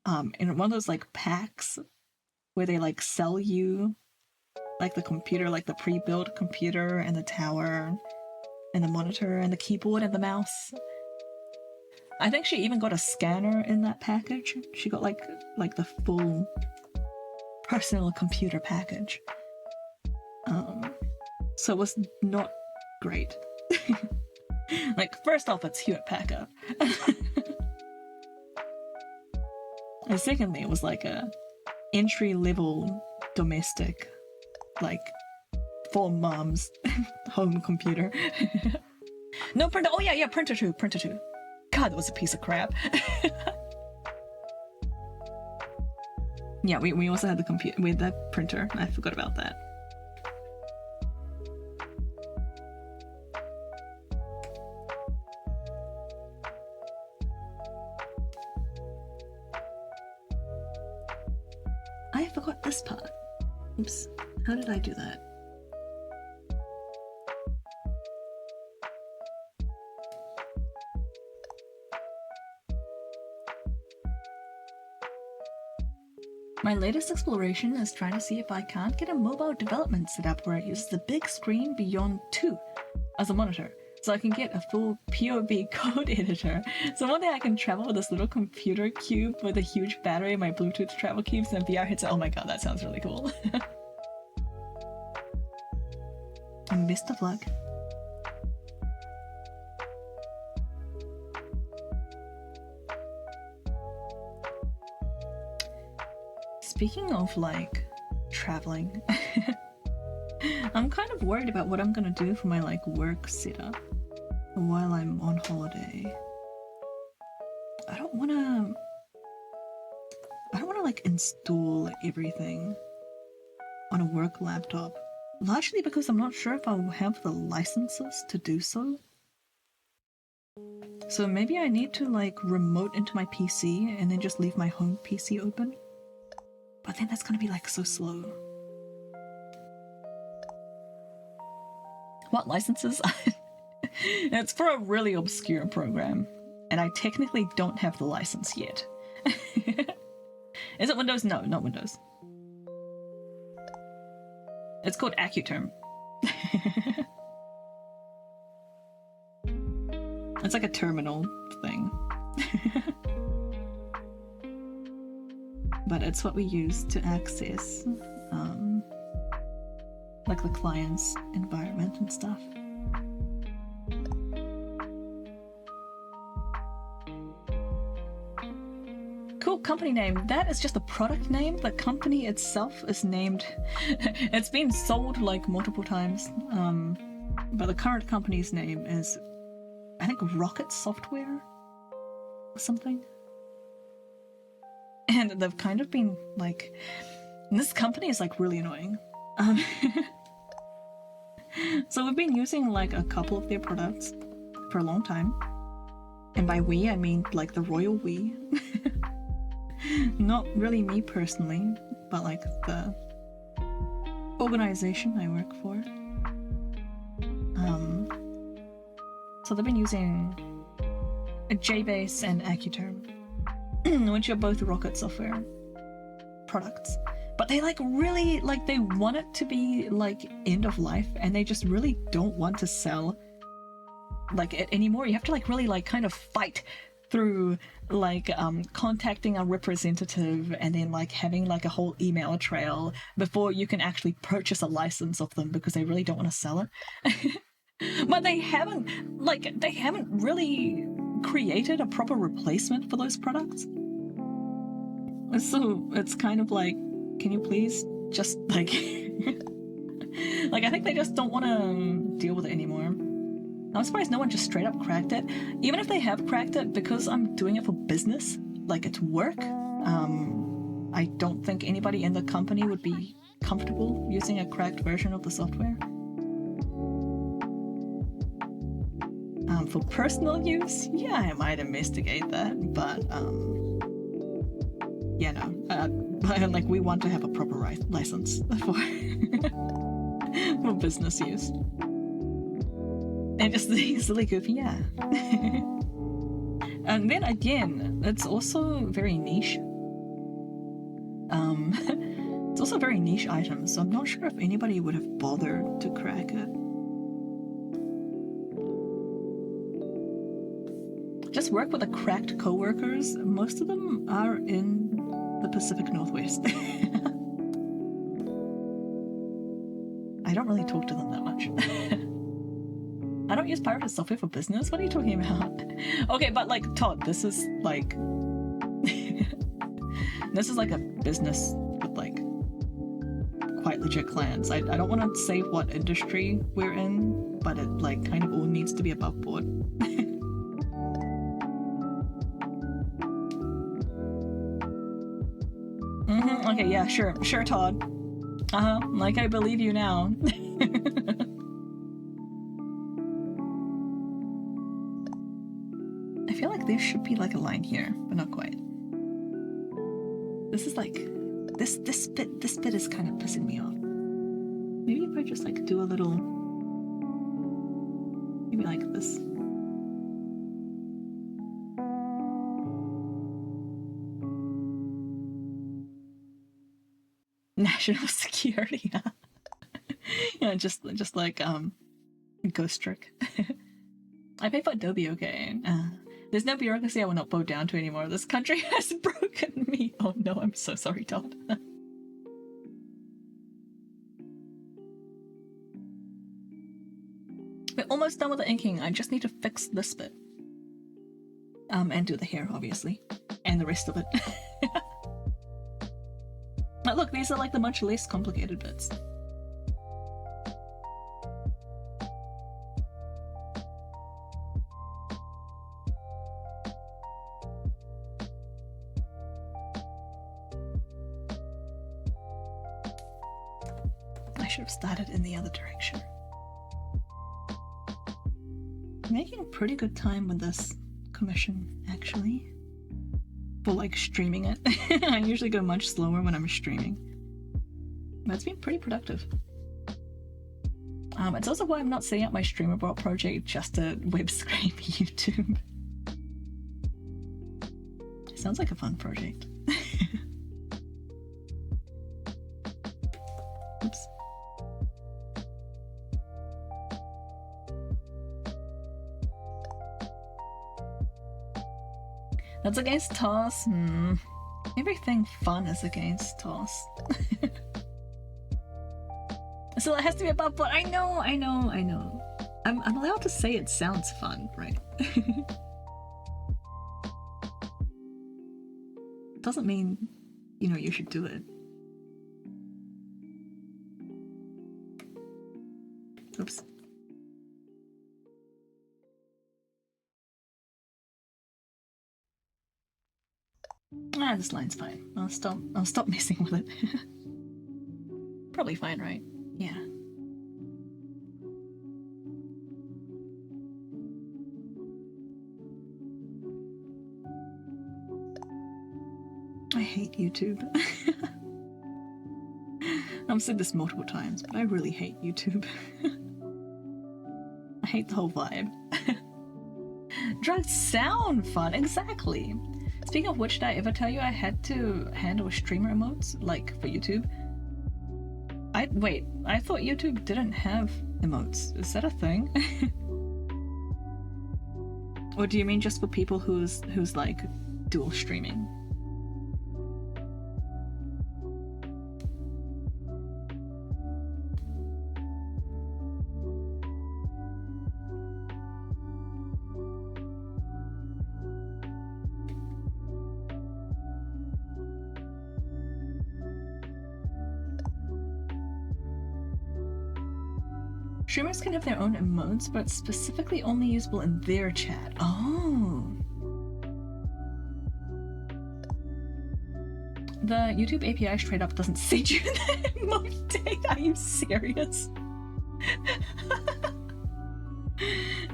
And one of those like packs where they like sell you like the computer, like the pre-built computer and the tower and the monitor and the keyboard and the mouse. I think she even got a scanner in that package. She got like the full personal computer package. So it was not great. Like, first off, it's Hewlett Packard. And secondly, it was like a entry-level domestic, like, for mom's home computer. No printer. Oh yeah, printer too. God, that was a piece of crap. Yeah, we also had the computer with the printer. I forgot about that. I forgot this part. Oops. How did I do that? My latest exploration is trying to see if I can't get a mobile development setup where it uses the big screen beyond 2 as a monitor, so I can get a full POV code editor. So one day I can travel with this little computer cube with a huge battery, my Bluetooth travel cubes, and VR headset. Oh my god, that sounds really cool. And best of luck. Speaking of, like, traveling, I'm kind of worried about what I'm gonna do for my, like, work setup while I'm on holiday. I don't wanna, like, install everything on a work laptop, largely because I'm not sure if I'll have the licenses to do so. So maybe I need to, like, remote into my PC and then just leave my home PC open. But then that's gonna be like so slow. What licenses? It's for a really obscure program, and I technically don't have the license yet. Is it Windows? No, not Windows. It's called Accuterm. It's like a terminal thing. But it's what we use to access, like the client's environment and stuff. Cool company name. That is just a product name. The company itself is named... It's been sold like multiple times, but the current company's name is, I think, Rocket Software or something. And they've kind of been like, this company is like really annoying. So we've been using like a couple of their products for a long time. And by we, I mean like the royal we. Not really me personally, but like the organization I work for. So they've been using a JBase and Accuterm, which are both Rocket Software products. But they like really, like, they want it to be like end of life, and they just really don't want to sell like it anymore. You have to like really like kind of fight through like contacting a representative and then like having like a whole email trail before you can actually purchase a license of them, because they really don't want to sell it. But they haven't really created a proper replacement for those products. So it's kind of like, can you please just like like I think they just don't want to deal with it anymore. I'm surprised no one just straight up cracked it. Even if they have cracked it, because I'm doing it for business, like it's work, I don't think anybody in the company would be comfortable using a cracked version of the software. For personal use, yeah, I might investigate that, but yeah, no. Like, we want to have a proper license for for business use. And just silly goofy, yeah. And then again, it's also very niche. It's also a very niche item, so I'm not sure if anybody would have bothered to crack it. Just work with the cracked co-workers. Most of them are in the Pacific Northwest. I don't really talk to them that much. I don't use pirated software for business. What are you talking about? Okay, but like, Todd, this is like this is like a business with like quite legit clients. I don't want to say what industry we're in, but it like kind of all needs to be above board. Okay, yeah, sure, Todd. Like I believe you now. I feel like there should be like a line here, but not quite. This is like this bit is kind of pissing me off. Maybe if I just like do a little, maybe like this. National security. Yeah, just like ghost trick. I pay for Adobe, okay. There's no bureaucracy I will not bow down to anymore. This country has broken me. Oh no, I'm so sorry, Todd. We're almost done with the inking. I just need to fix this bit. And do the hair, obviously. And the rest of it. But look, these are like the much less complicated bits. I should have started in the other direction. I'm making pretty good time with this commission, actually. For like streaming it. I usually go much slower when I'm streaming. But it's been pretty productive. It's also why I'm not setting up my streamer bot project just to web scrape YouTube. It sounds like a fun project. Oops. That's against toss. Everything fun is against toss. So it has to be above board. I know. I'm allowed to say it sounds fun, right? Doesn't mean, you should do it. Oops. This line's fine. I'll stop messing with it. Probably fine, right? Yeah. I hate YouTube. I've said this multiple times, but I really hate YouTube. I hate the whole vibe. Drugs sound fun, exactly. Speaking of which, did I ever tell you I had to handle streamer emotes, like, for YouTube? Wait, I thought YouTube didn't have emotes. Is that a thing? Or do you mean just for people who's like, dual streaming? Streamers can have their own emotes, but specifically only usable in their chat. Oh. The YouTube API straight up doesn't send you the emote date. Are you serious?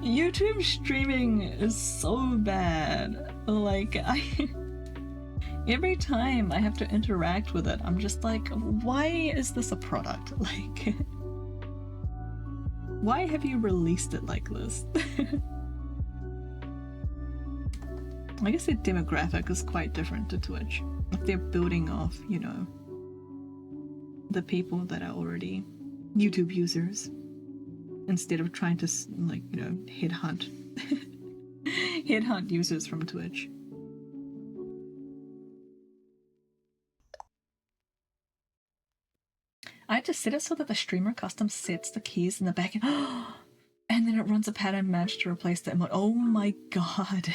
YouTube streaming is so bad. Like, every time I have to interact with it, I'm just like, why is this a product? Like, why have you released it like this? I guess their demographic is quite different to Twitch. Like, they're building off, you know, the people that are already YouTube users, instead of trying to, like, you know, headhunt users from Twitch. I had to set it so that the streamer custom sets the keys in the back end, and then it runs a pattern match to replace the emote. Oh my god.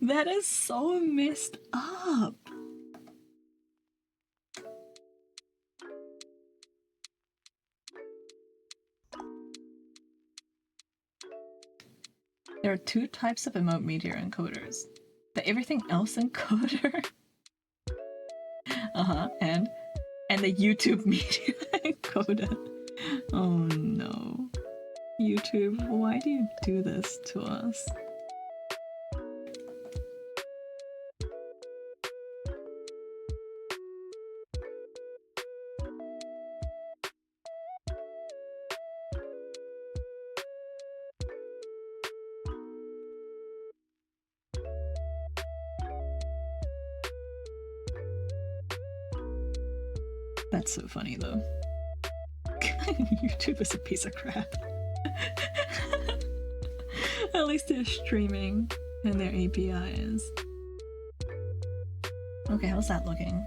That is so messed up. There are two types of emote media encoders. The everything else encoder. And the YouTube media encoder. Oh no. YouTube, why do you do this to us? That's so funny though. YouTube is a piece of crap. At least they're streaming and their API is. Okay, how's that looking?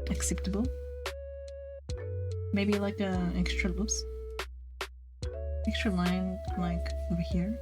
Acceptable? Maybe like a extra, oops. Extra line like over here.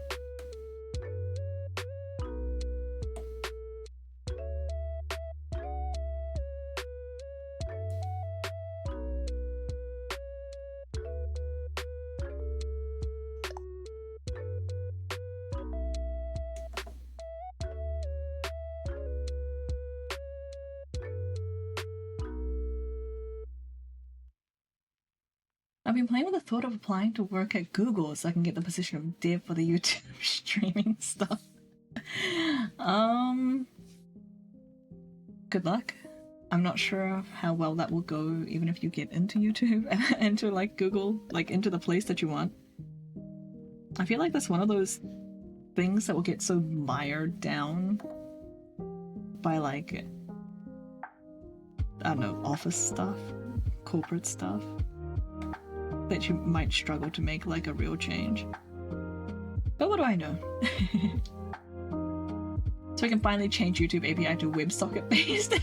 I've been playing with the thought of applying to work at Google so I can get the position of dev for the YouTube streaming stuff. Good luck. I'm not sure how well that will go, even if you get into YouTube, into like Google, like into the place that you want. I feel like that's one of those things that will get so mired down by like, I don't know, office stuff, corporate stuff, that you might struggle to make like a real change. But what do I know? So we can finally change YouTube API to WebSocket based.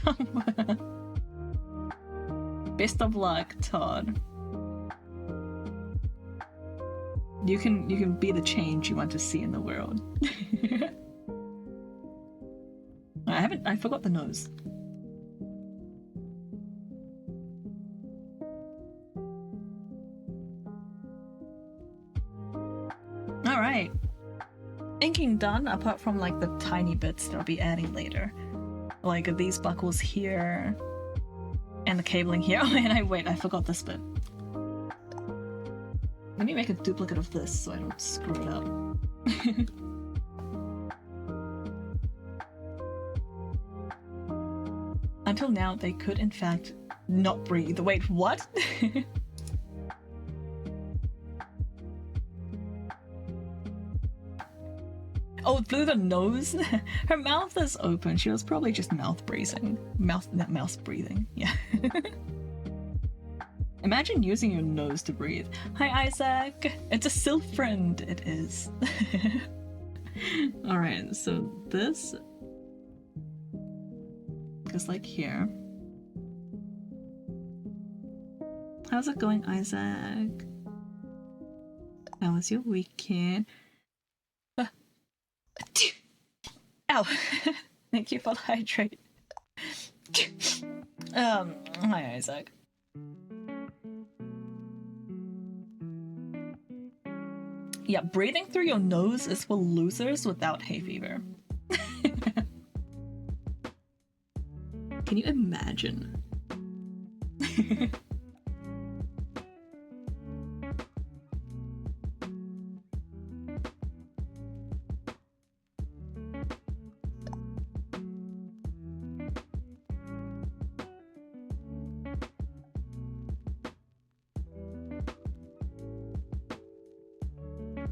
Best of luck, Todd. You can be the change you want to see in the world. I forgot the nose. Alright. Inking done, apart from like the tiny bits that I'll be adding later. Like these buckles here. And the cabling here. Oh man, I forgot this bit. Let me make a duplicate of this so I don't screw it up. Until now, they could in fact not breathe. Wait, what? Oh, through the nose? Her mouth is open. She was probably just mouth breathing. Mouth breathing, yeah. Imagine using your nose to breathe. Hi, Isaac. It's a Sylph friend. It is. Alright, so this goes like here. How's it going, Isaac? How was your weekend? Ow! Thank you for the hydrate. Hi, Isaac. Yeah, breathing through your nose is for losers without hay fever. Can you imagine?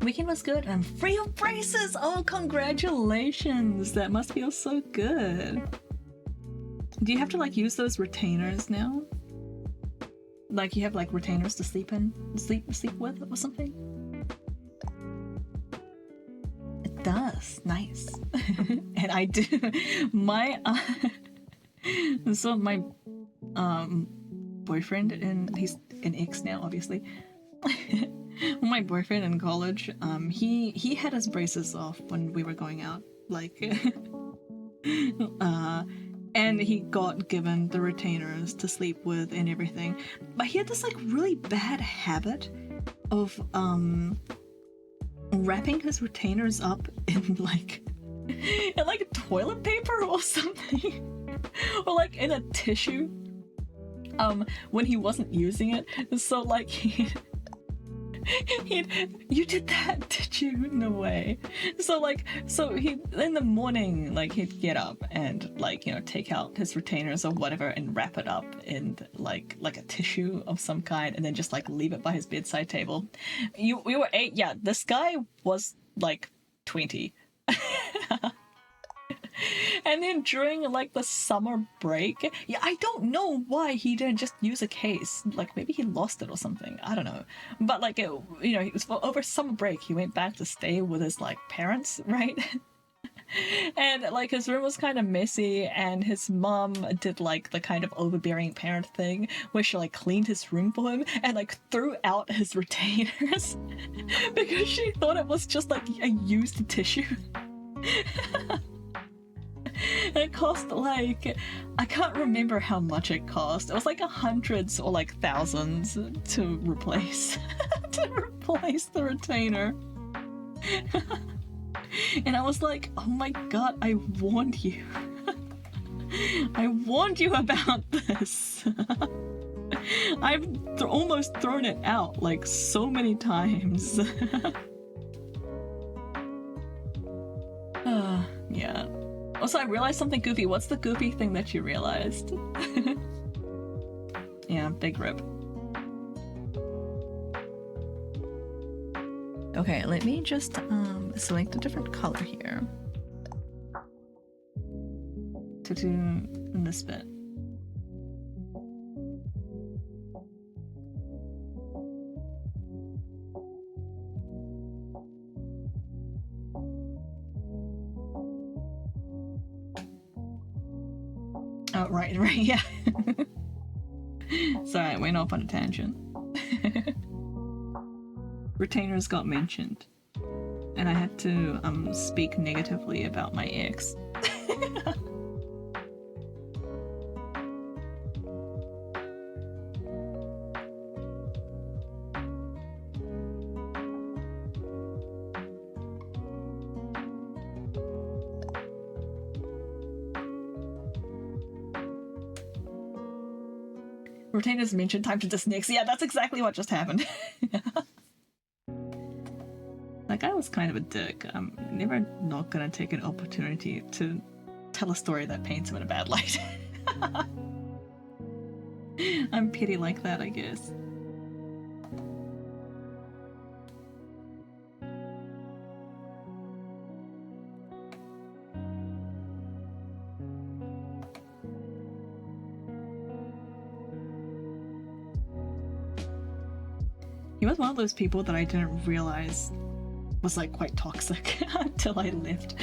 Weekend was good and I'm free of braces! Oh, congratulations! That must feel so good. Do you have to like use those retainers now? Like you have like retainers to sleep with or something? It does. Nice. And I do. My so my boyfriend, and he's an ex now, obviously. My boyfriend in college, he had his braces off when we were going out, like, and he got given the retainers to sleep with and everything. But he had this like really bad habit of wrapping his retainers up in like toilet paper or something, or like in a tissue. When he wasn't using it, so like you did that, did you? No way. So he in the morning, like he'd get up and like, you know, take out his retainers or whatever and wrap it up in like a tissue of some kind, and then just like leave it by his bedside table. We were 8. Yeah, this guy was like 20. And then during like the summer break, yeah, I don't know why he didn't just use a case. Like maybe he lost it or something. I don't know. But like, it, you know, it was over summer break. He went back to stay with his like parents, right? And like his room was kind of messy, and his mom did like the kind of overbearing parent thing where she like cleaned his room for him and like threw out his retainers because she thought it was just like a used tissue. It cost like, I can't remember how much it cost. It was like hundreds or like thousands to replace the retainer. And I was like, oh my god, I warned you. I warned you about this. I've almost thrown it out like so many times. Yeah. Also, I realized something goofy. What's the goofy thing that you realized? Yeah, big rip. Okay, let me just select a different color here to do this bit. Oh, right, yeah. Sorry, I went off on a tangent. Retainers got mentioned, and I had to speak negatively about my ex. Retainers mentioned, time to disnix. Yeah, that's exactly what just happened. Like, I was kind of a dick. I'm never not gonna take an opportunity to tell a story that paints him in a bad light. I'm petty like that, I guess. He was one of those people that I didn't realize was like quite toxic until I left.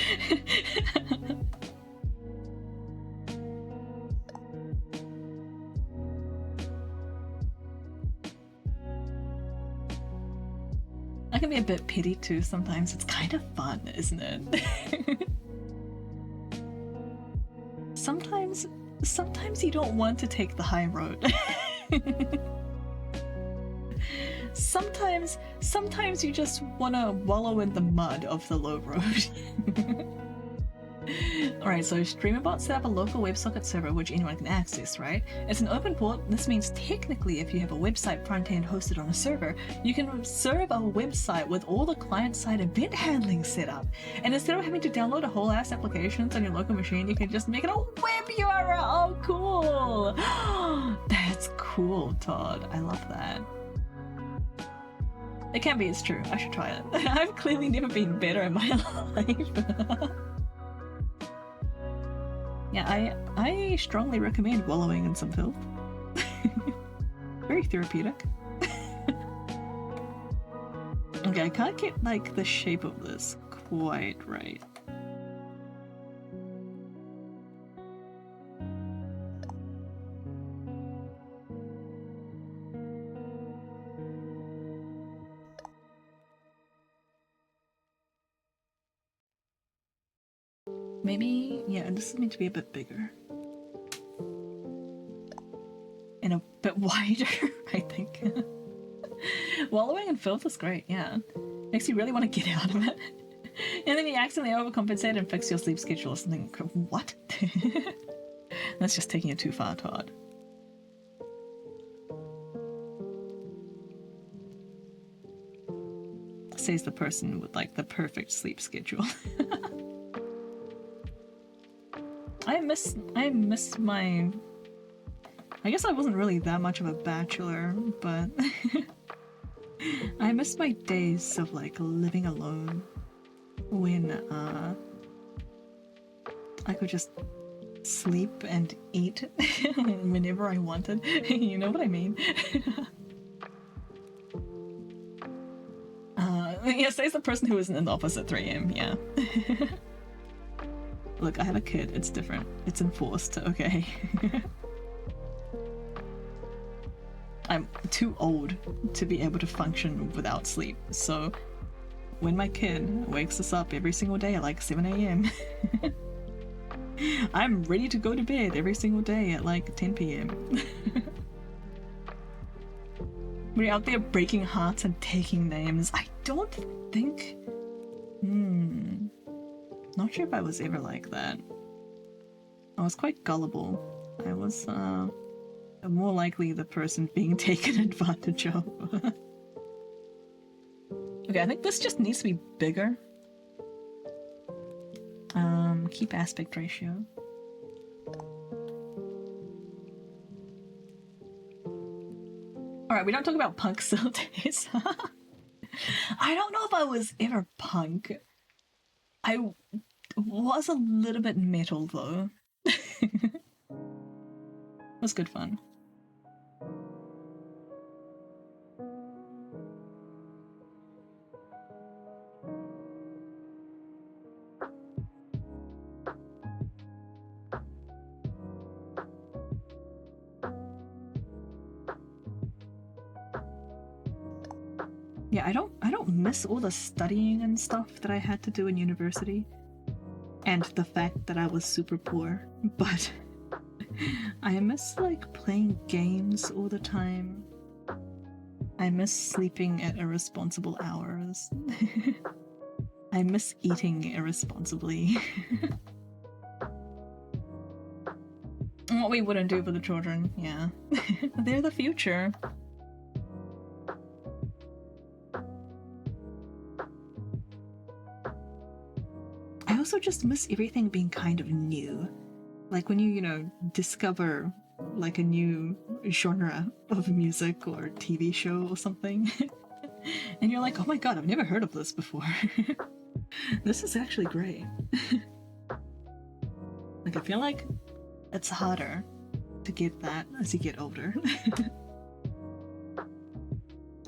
I can be a bit petty too sometimes. It's kind of fun, isn't it? Sometimes you don't want to take the high road. sometimes you just wanna wallow in the mud of the low road. Alright, so Streamerbot set up a local WebSocket server which anyone can access, right? It's an open port. This means technically if you have a website front-end hosted on a server, you can serve a website with all the client-side event handling set up. And instead of having to download a whole ass applications on your local machine, you can just make it a web URL. Oh, cool! That's cool, Todd. I love that. It can be, it's true. I should try it. I've clearly never been better in my life. Yeah, I strongly recommend wallowing in some filth. Very therapeutic. Okay, I can't get like the shape of this quite right. Maybe, yeah, this is meant to be a bit bigger. And a bit wider, I think. Wallowing in filth is great, yeah. Makes you really want to get out of it. And then you accidentally overcompensate and fix your sleep schedule or something. What? That's just taking it too far, Todd. Says the person with like the perfect sleep schedule. I miss my... I guess I wasn't really that much of a bachelor, but... I miss my days of like living alone when I could just sleep and eat whenever I wanted. You know what I mean? Yeah, says the person who isn't in the office at 3 AM, yeah. Look, I have a kid, it's different. It's enforced, okay? I'm too old to be able to function without sleep, so when my kid wakes us up every single day at like 7 AM, I'm ready to go to bed every single day at like 10 PM. We're out there breaking hearts and taking names. I don't think... Not sure if I was ever like that. I was quite gullible. I was, more likely the person being taken advantage of. Okay, I think this just needs to be bigger. Keep aspect ratio. Alright, we don't talk about punk still days. I don't know if I was ever punk. I was a little bit metal though. It was good fun. Yeah, I don't miss all the studying and stuff that I had to do in university. And the fact that I was super poor, but I miss like playing games all the time. I miss sleeping at irresponsible hours. I miss eating irresponsibly. What we wouldn't do for the children, yeah. They're the future. I also just miss everything being kind of new. Like when you know, discover like a new genre of music or TV show or something. And you're like, oh my god, I've never heard of this before. This is actually great. Like I feel like it's harder to get that as you get older.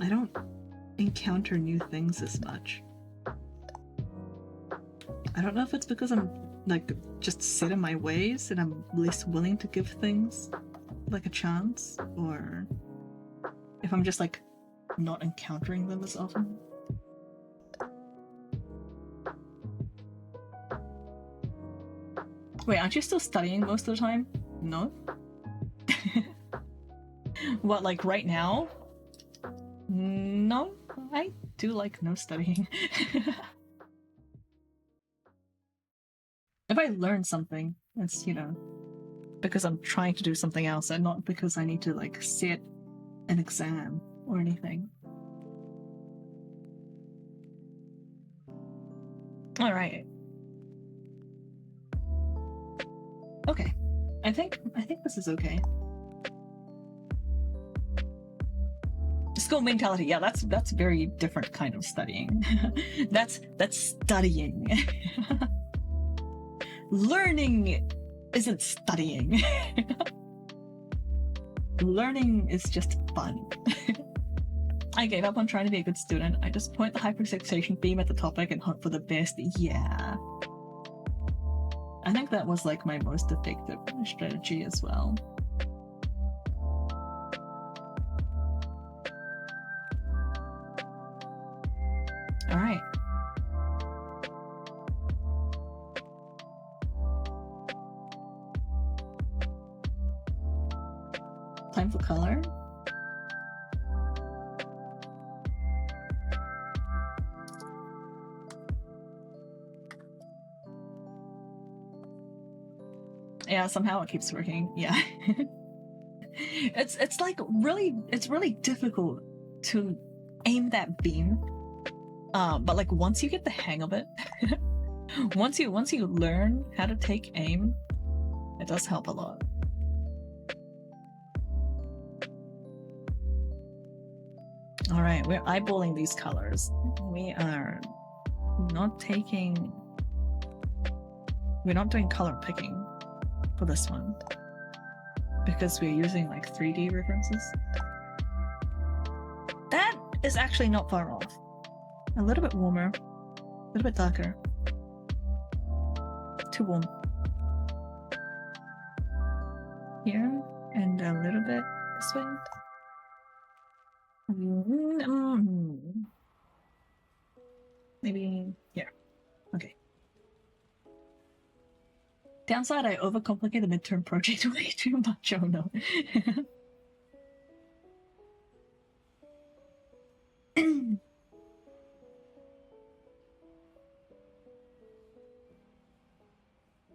I don't encounter new things as much. I don't know if it's because I'm like just set in my ways and I'm less willing to give things like a chance, or if I'm just like not encountering them as often. Wait, aren't you still studying most of the time? No? What, like right now? I do like no studying. If I learn something, it's, you know, because I'm trying to do something else and not because I need to like sit an exam or anything. All right. Okay. I think this is okay. School mentality. Yeah, that's very different kind of studying. that's studying. Learning isn't studying. Learning is just fun. I gave up on trying to be a good student. I just point the hyperfixation beam at the topic and hope for the best. Yeah. I think that was like my most effective strategy as well. All right. Time for color. Yeah, somehow it keeps working. Yeah. it's like really difficult to aim that beam. But like once you get the hang of it, once you learn how to take aim, it does help a lot. All right, we're eyeballing these colors. We are not taking. We're not doing color picking for this one because we're using like 3D references. That is actually not far off. A little bit warmer, a little bit darker. Too warm. Here, and a little bit this way. Maybe here. Okay. Downside, I overcomplicate the midterm project way too much. Oh no.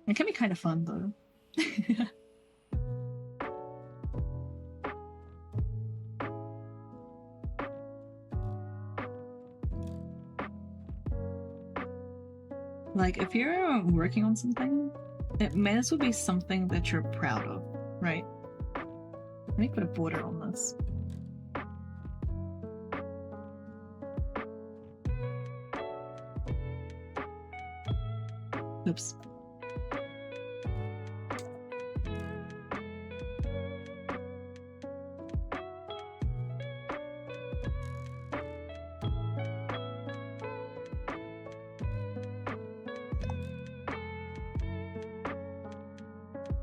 It can be kind of fun though. Like, if you're working on something, it may as well be something that you're proud of, right? Let me put a border on this. Oops.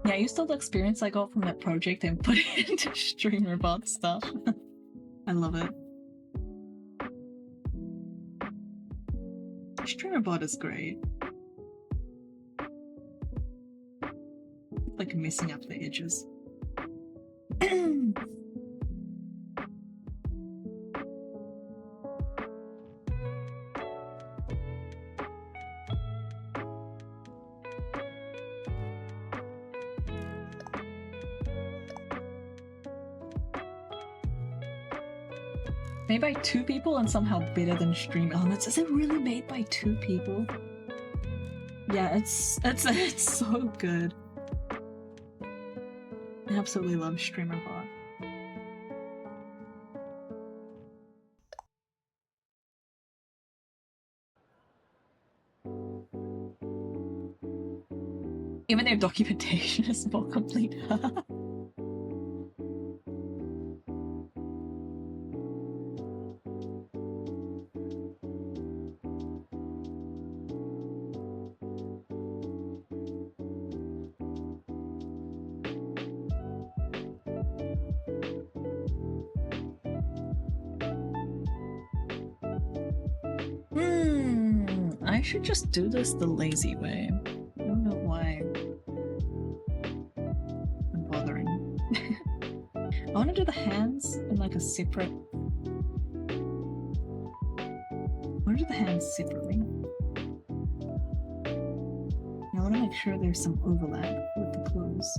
Yeah, I used all the experience I got from that project and put it into StreamerBot stuff. I love it. StreamerBot is great. Like messing up the edges. Made by 2 people and somehow better than Stream Elements. Is it really made by 2 people? Yeah, it's so good. I absolutely love StreamerBot. Even their documentation is more complete. I should just do this the lazy way. I don't know why I'm bothering. I want to do the hands in like a separate the hands separately. I want to make sure there's some overlap with the clothes.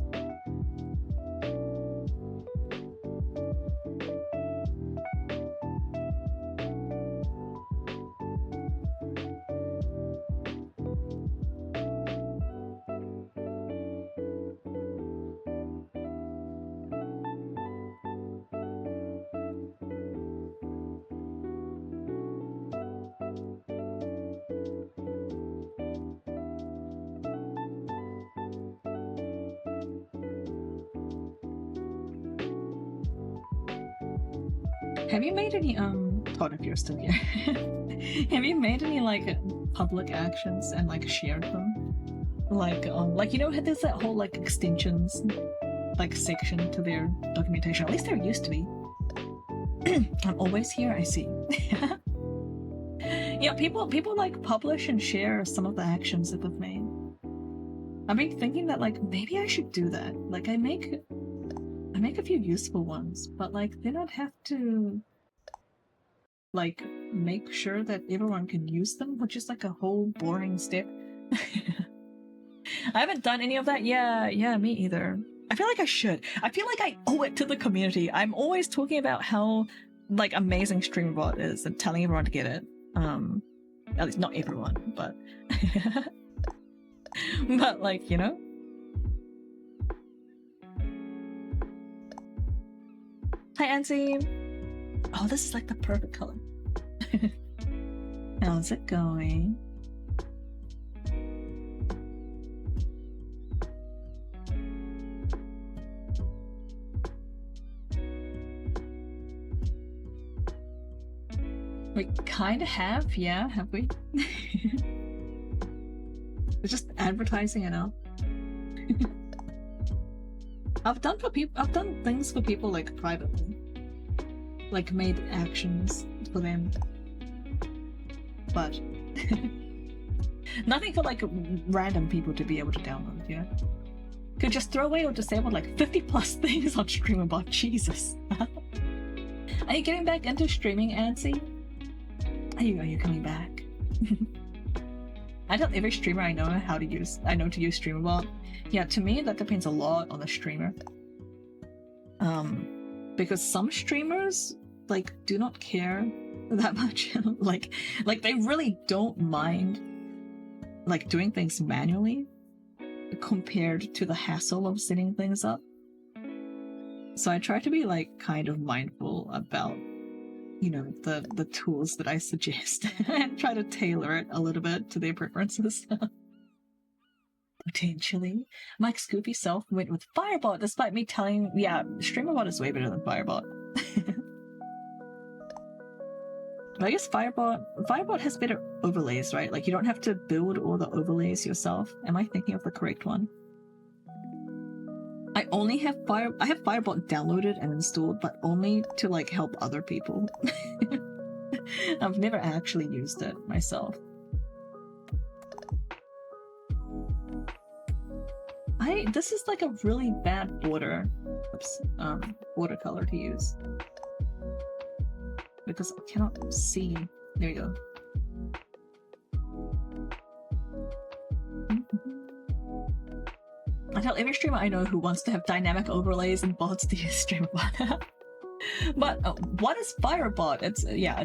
Have you made any Todd, if you're still here, have you made any like public actions and like shared them? Like you know, there's that whole like extensions like section to their documentation. At least there used to be. I'm always here, I see. Yeah, people like publish and share some of the actions that they've made. I've been thinking that like maybe I should do that. Like I make a few useful ones, but like they don't have to like make sure that everyone can use them, which is like a whole boring step. I haven't done any of that. Yeah, me either. I feel like I should. I feel like I owe it to the community. I'm always talking about how like amazing StreamerBot is and telling everyone to get it. At least not everyone, but but like, you know. Hi, Ansi. Oh, this is like the perfect color. How's it going? We kind of have, yeah, have we? It's just advertising it out. I've done things for people like privately, like made actions for them, but nothing for like random people to be able to download. You know, could just throw away or disable like 50+ things on StreamerBot. Jesus. Are you getting back into streaming, Ansi? Are you coming back? I tell every streamer I know to use StreamerBot. Yeah, to me that depends a lot on the streamer. Because some streamers like do not care that much. like they really don't mind like doing things manually compared to the hassle of setting things up. So I try to be like kind of mindful about, you know, the tools that I suggest and try to tailor it a little bit to their preferences. Potentially. Mike Scoopy self went with Firebot despite me telling, yeah, StreamerBot is way better than Firebot. I guess Firebot has better overlays, right? Like you don't have to build all the overlays yourself. Am I thinking of the correct one? I have Firebot downloaded and installed, but only to like help other people. I've never actually used it myself. This is like a really bad border color to use. Because I cannot see. There you go. I tell every streamer I know who wants to have dynamic overlays and bots to use StreamerBot. But what is Firebot? It's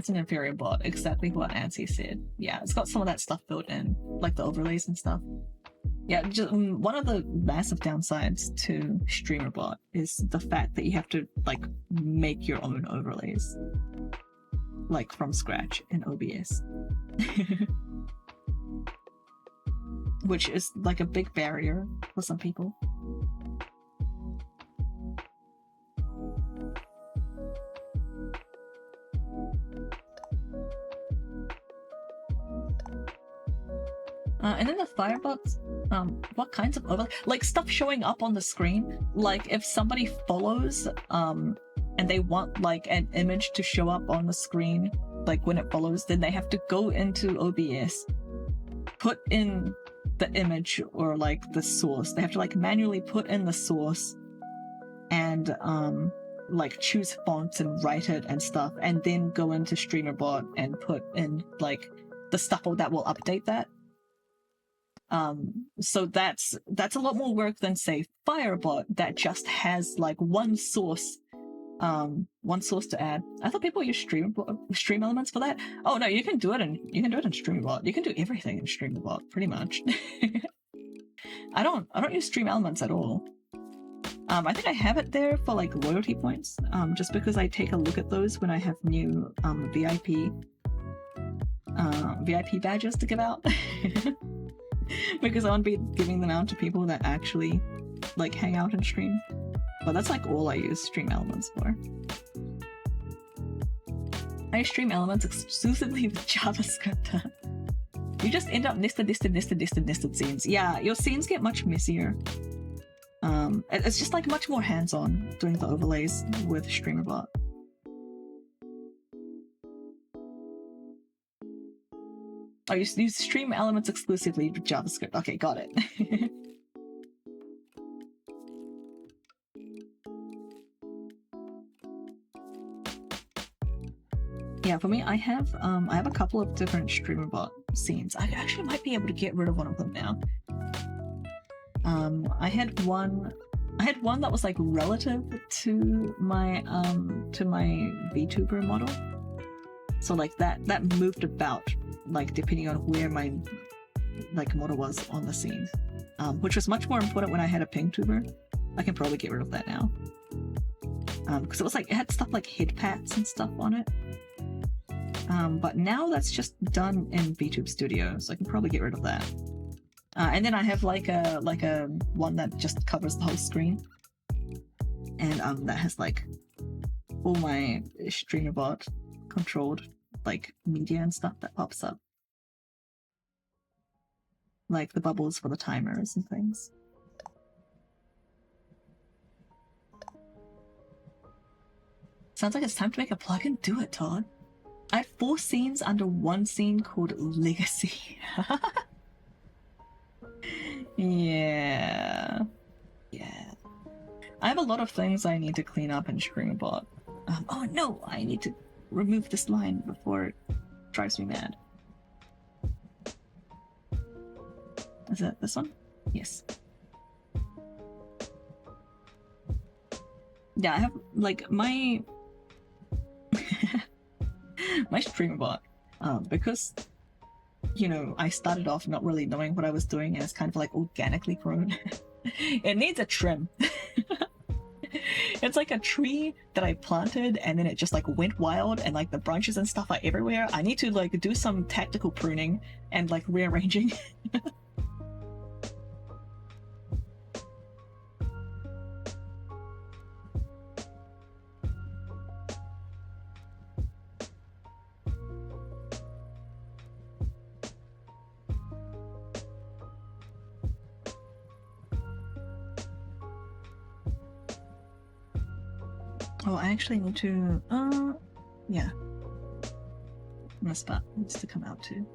an inferior bot. Exactly what Ansi said. Yeah, it's got some of that stuff built in, like the overlays and stuff. Yeah, just one of the massive downsides to StreamerBot is the fact that you have to like make your own overlays, like from scratch in OBS. Which is like a big barrier for some people. And then the Firebots, what kinds of overlay? Like stuff showing up on the screen. Like if somebody follows, and they want like an image to show up on the screen, like when it follows, then they have to go into OBS, put in the image or like the source. They have to like manually put in the source and like choose fonts and write it and stuff, and then go into StreamerBot and put in like the stuff that will update that. So that's a lot more work than say Firebot that just has like one source to add. I thought people use stream elements for that. Oh no, you can do it in Streambot. You can do everything in Streambot pretty much. I don't use stream elements at all. I think I have it there for like loyalty points, just because I take a look at those when I have new VIP badges to give out. Because I want to be giving them out to people that actually like hang out and stream. But that's like all I use stream elements for. I stream elements exclusively with JavaScript. You just end up nested scenes. Yeah, your scenes get much messier. It's just like much more hands-on doing the overlays with StreamerBot. Oh, you use stream elements exclusively with JavaScript. Okay, got it. Yeah, for me, I have a couple of different StreamerBot scenes. I actually might be able to get rid of one of them now. I had one that was like relative to my VTuber model. So like that moved about like depending on where my like model was on the scene, which was much more important when I had a PingTuber. I can probably get rid of that now, because it was like it had stuff like head pats and stuff on it. But now that's just done in VTube Studio, so I can probably get rid of that. And then I have like a one that just covers the whole screen, and that has like all my StreamerBot controlled like media and stuff that pops up, like the bubbles for the timers and things. Sounds like it's time to make a plugin. Do it, Todd. I have 4 scenes under one scene called Legacy. Yeah. I have a lot of things I need to clean up in StreamerBot. Oh no, I need to remove this line before it drives me mad. Is it this one? Yes. Yeah, I have like my my StreamerBot, because you know I started off not really knowing what I was doing, and it's kind of like organically grown. It needs a trim. It's like a tree that I planted and then it just like went wild, and like the branches and stuff are everywhere. I need to like do some tactical pruning and like rearranging. Oh, I actually need to, yeah. My spot needs to come out too.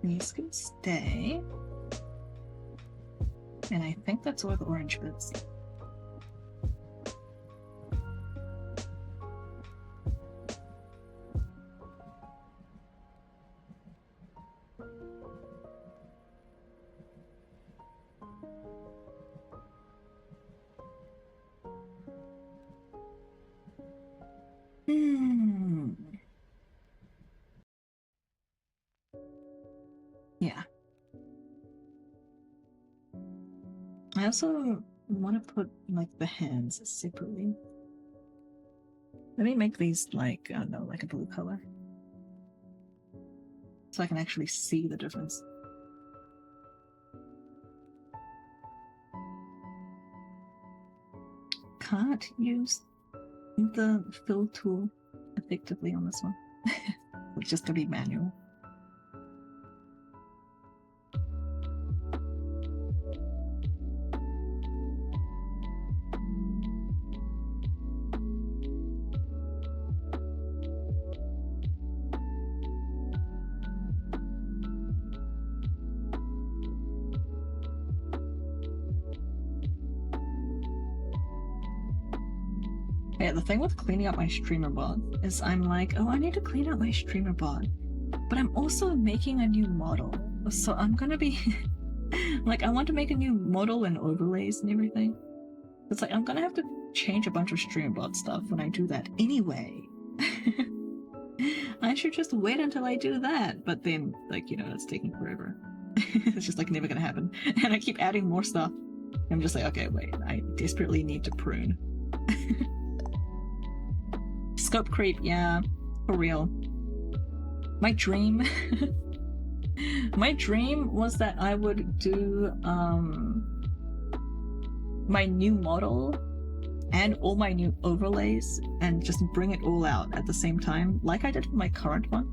These can stay. And I think that's all the orange bits. Yeah. I also want to put like the hands separately. Let me make these like, I don't know, like a blue color, so I can actually see the difference. Can't use the fill tool effectively on this one. It's just gonna be manual. Yeah, the thing with cleaning up my streamer bot is I'm like, oh, I need to clean up my streamer bot, but I'm also making a new model, so I'm gonna be like, I want to make a new model and overlays and everything. It's like I'm gonna have to change a bunch of streamer bot stuff when I do that anyway. I should just wait until I do that, but then, like, you know, it's taking forever. It's just like never gonna happen, and I keep adding more stuff. I'm just like, okay, wait, I desperately need to prune. Scope creep, yeah, for real. My dream my dream was that I would do my new model and all my new overlays and just bring it all out at the same time, like I did for my current one,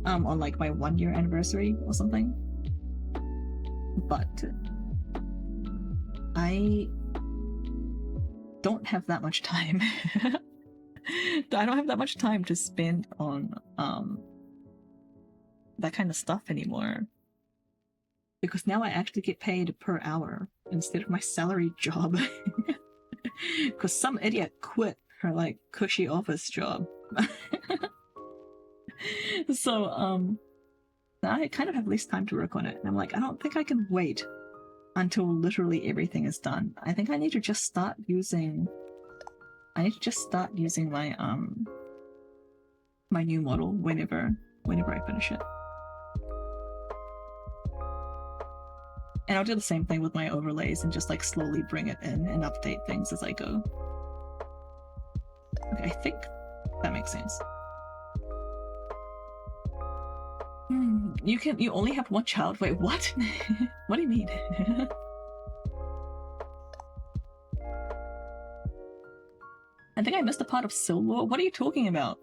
on like my 1-year anniversary or something. But I don't have that much time. I don't have that much time to spend on that kind of stuff anymore. Because now I actually get paid per hour instead of my salary job. Because some idiot quit her like cushy office job. So I kind of have less time to work on it. And I'm like, I don't think I can wait until literally everything is done. I think I need to just start using my my new model whenever I finish it. And I'll do the same thing with my overlays and just like slowly bring it in and update things as I go. Okay, I think that makes sense. You only have one child? Wait, what? What do you mean? I think I missed a part of Silver. What are you talking about?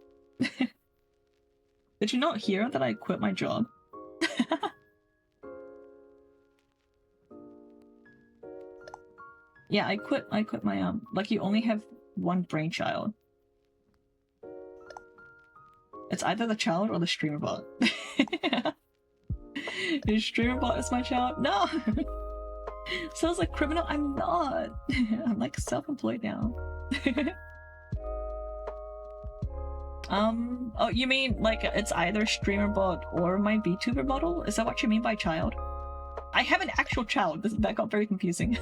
Did you not hear that I quit my job? Yeah, I quit my like, you only have one brainchild. It's either the child or the streamer bot. Your streamer bot is my child? No! Sounds like criminal. I'm not. I'm like self-employed now. Oh, you mean like it's either streamer bot or my VTuber model? Is that what you mean by child? I have an actual child. That got very confusing.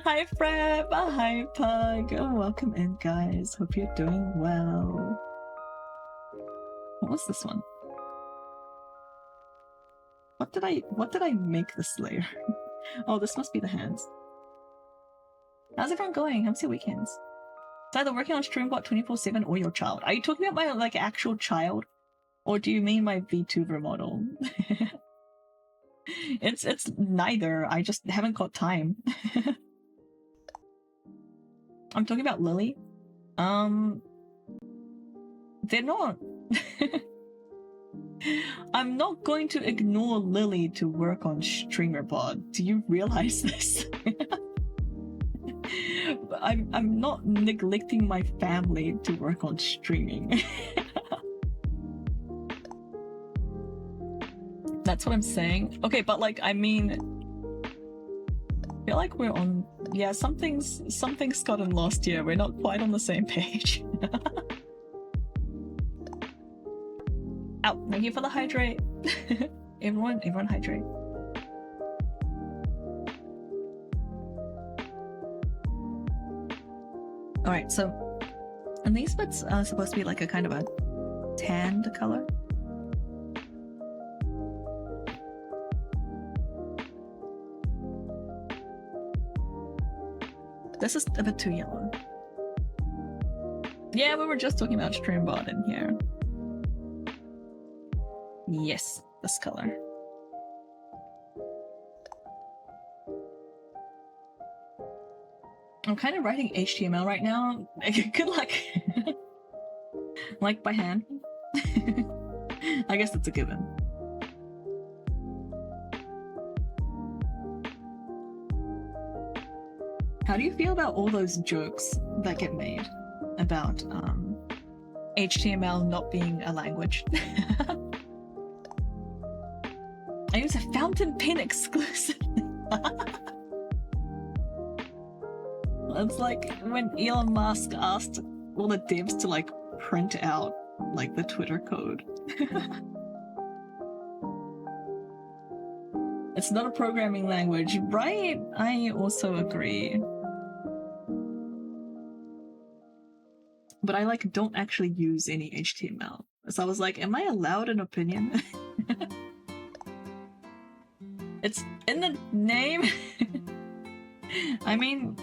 Hi Freb, hi Pug. Oh, welcome in, guys. Hope you're doing well. What was this one? What did I make this layer? Oh, this must be the hands. How's everyone going? How's your weekends? It's either working on StreamBot 24/7 or your child. Are you talking about my like actual child, or do you mean my VTuber model? It's neither. I just haven't got time. I'm talking about Lily. They're not. I'm not going to ignore Lily to work on StreamerBot. Do you realize this? I'm not neglecting my family to work on streaming. That's what I'm saying. Okay, but like, I mean, I feel like we're on, yeah, something's gotten lost here. We're not quite on the same page. Ow, thank you for the hydrate. everyone hydrate. Alright, so, and these bits are supposed to be like a kind of a tanned color. This is a bit too yellow. Yeah, we were just talking about StreamBot in here. Yes, this color. I'm kind of writing HTML right now. Good luck. Like by hand. I guess that's a given. How do you feel about all those jokes that get made about HTML not being a language? I use a fountain pen exclusive. It's like when Elon Musk asked all the devs to like print out like the Twitter code. It's not a programming language, right? I also agree. But I like don't actually use any HTML. So I was like, am I allowed an opinion? It's in the name. I mean,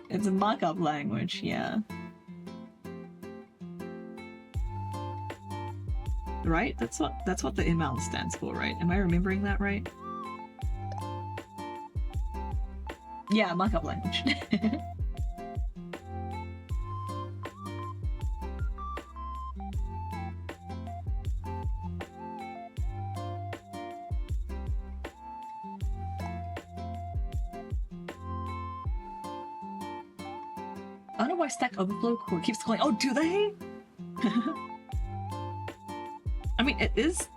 it's a markup language, yeah. Right? That's what the ML stands for, right? Am I remembering that right? Yeah, markup language. I don't know why Stack Overflow keeps calling. Oh, do they? I mean, it is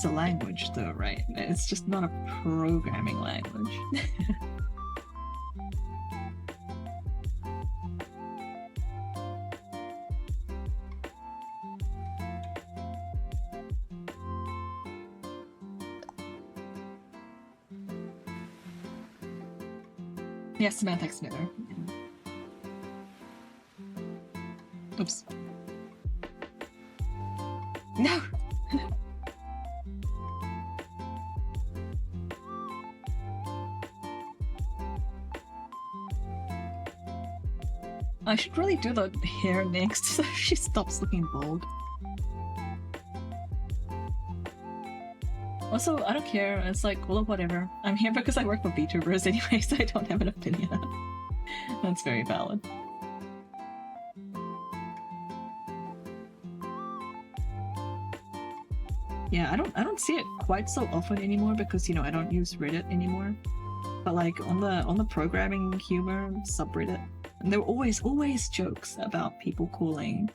a language, though, right? It's just not a programming language. Yeah, semantic smither. Oops. No! I should really do the hair next so she stops looking bald. Also, I don't care. It's like, well, whatever. I'm here because I work for VTubers anyway, so I don't have an opinion. That's very valid. Yeah, I don't see it quite so often anymore because, you know, I don't use Reddit anymore. But like on the programming humor subreddit, and there were always jokes about people calling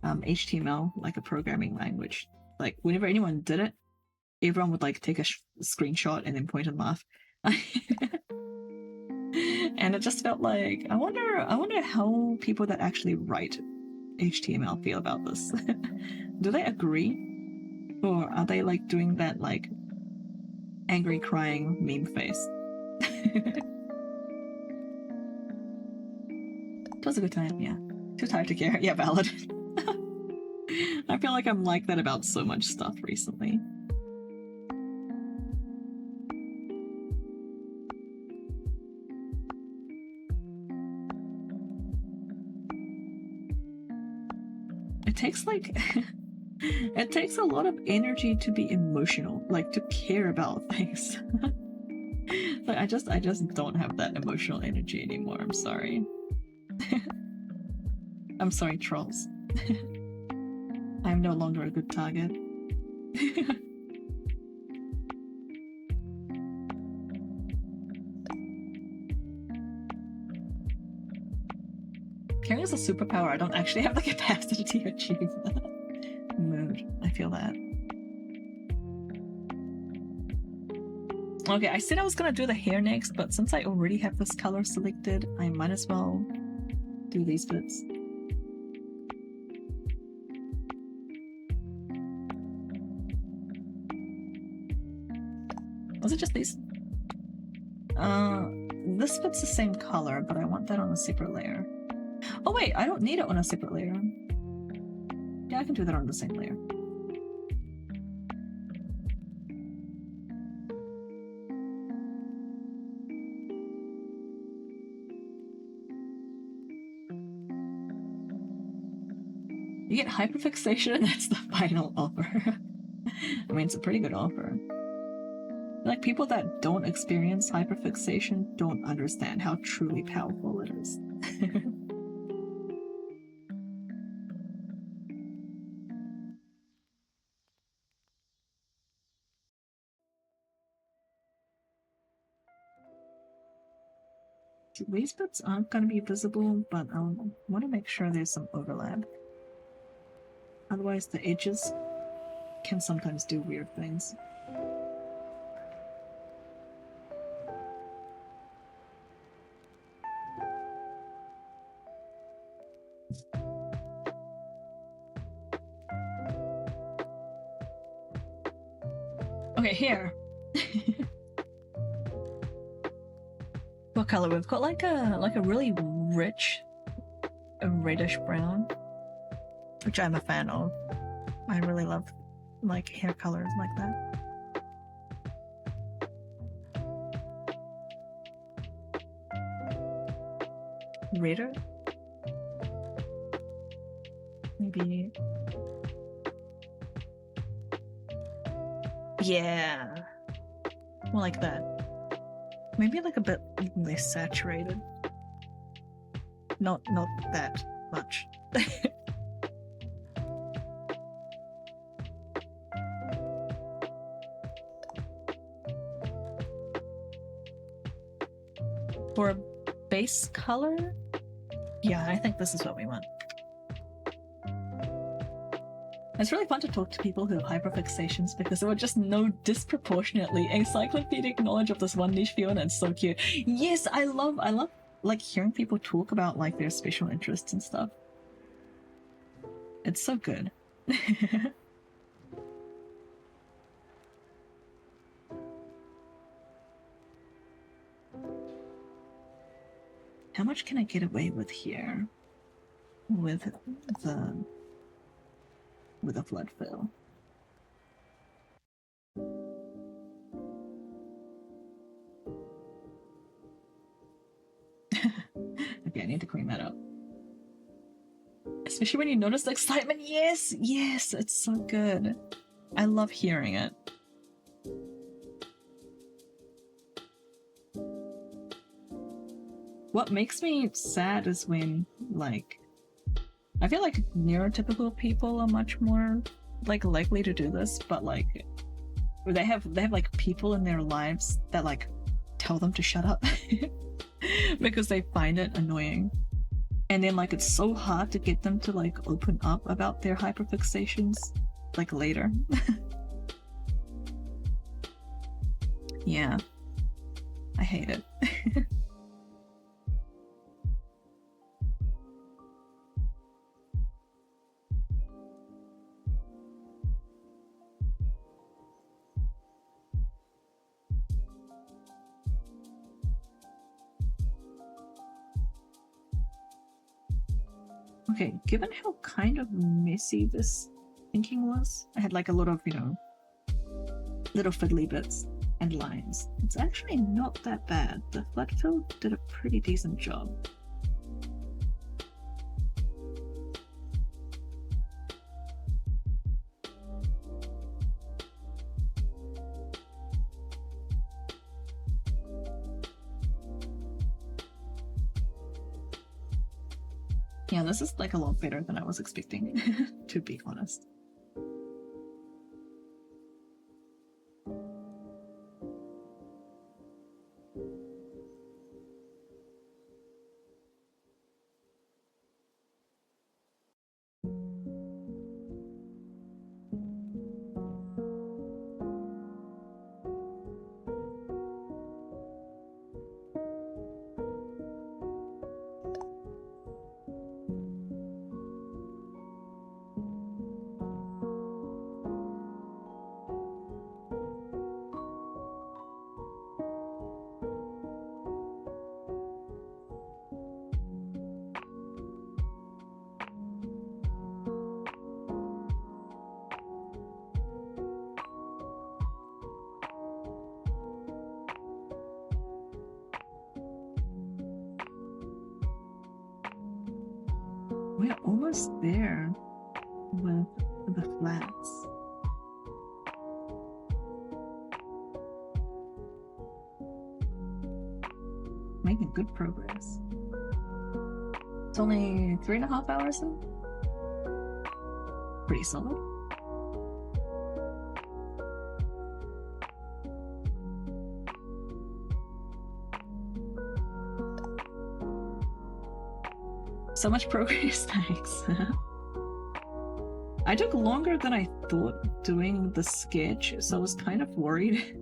HTML like a programming language. Like whenever anyone did it, everyone would like take a screenshot and then point and laugh. And it just felt like I wonder how people that actually write HTML feel about this. Do they agree? Or are they like doing that like angry crying meme face? It was a good time, yeah. Too tired to care. Yeah, valid. I feel like I'm like that about so much stuff recently. It takes like it takes a lot of energy to be emotional, like to care about things. Like I just don't have that emotional energy anymore. I'm sorry. I'm sorry, trolls. I'm no longer a good target. Caring is a superpower I don't actually have the capacity to achieve. Mood. I feel that. Okay, I said I was gonna do the hair next, but since I already have this color selected, I might as well do these bits. Was it just these? This bit's the same color, but I want that on a separate layer. Oh wait, I don't need it on a separate layer. Yeah, I can do that on the same layer. You get hyperfixation and that's the final offer. I mean, it's a pretty good offer. Like, people that don't experience hyperfixation don't understand how truly powerful it is. These bits aren't going to be visible, but I want to make sure there's some overlap. Otherwise, the edges can sometimes do weird things. Okay, here. What color? We've got like a really rich, a reddish brown, which I'm a fan of. I really love like hair colors like that. Redder? Maybe. Yeah. More like that. Maybe like a bit less saturated. Not that much. For a base color? Yeah, I think this is what we want. It's really fun to talk to people who have hyperfixations because they would just know disproportionately encyclopedic knowledge of this one niche field, and it's so cute. Yes, I love like hearing people talk about like their special interests and stuff. It's so good. How much can I get away with here with a flood fill? Okay, I need to clean that up. Especially when you notice the excitement. Yes, yes, it's so good. I love hearing it. What makes me sad is when, like, I feel like neurotypical people are much more, like, likely to do this, but, like, they have like, people in their lives that, like, tell them to shut up because they find it annoying. And then, like, it's so hard to get them to, like, open up about their hyperfixations, like, later. Yeah. I hate it. Okay, given how kind of messy this inking was, I had like a lot of, you know, little fiddly bits and lines. It's actually not that bad. The flood fill did a pretty decent job. Yeah, this is like a lot better than I was expecting, to be honest. We're almost there with the flats. Making good progress. It's only 3.5 hours in. Pretty solid. So much progress, thanks. I took longer than I thought doing the sketch, so I was kind of worried.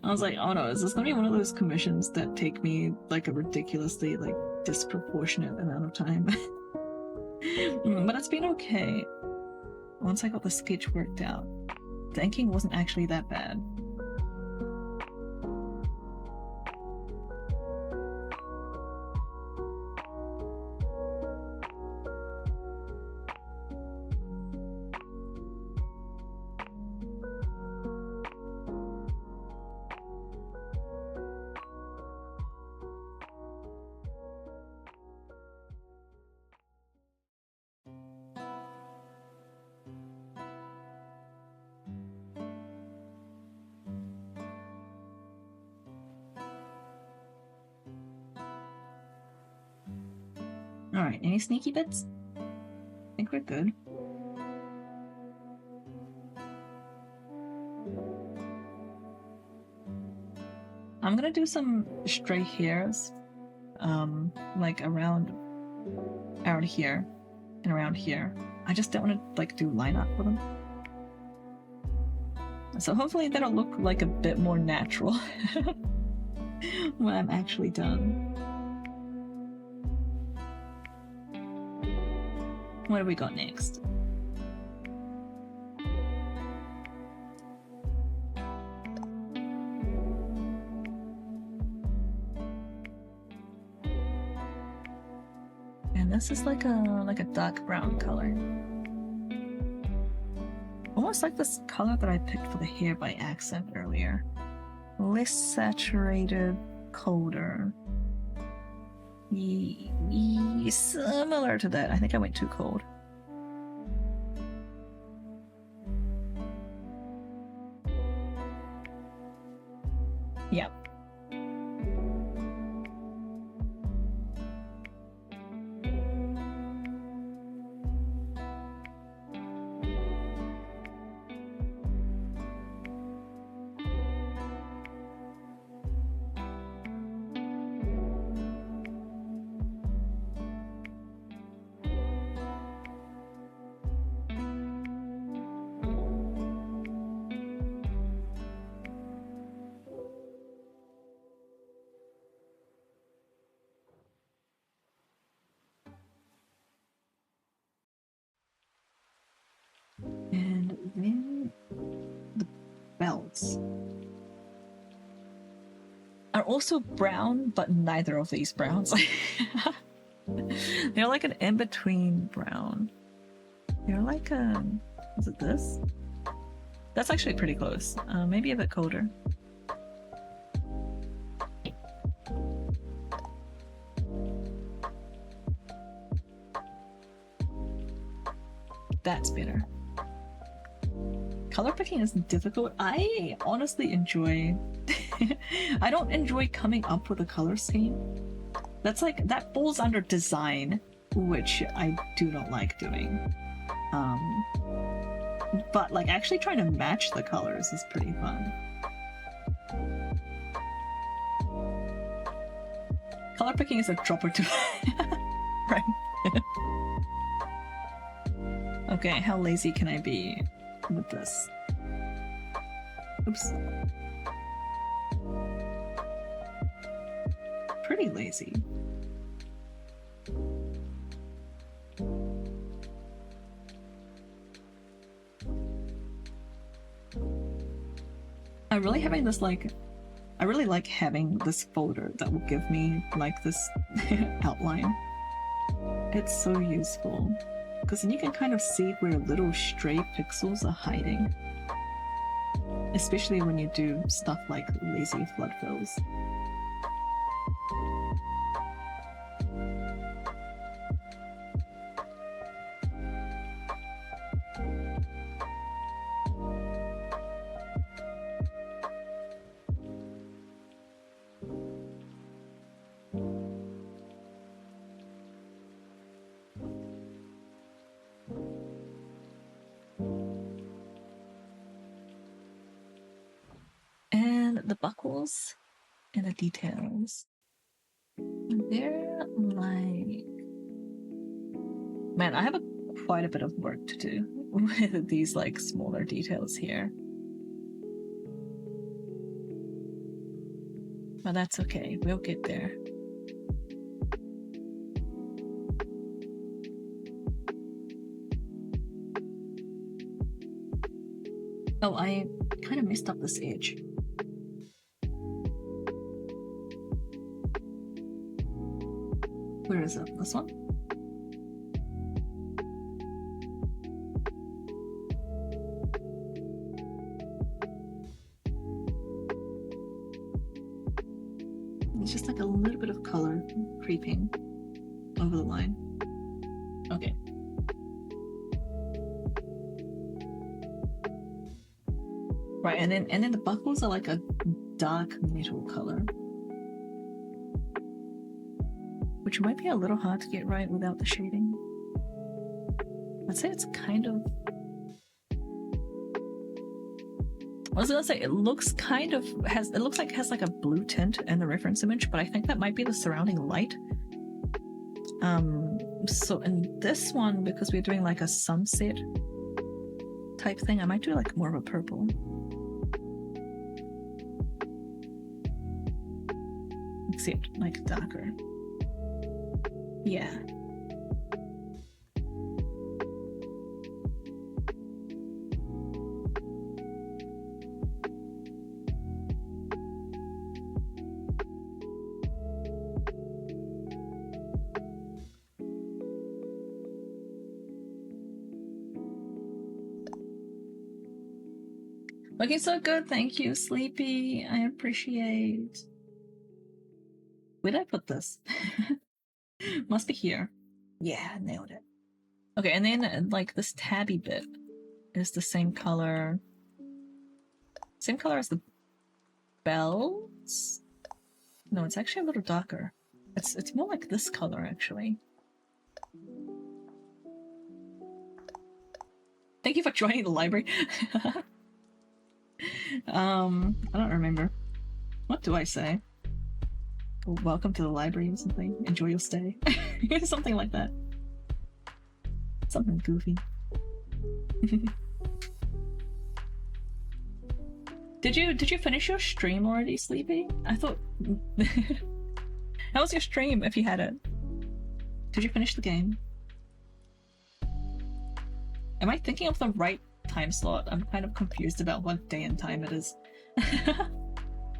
I was like, oh no, is this gonna be one of those commissions that take me like a ridiculously like disproportionate amount of time? But it's been okay once I got the sketch worked out. the inking wasn't actually that bad. Alright, any sneaky bits? I think we're good. I'm gonna do some stray hairs, like around here and around here. I just don't want to like do line art for them. So hopefully that'll look like a bit more natural when I'm actually done. What have we got next? And this is like a dark brown color. Almost like this color that I picked for the hair by accident earlier. Less saturated, colder. Similar to that. I think I went too cold. Yep. And then the belts are also brown, but neither of these browns. They're like an in-between brown. They're like a... is it this? That's actually pretty close. Maybe a bit colder. That's better. Color picking is difficult. I honestly enjoy... I don't enjoy coming up with a color scheme. That's like... that falls under design, which I do not like doing. But like actually trying to match the colors is pretty fun. Color picking is a drop or two. Right. Okay, how lazy can I be with this? Oops. Pretty lazy. I'm really having this like... I really like having this folder that will give me like this outline. It's so useful. Because then you can kind of see where little stray pixels are hiding. Especially when you do stuff like lazy flood fills. The buckles and the details. They're like... Man, I have quite a bit of work to do with these like smaller details here. But that's okay, we'll get there. Oh, I kind of messed up this edge. Where is it? This one? It's just like a little bit of color creeping over the line. Okay. Right, and then the buckles are like a dark metal color, which might be a little hard to get right without the shading. I'd say it's kind of... I was gonna say it looks like it has like a blue tint in the reference image, but I think that might be the surrounding light. So in this one, because we're doing like a sunset type thing, I might do like more of a purple. Except like darker. Yeah. Looking so good, thank you, Sleepy. I appreciate. Where did I put this? Must be here. Yeah, nailed it. Okay, and then like this tabby bit is the same color. Same color as the bells? No, it's actually a little darker. It's more like this color actually. Thank you for joining the library. I don't remember. What do I say? Oh, welcome to the library or something. Enjoy your stay. Something like that. Something goofy. Did you finish your stream already, Sleepy? I thought... How was your stream if you had it? Did you finish the game? Am I thinking of the right time slot? I'm kind of confused about what day and time it is.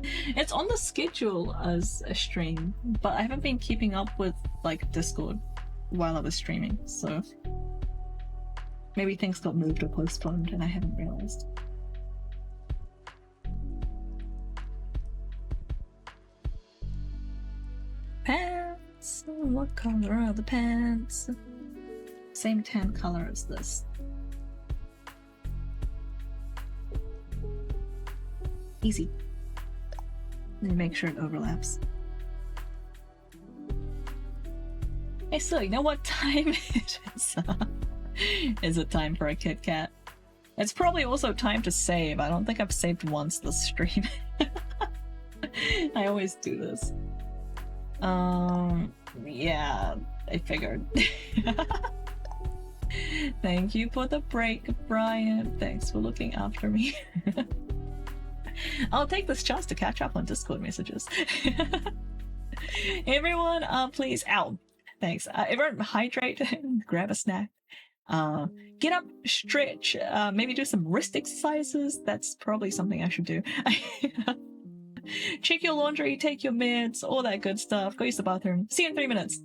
It's on the schedule as a stream, but I haven't been keeping up with like Discord while I was streaming, so maybe things got moved or postponed and I haven't realized. Pants! What color are the pants? Same tan color as this. Easy. And make sure it overlaps. Hey, so you know what time it is? Is it time for a Kit Kat? It's probably also time to save. I don't think I've saved once this stream. I always do this. Yeah, I figured. Thank you for the break, Brian. Thanks for looking after me. I'll take this chance to catch up on Discord messages. Everyone, please, ow, thanks. Everyone hydrate, grab a snack. Get up, stretch, maybe do some wrist exercises. That's probably something I should do. Check your laundry, take your meds, all that good stuff. Go use the bathroom. See you in 3 minutes.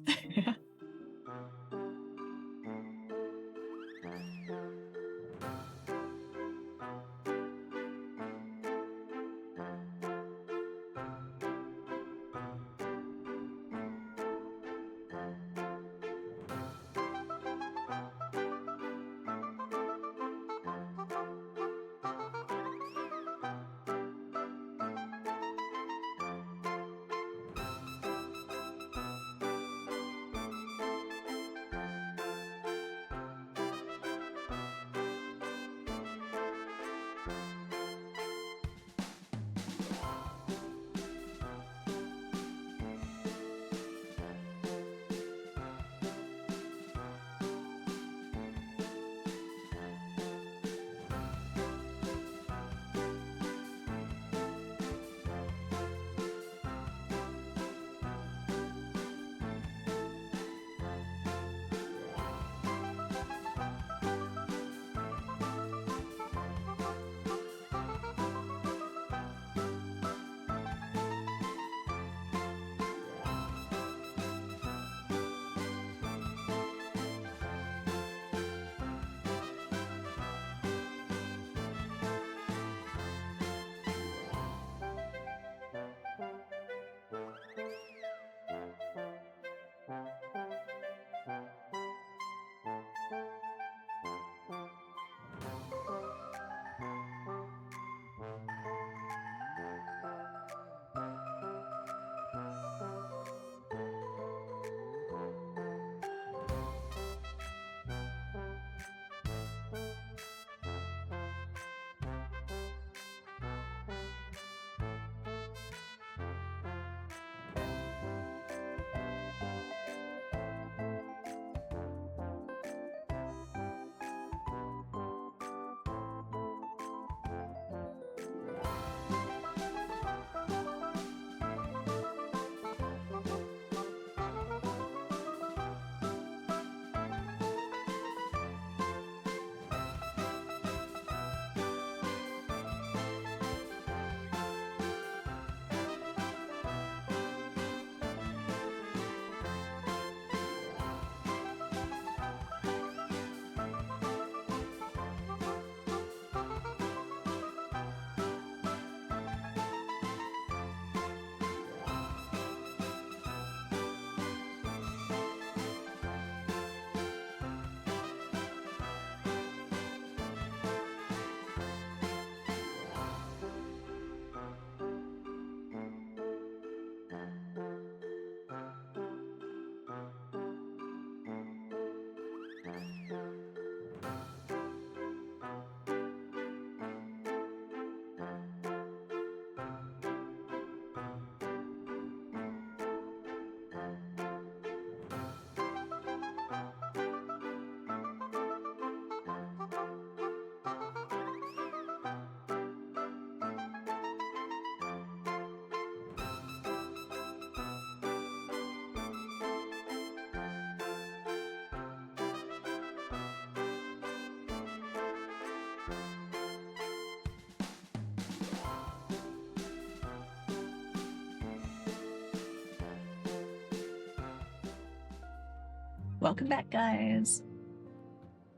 Welcome back, guys.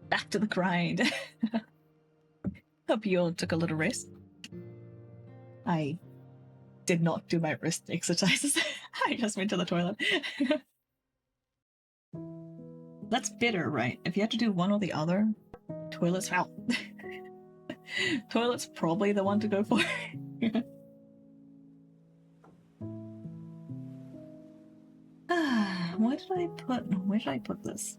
Back to the grind. Hope you all took a little rest. I did not do my wrist exercises. I just went to the toilet. That's bitter, right? If you had to do one or the other, toilet's out. Toilet's probably the one to go for. Where did I put this?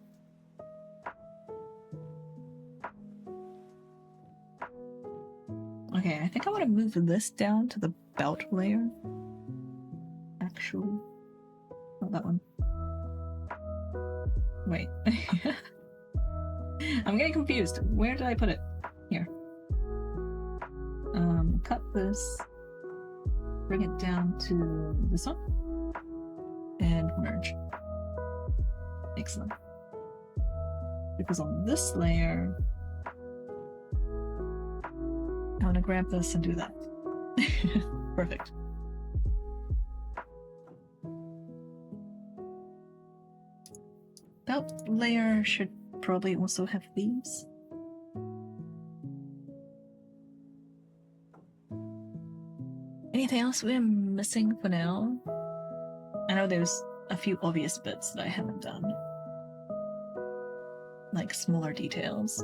Okay, I think I want to move this down to the belt layer. Actually, not that one. Wait. I'm getting confused. Where did I put it? Here. Cut this. Bring it down to this one. And merge. Excellent. Because on this layer, I want to grab this and do that. Perfect. Belt layer should probably also have these. Anything else we're missing for now? I know there's a few obvious bits that I haven't done. Like smaller details.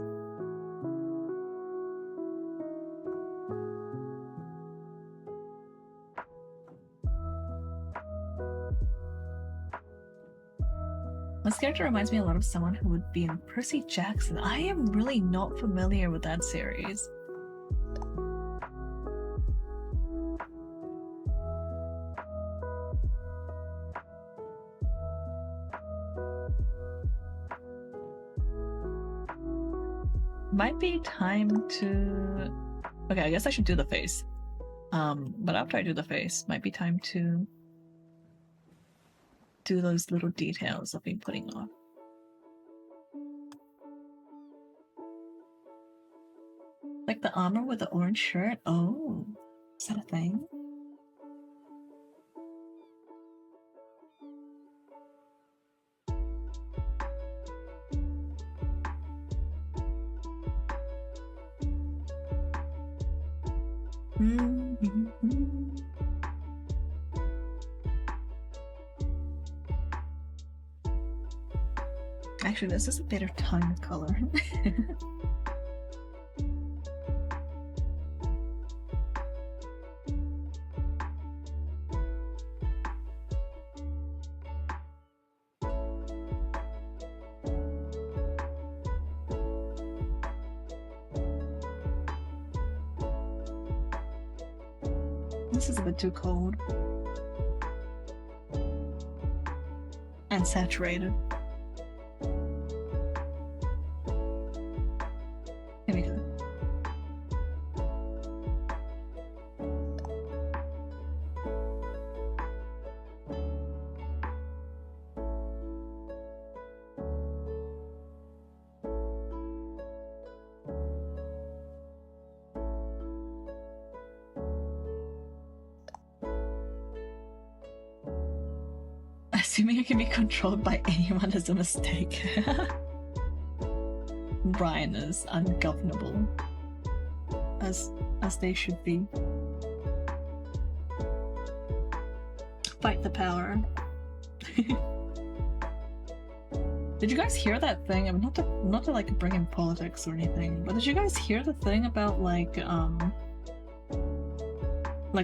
This character reminds me a lot of someone who would be in Percy Jackson. I am really not familiar with that series. Might be time to... Okay, I guess I should do the face. But after I do the face, might be time to do those little details I've been putting on. Like the armor with the orange shirt? Oh, is that a thing? Actually, this is a better tone color. This is a bit too cold. And saturated. Here we go. Assuming I can be controlled by anyone is a mistake. Brian is ungovernable. As they should be. Fight the power. Did you guys hear that thing? I mean, not to like bring in politics or anything, but did you guys hear the thing about like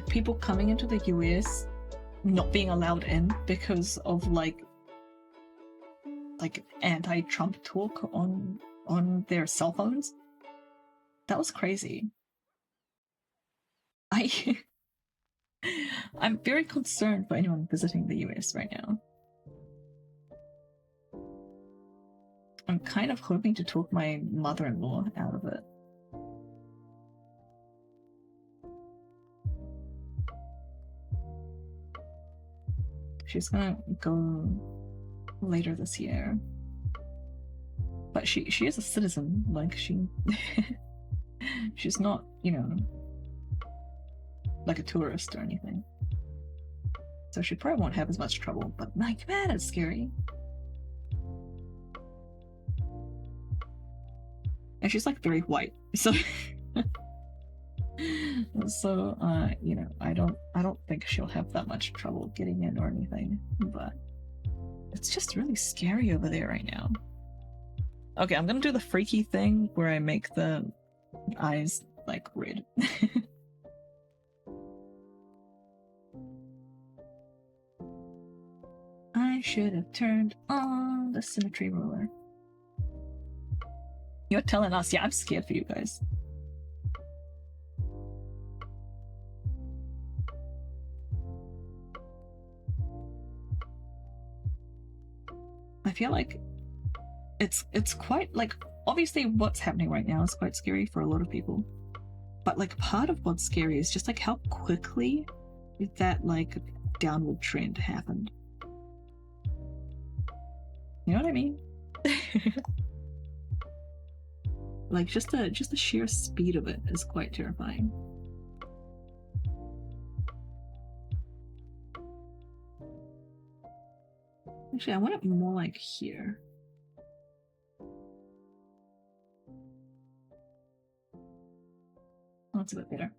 people coming into the US not being allowed in because of like anti-Trump talk on their cell phones? That was crazy. I'm very concerned for anyone visiting the US right now. I'm kind of hoping to talk my mother-in-law out of it. She's gonna go later this year. But she is a citizen, like she's not, you know, like a tourist or anything. So she probably won't have as much trouble, but like, man, it's scary. and she's like very white, so so you know, I don't think she'll have that much trouble getting in or anything, but it's just really scary over there right now. Okay, I'm gonna do the freaky thing where I make the eyes like red. I should have turned on the symmetry ruler. You're telling us, yeah, I'm scared for you guys. I feel like it's quite like, obviously what's happening right now is quite scary for a lot of people, but like part of what's scary is just like how quickly that like downward trend happened. You know what I mean? Like just the sheer speed of it is quite terrifying. Actually, I want it more like here. Oh, it's a bit better.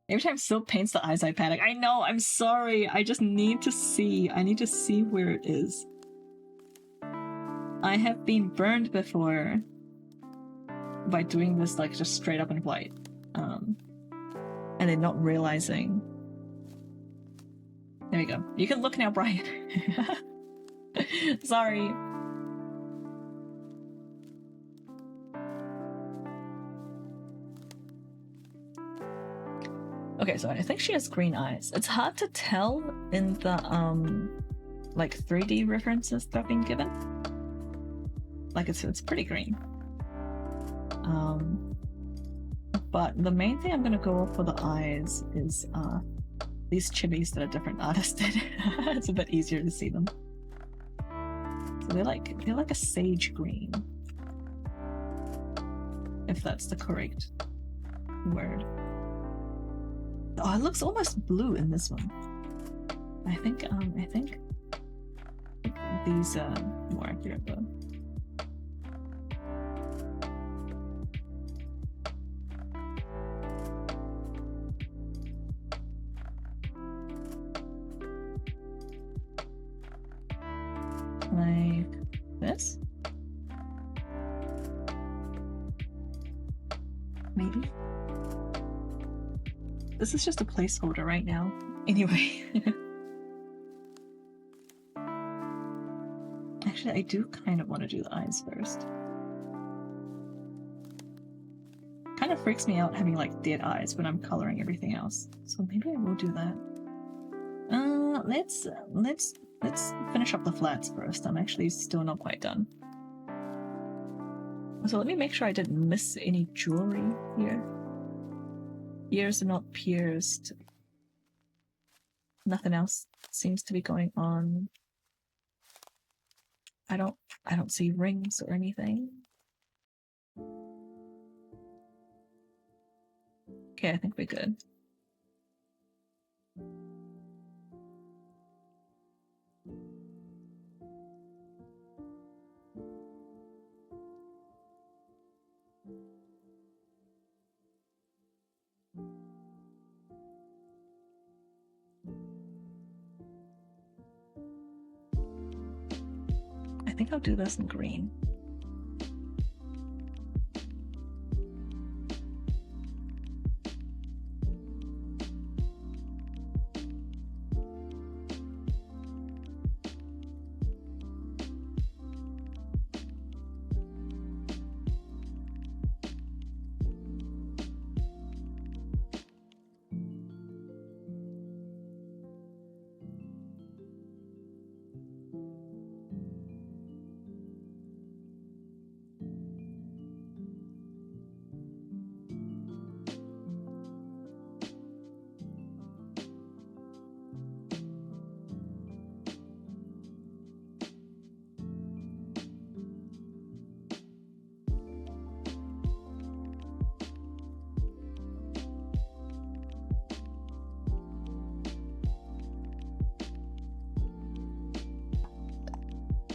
Every time Silk paints the eyes, I panic. I know, I'm sorry. I just need to see. I need to see where it is. I have been burned before by doing this like just straight up in white. And then not realizing. There we go. You can look now, Brian. Sorry. Okay, so I think she has green eyes. It's hard to tell in the like 3D references that I've been given. Like it's pretty green. But the main thing I'm gonna go for the eyes is these chibis that a different artist did. It's a bit easier to see them. So they're like a sage green, if that's the correct word. Oh, it looks almost blue in this one. I think these are more accurate though. Like this? Maybe? This is just a placeholder right now. Anyway. Actually, I do kind of want to do the eyes first. Kind of freaks me out having like dead eyes when I'm coloring everything else. So maybe I will do that. Let's finish up the flats first. I'm actually still not quite done. So let me make sure I didn't miss any jewelry here. Ears are not pierced. Nothing else seems to be going on. I don't see rings or anything. Okay, I think we're good. I think I'll do this in green.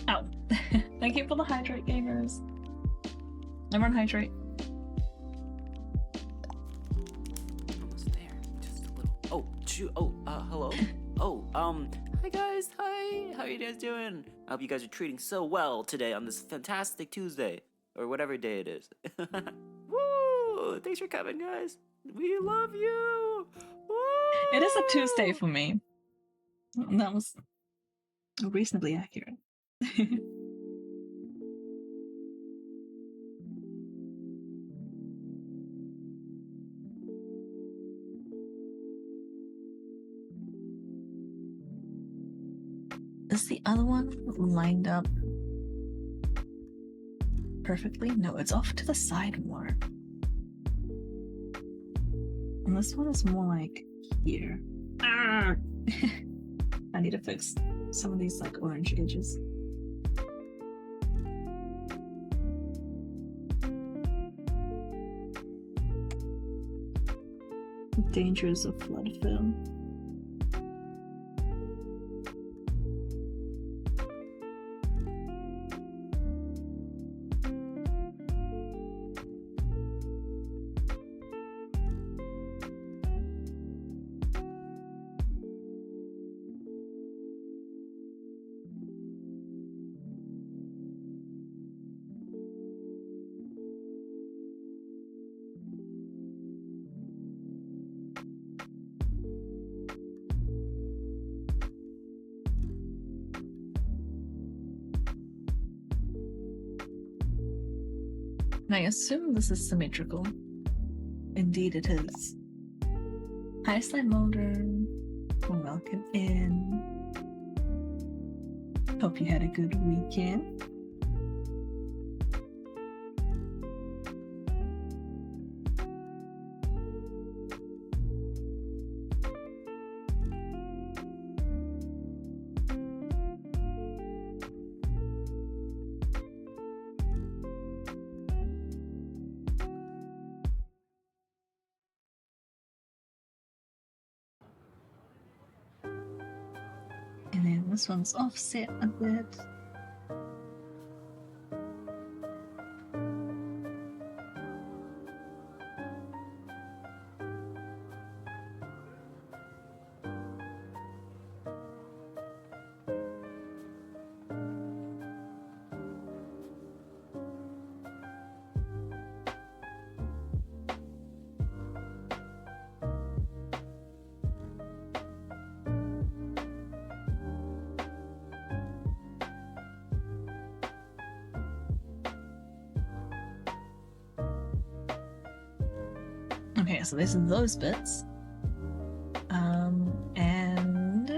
Ow. Thank you for the hydrate, gamers. Everyone hydrate. Almost there. Just a little. Oh, shoot. Oh, hello. Hi guys. Hi. How are you guys doing? I hope you guys are treating so well today on this fantastic Tuesday. Or whatever day it is. Woo! Thanks for coming, guys. We love you. Woo! It is a Tuesday for me. That was reasonably accurate. Is the other one lined up perfectly? No, it's off to the side more. And this one is more like here. I need to fix some of these like orange edges. Dangers of flood fill. I assume this is symmetrical. Indeed it is. Hi Slide Molder. Welcome in. Hope you had a good weekend. And then this one's offset a bit. Okay, so these are those bits. And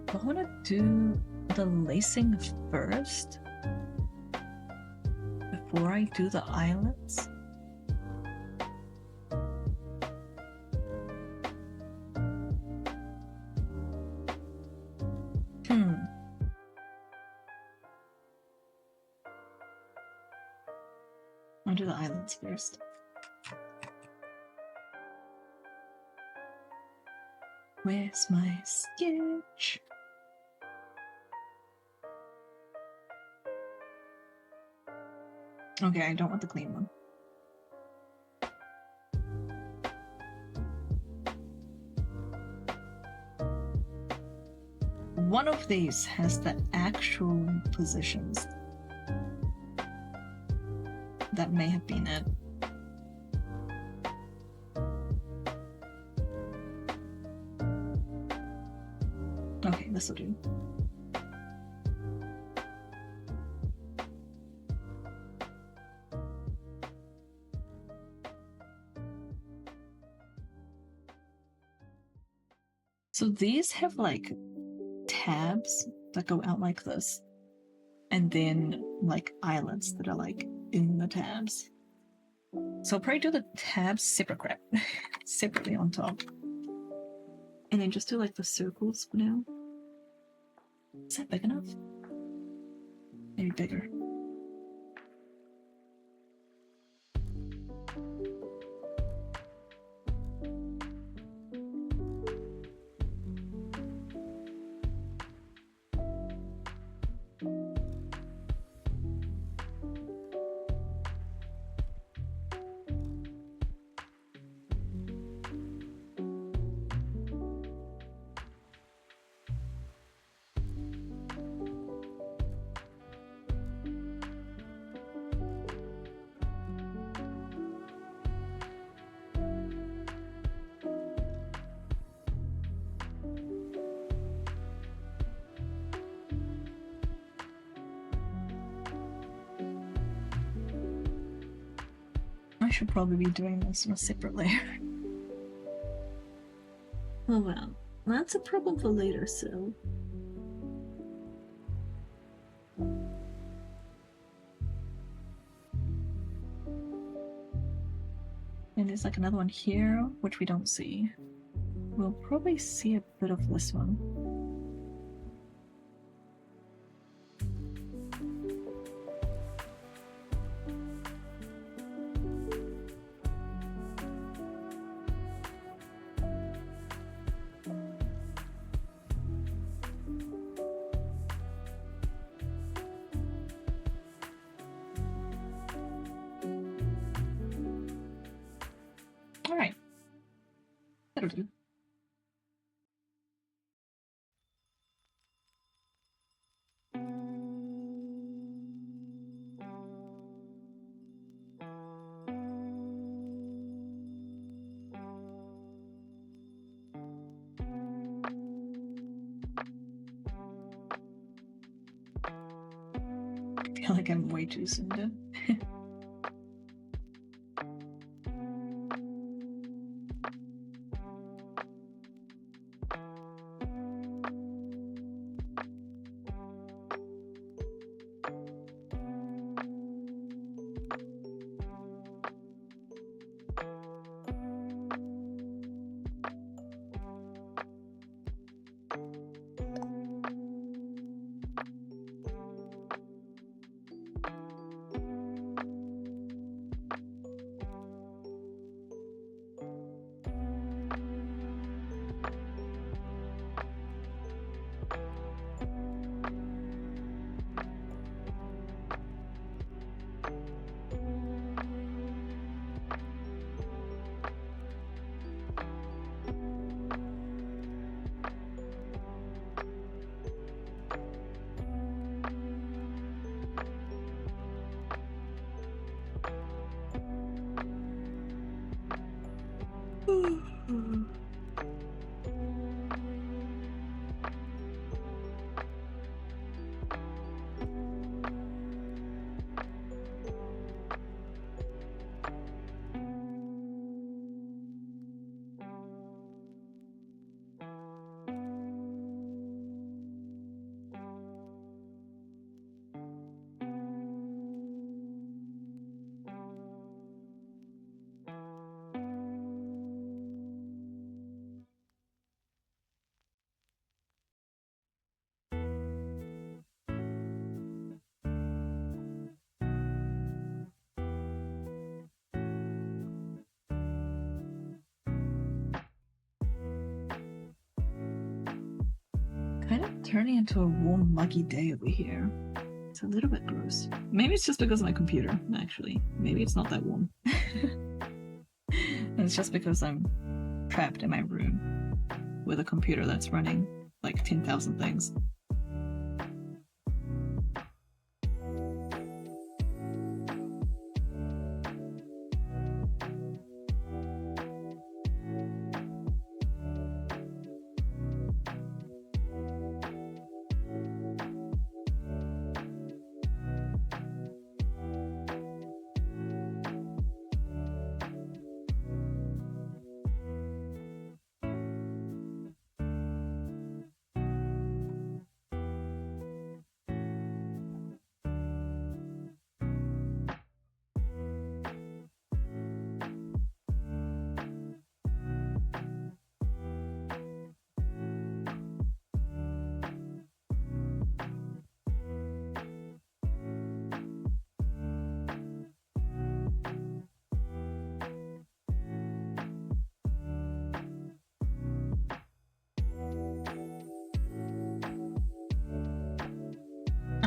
I want to do the lacing first before I do the eyelets. I'll do the eyelids first. Where's my sketch? Okay, I don't want the clean one. One of these has the actual positions. That may have been it. Okay, this will do. So these have like tabs that go out like this, and then like eyelets that are like in the tabs. So I'll probably do the tabs separately on top. And then just do like the circles for now. Is that big enough? Maybe bigger. should probably be doing this on a separate layer. Oh well, that's a problem for later, so. And there's like another one here, which we don't see. We'll probably see a bit of this one. All right. That'll do. I feel like I'm way too soon. Kind of turning into a warm, muggy day over here. It's a little bit gross. Maybe it's just because of my computer, actually. Maybe it's not that warm. It's just because I'm trapped in my room with a computer that's running like 10,000 things.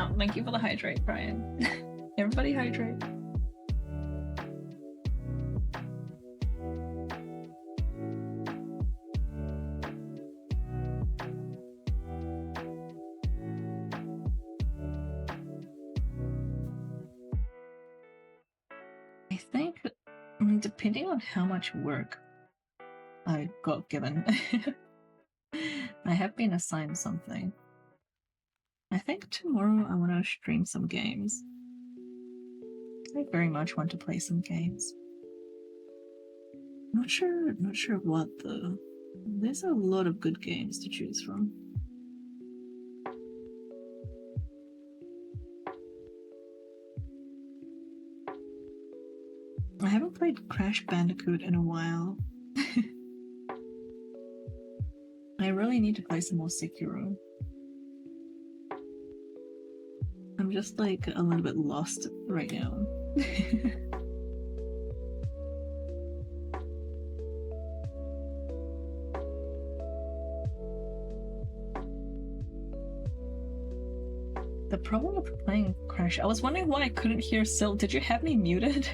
Oh, thank you for the hydrate, Brian. Everybody hydrate. I think, depending on how much work I got given, I have been assigned something. I think tomorrow I want to stream some games. I very much want to play some games. Not sure what though. There's a lot of good games to choose from. I haven't played Crash Bandicoot in a while. I really need to play some more Sekiro. I'm just like a little bit lost right now. The problem with playing Crash, I was wondering why I couldn't hear Sil. Did you have me muted?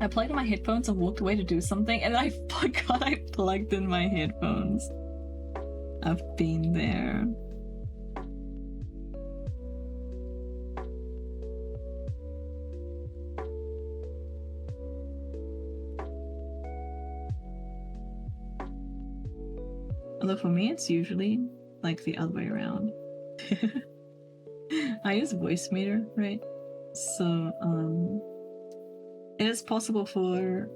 I played on my headphones and walked away to do something, and I forgot I plugged in my headphones. I've been there. Although for me, it's usually like the other way around. I use voice meter, right? So, it is possible for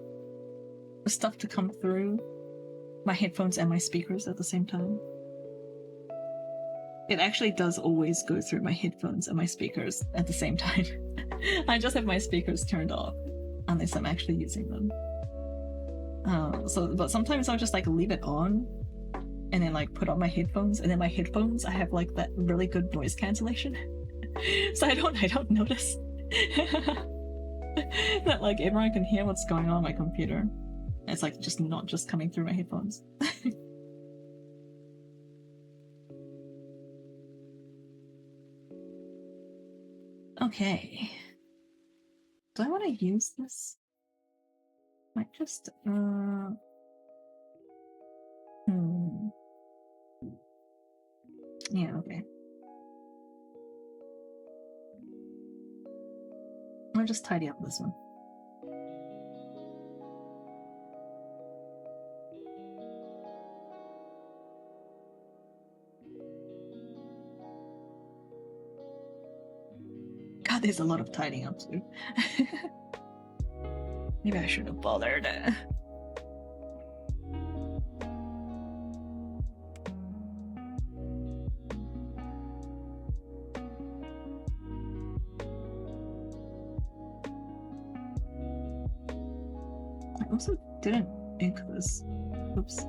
stuff to come through my headphones and my speakers at the same time. It actually does always go through my headphones and my speakers at the same time. I just have my speakers turned off unless I'm actually using them. But sometimes I'll just like leave it on and then like put on my headphones, and then my headphones I have like that really good noise cancellation. So I don't notice that like everyone can hear what's going on my computer. It's like just not just coming through my headphones. Okay. Do I want to use this? Might just Yeah, okay. I'll just tidy up this one. God, there's a lot of tidying up too. Maybe I shouldn't have bothered. I also didn't ink this. Oops.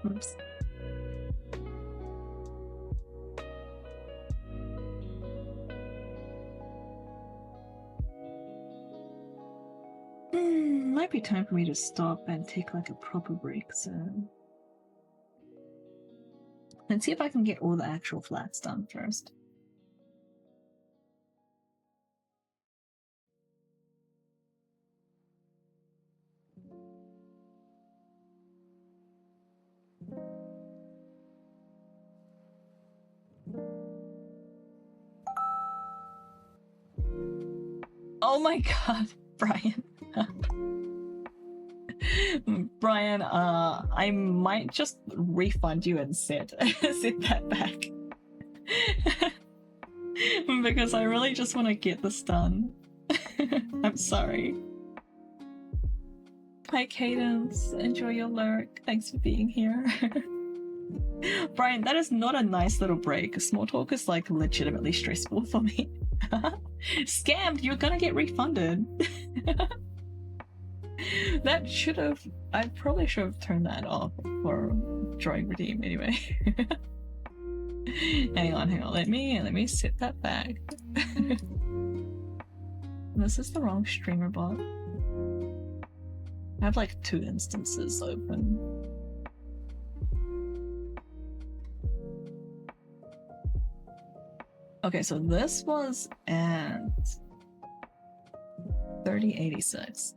Oops. Might be time for me to stop and take like a proper break, so let's see if I can get all the actual flats done first. Oh my god, Brian. Brian, I might just refund you and set that back. Because I really just want to get this done. I'm sorry. Hi Cadence, enjoy your lurk. Thanks for being here. Brian, that is not a nice little break. Small talk is like legitimately stressful for me. Scammed, you're gonna get refunded. That should have, I probably should have turned that off for drawing redeem anyway. hang on, let me set that back. This is the wrong streamer bot. I have like 2 instances open. Okay, so this was at 3086.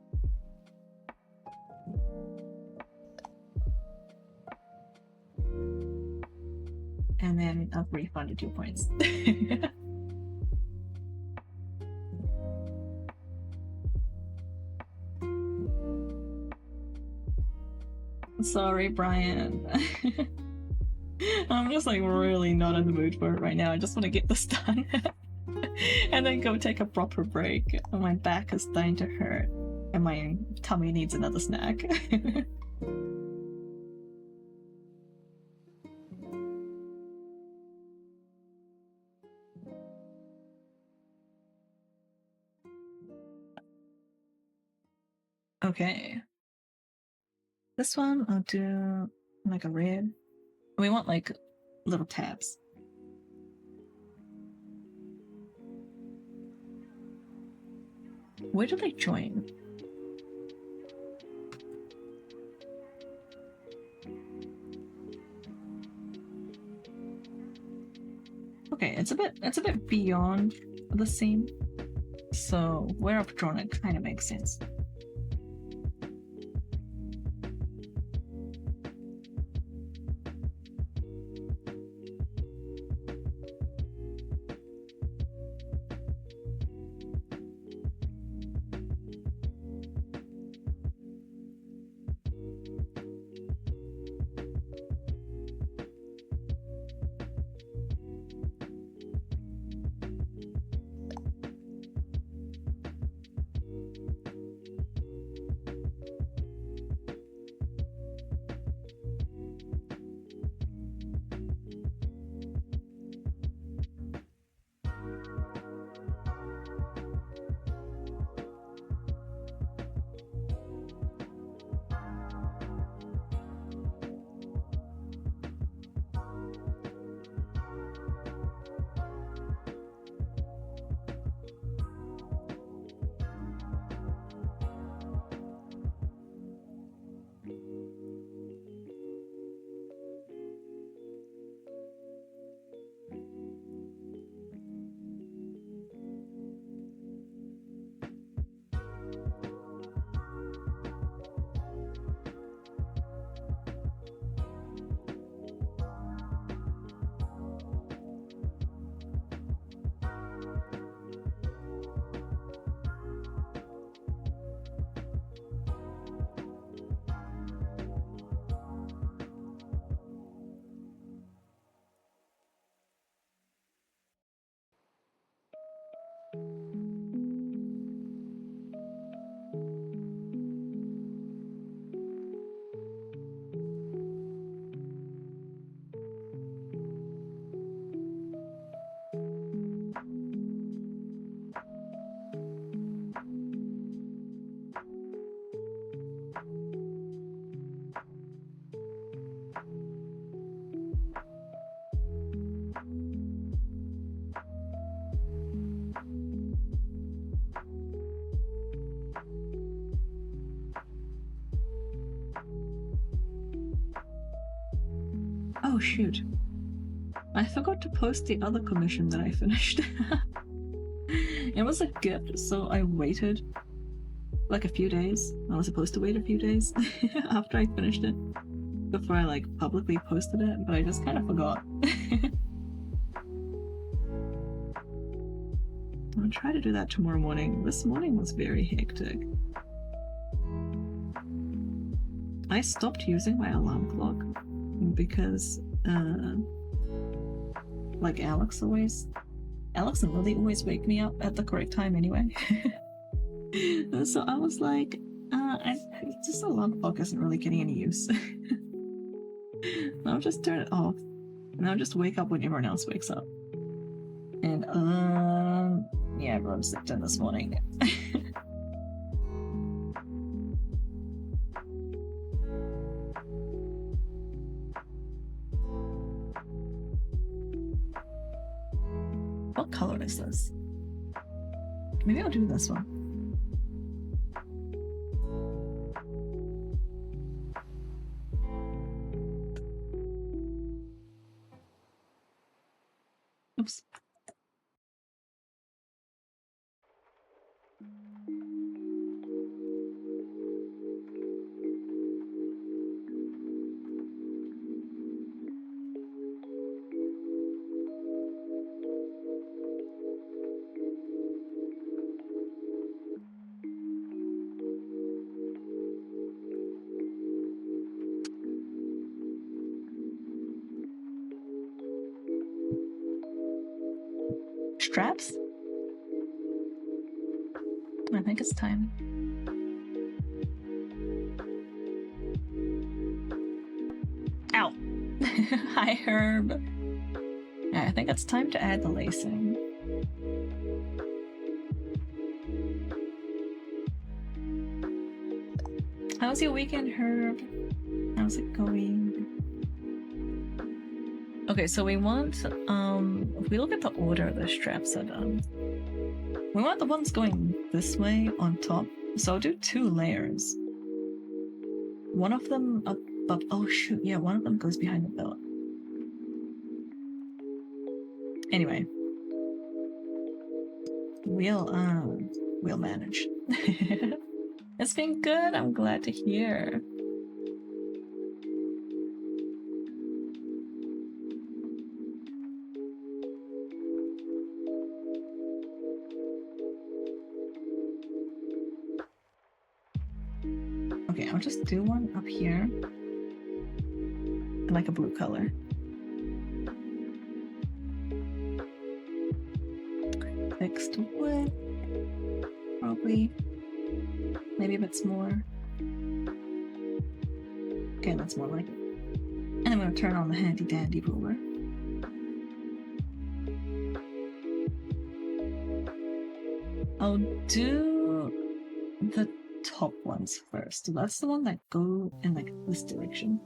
And then I've refunded 2 points. Sorry, Brian. I'm just like really not in the mood for it right now. I just want to get this done and then go take a proper break. My back is starting to hurt and my tummy needs another snack. Okay. This one I'll do like a red. We want like little tabs. Where do they join? Okay, it's a bit beyond the scene. So where I've drawn it kind of makes sense. Oh shoot. I forgot to post the other commission that I finished. It was a gift, so I waited like a few days. I was supposed to wait a few days after I finished it before I like publicly posted it, but I just kind of forgot. I'll try to do that tomorrow morning. This morning was very hectic. I stopped using my alarm clock because like Alex and Lily always wake me up at the correct time anyway. So I was like, this alarm clock isn't really getting any use. I'll just turn it off and I'll just wake up when everyone else wakes up. And yeah, everyone slept in this morning. What color is this? Maybe I'll do this one. Oops. Straps? I think it's time. Ow! Hi, Herb. Yeah, I think it's time to add the lacing. How was your weekend, Herb? How's it going? Okay, so we want, if we look at the order the straps are done, we want the ones going this way on top. So I'll do 2 layers. One of them up, oh shoot, yeah, one of them goes behind the belt. Anyway. We'll manage. It's been good, I'm glad to hear. Okay, I'll just do one up here. I like a blue color. Fixed wood. Probably. Maybe a bit more. Okay, that's more like it. And I'm gonna turn on the handy dandy ruler. I'll do the top ones first. So that's the one that go in like this direction.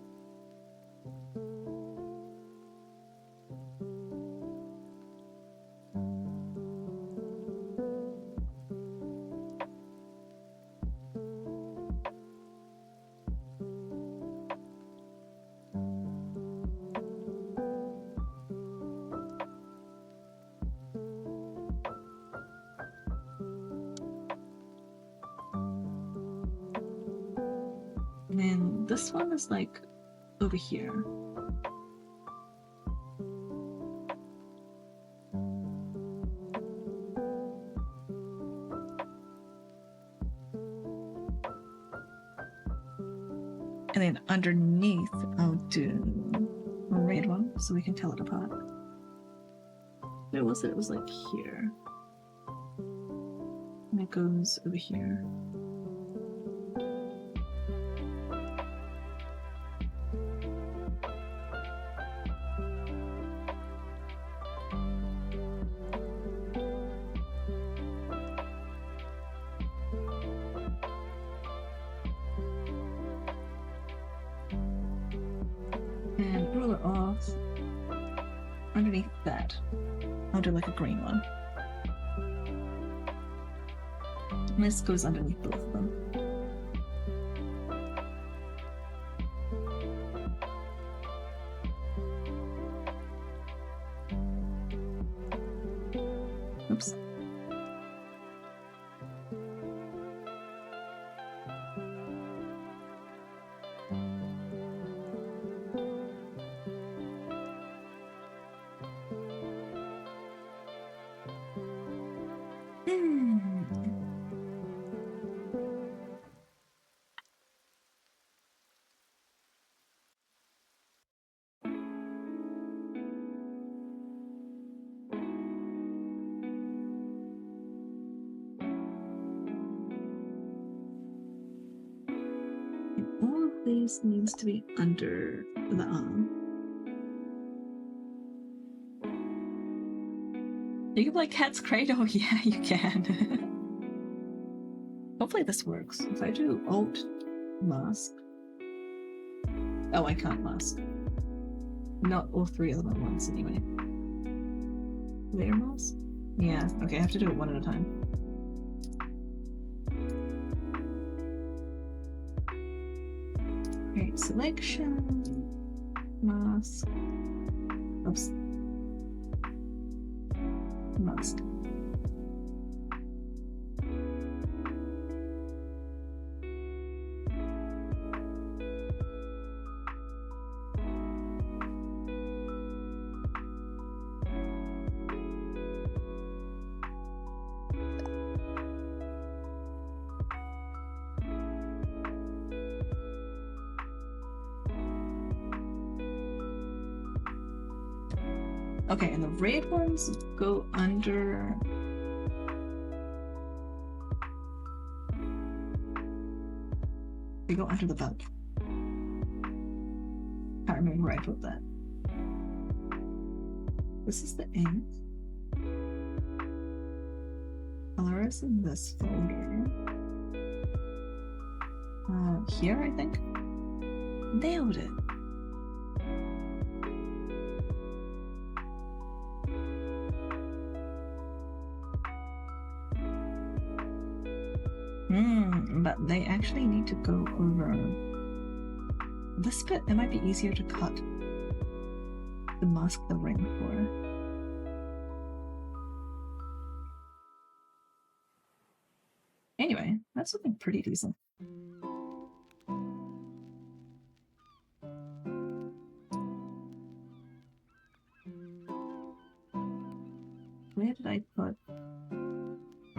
And this one is like over here. And then underneath, I'll do a red one so we can tell it apart. Where was it? It was like here. And it goes over here. And rule it off. Underneath that, I'll do like a green one. And this goes underneath both of them. Oops. All of these needs to be under the arm. You can play Cat's Cradle? Yeah, you can. Hopefully this works. If I do Alt mask. Oh, I can't mask. Not all 3 of them at once anyway. Layer mask? Yeah, okay, I have to do it one at a time. Right, selection, mask, oops, mask. Okay, and the red ones go under. They go under the belt. Can't remember where I put that. This is the ink. Color is in this folder. Here, I think. Nailed it. But they actually need to go over this bit. It might be easier to cut to mask the ring for. Anyway, that's looking pretty decent. Where did I put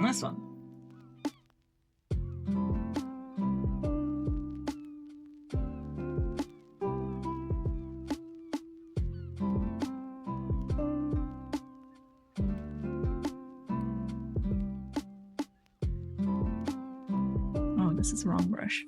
this one? This is the wrong brush.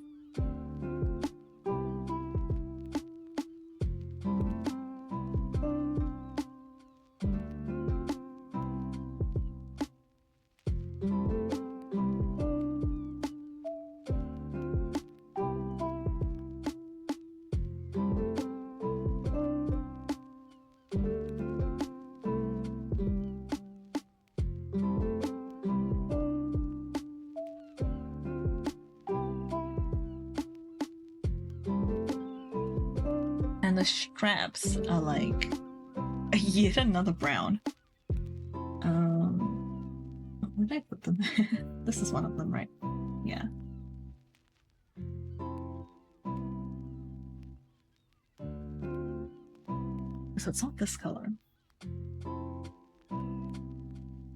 And the straps are like yet another brown. Where did I put them? This is one of them, right? Yeah. So it's not this color.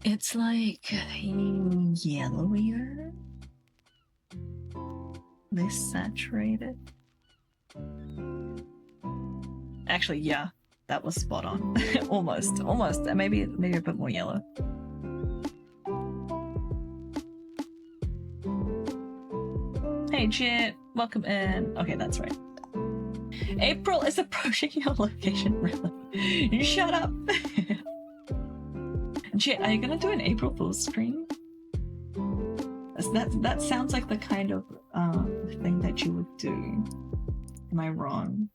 It's like yellowier, less saturated. Actually, yeah, that was spot on. almost. Maybe a bit more yellow. Hey, Jet, welcome in. Okay, that's right. April is approaching your location, really. Shut up. Jet, are you gonna do an April Fool's stream? That sounds like the kind of thing that you would do. Am I wrong?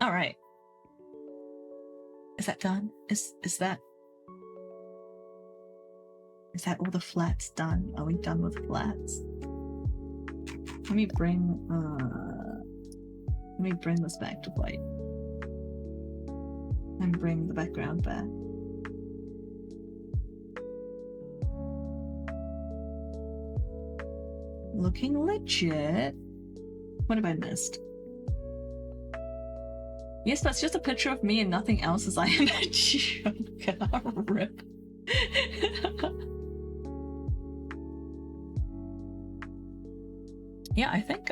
All right. Is that done? Is that all the flats done? Are we done with flats? Let me bring this back to white. And bring the background back. Looking legit. What have I missed? Yes, that's just a picture of me and nothing else as I am a joker. Rip. Yeah, I think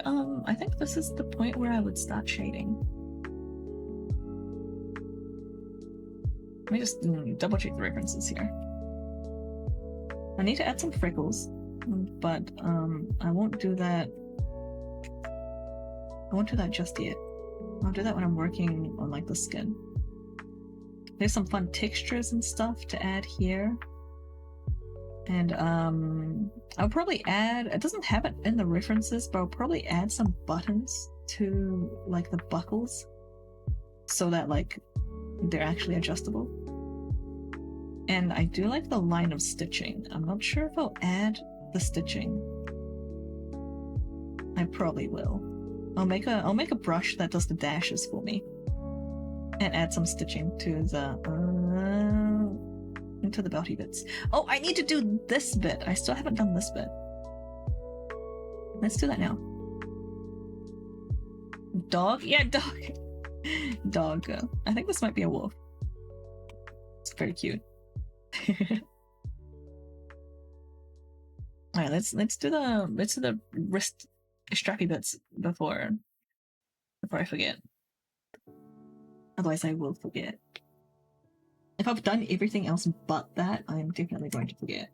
this is the point where I would start shading. Let me just double check the references here. I need to add some freckles, but I won't do that. I won't do that just yet. I'll do that when I'm working on like the skin. There's some fun textures and stuff to add here. And I'll probably add, it doesn't have it in the references, but I'll probably add some buttons to like the buckles so that like they're actually adjustable. And I do like the line of stitching. I'm not sure if I'll add the stitching. I probably will. I'll make a brush that does the dashes for me. And add some stitching to the into the belty bits. Oh, I need to do this bit. I still haven't done this bit. Let's do that now. Dog? Yeah, dog. Dog. I think this might be a wolf. It's very cute. Alright, let's do the wrist strappy bits before I forget. Otherwise I will forget. If I've done everything else but that, I'm definitely going to forget.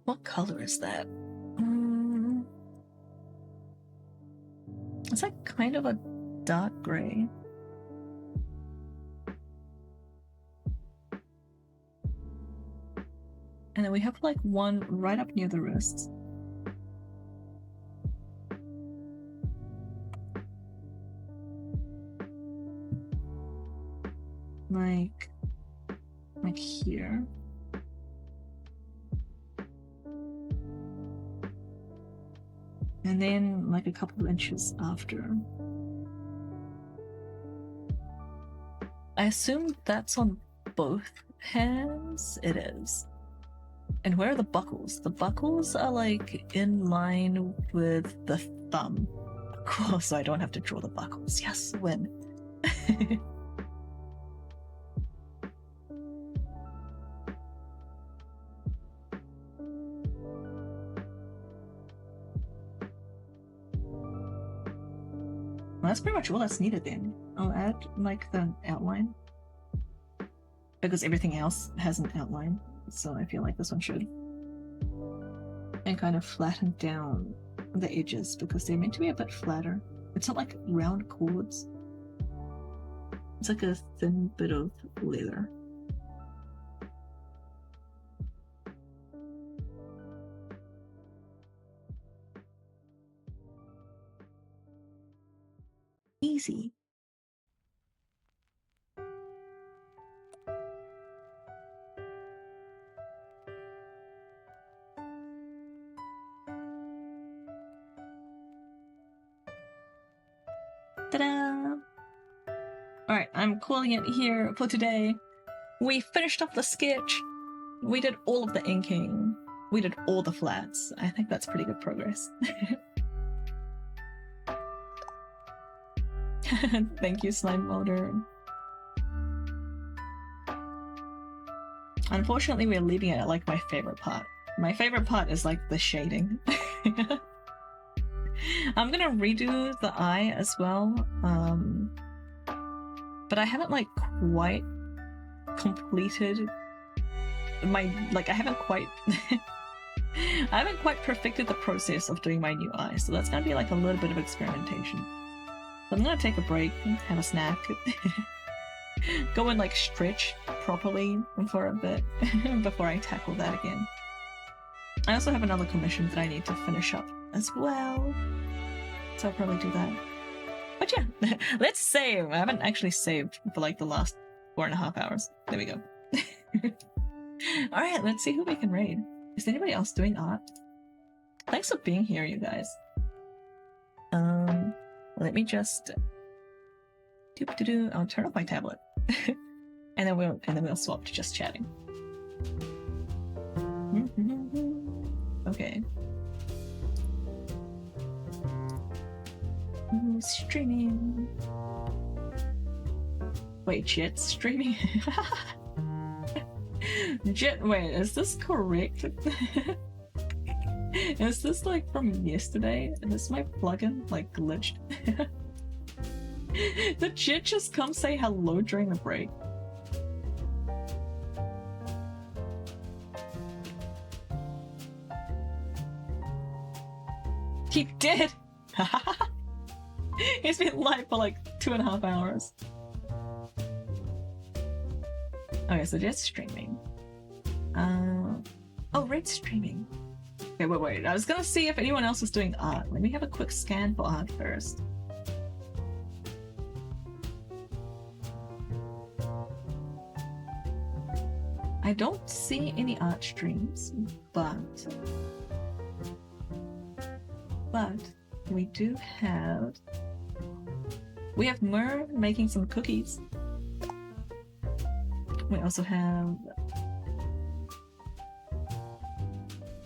What color is that? It's like kind of a dark gray. And then we have like one right up near the wrists. Like here. And then like a couple of inches after. I assume that's on both hands? It is. And where are the buckles? The buckles are like in line with the thumb. Cool, so I don't have to draw the buckles. Yes, win. Well, that's pretty much all that's needed then. I'll add like the outline. Because everything else has an outline. So I feel like this one should. And kind of flatten down the edges because they're meant to be a bit flatter. It's not like round chords. It's like a thin bit of leather. Easy. Ta-da! Alright, I'm calling it here for today. We finished off the sketch. We did all of the inking. We did all the flats. I think that's pretty good progress. Thank you, Slime Molder. Unfortunately, we're leaving it at like my favorite part. My favorite part is like the shading. I'm gonna redo the eye as well, but I haven't like quite completed my I haven't quite perfected the process of doing my new eye, so that's gonna be like a little bit of experimentation. So I'm gonna take a break, have a snack, go and like stretch properly for a bit before I tackle that again. I also have another commission that I need to finish up as well, so I'll probably do that. But yeah, let's save. I haven't actually saved for like the last 4.5 hours. There we go. Alright, let's see who we can raid. Is anybody else doing art? Thanks for being here, you guys. Let me just I'll turn off my tablet. and then we'll swap to just chatting. Okay. Streaming. Wait, Jet's streaming? Jet, wait, is this correct? Is this like from yesterday? Is my plugin like glitched? Did Jet just come say hello during the break? He did! He's been live for like 2.5 hours. Okay, so just streaming. Oh, Red streaming. Okay, wait. I was gonna see if anyone else was doing art. Let me have a quick scan for art first. I don't see any art streams, but we do have... We have Mur making some cookies. We also have...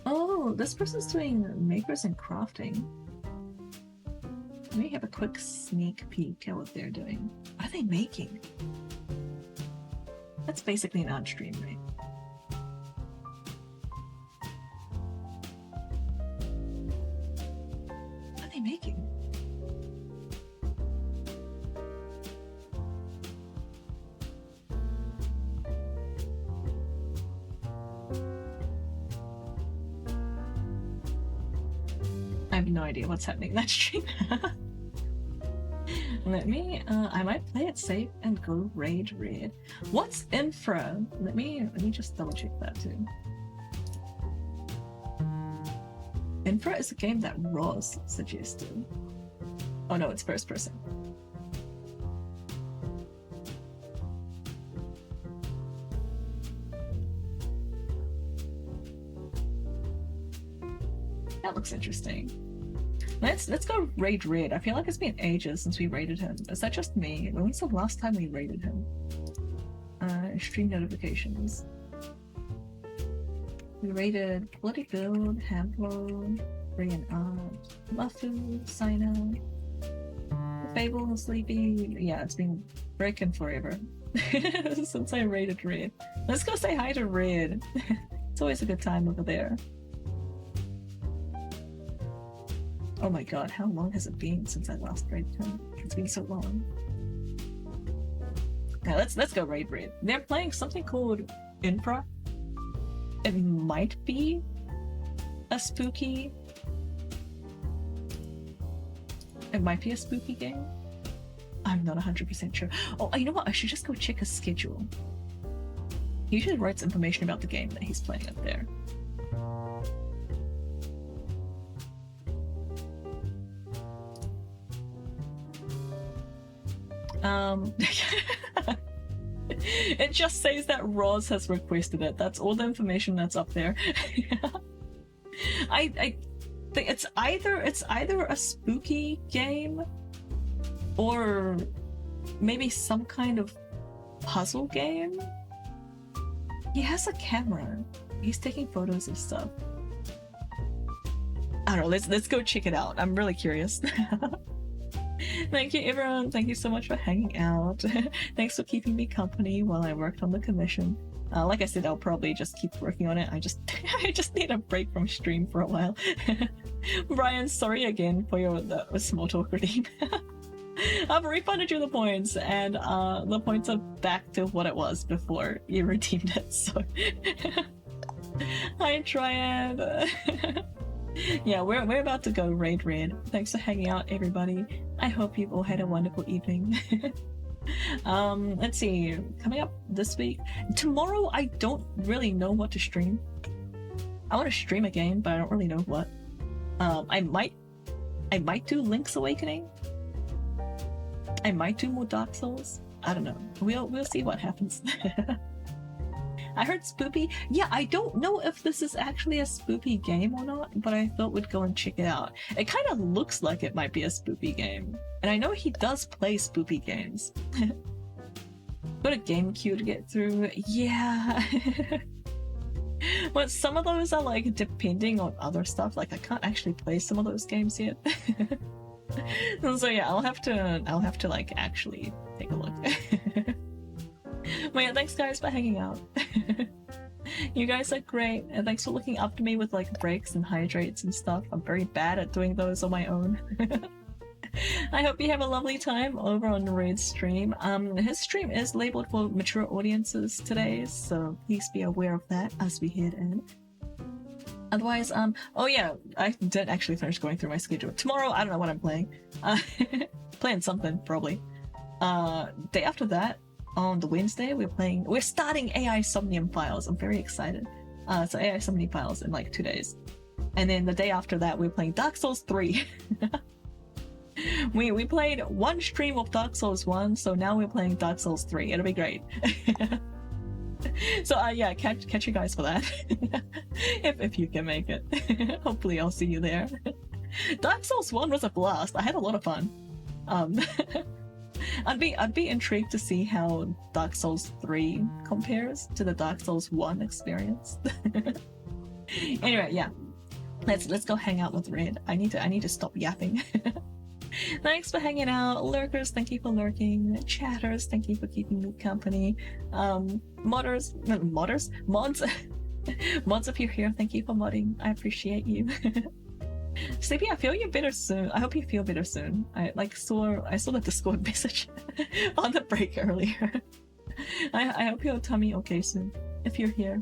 Oh, this person's doing makers and crafting. Let me have a quick sneak peek at what they're doing. What are they making? That's basically an art stream, right? What are they making? I have no idea what's happening in that stream. Let me, I might play it safe and go raid red. What's infra? Let me just double check that too. Infra is a game that Ross suggested. Oh no, it's first person. That looks interesting. Let's go raid Red. I feel like it's been ages since we raided him. Is that just me? When was the last time we raided him? Stream notifications. We raided Bloody Build, Hamflow, Brian Art, Mafu, Sino, Fable, Sleepy. Yeah, it's been breaking forever since I raided Red. Let's go say hi to Red. It's always a good time over there. Oh my god, how long has it been since I last raided him? It's been so long. Now let's go raid Red. They're playing something called Infra. It might be a spooky... It might be a spooky game. I'm not 100% sure. Oh, you know what? I should just go check his schedule. He usually writes information about the game that he's playing up there. It just says that Roz has requested it. That's all the information that's up there. I think it's either a spooky game or maybe some kind of puzzle game. He has a camera. He's taking photos of stuff. I don't know. Let's go check it out. I'm really curious. Thank you, everyone. Thank you so much for hanging out. Thanks for keeping me company while I worked on the commission. Like I said, I'll probably just keep working on it. I just need a break from stream for a while. Brian, sorry again for your small talk redeem. I've refunded you the points, and the points are back to what it was before you redeemed it. So, hi, Triad. Yeah, we're about to go raid Red. Thanks for hanging out, everybody. I hope you've all had a wonderful evening. Let's see. Coming up this week, tomorrow, I don't really know what to stream. I want to stream a game, but I don't really know what. I might do Link's Awakening. I might do more Dark Souls. I don't know. We'll see what happens. I heard spoopy. Yeah, I don't know if this is actually a spoopy game or not, but I thought we'd go and check it out. It kind of looks like it might be a spoopy game. And I know he does play spoopy games. Got a game queue to get through. Yeah. But some of those are like depending on other stuff. Like I can't actually play some of those games yet. So yeah, I'll have to like actually take a look. But yeah, thanks guys for hanging out. You guys are great, and thanks for looking up to me with like breaks and hydrates and stuff. I'm very bad at doing those on my own. I hope you have a lovely time over on Red's stream. His stream is labeled for mature audiences today, so please be aware of that as we head in. Otherwise, oh yeah, I did actually finish going through my schedule. Tomorrow, I don't know what I'm playing. Playing something, probably. Day after that, on the Wednesday, we're starting AI Somnium Files. I'm very excited. So AI summoning files in like 2 days. And then the day after that, we were playing Dark Souls 3. we played one stream of Dark Souls 1, so now we're playing Dark Souls 3. It'll be great. So yeah, catch you guys for that. if you can make it. Hopefully I'll see you there. Dark Souls 1 was a blast. I had a lot of fun. I'd be intrigued to see how Dark Souls 3 compares to the Dark Souls 1 experience. Anyway, yeah. Let's go hang out with Red. I need to stop yapping. Thanks for hanging out. Lurkers, thank you for lurking. Chatters, thank you for keeping me company. Mods if you're here, thank you for modding. I appreciate you. Sleepy, I feel you better soon. I hope you feel better soon. I saw the Discord message on the break earlier. I hope your tummy okay soon. If you're here.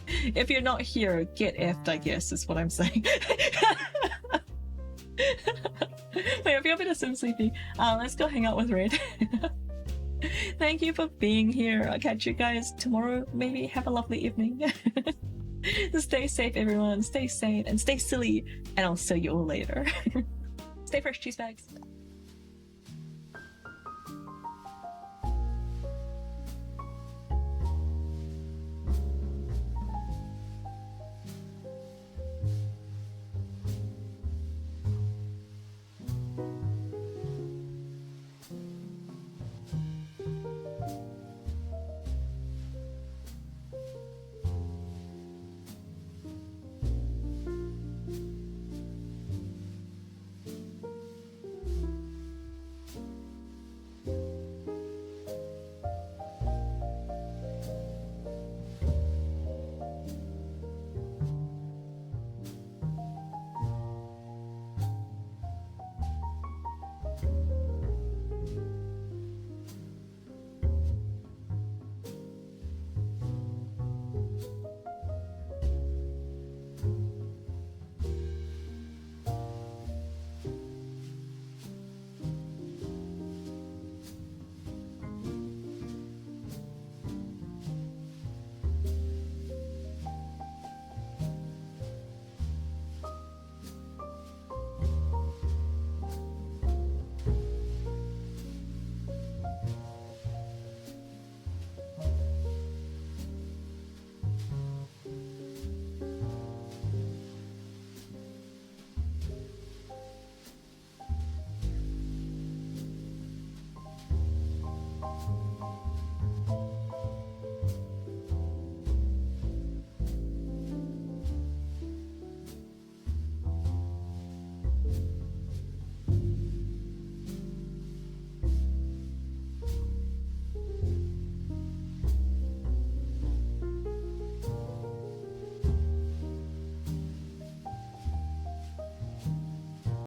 If you're not here, get effed, I guess, is what I'm saying. Wait, I feel better soon, Sleepy. Let's go hang out with Red. Thank you for being here. I'll catch you guys tomorrow, maybe. Have a lovely evening. Stay safe, everyone. Stay sane and stay silly. And I'll see you all later. Stay fresh, cheese bags.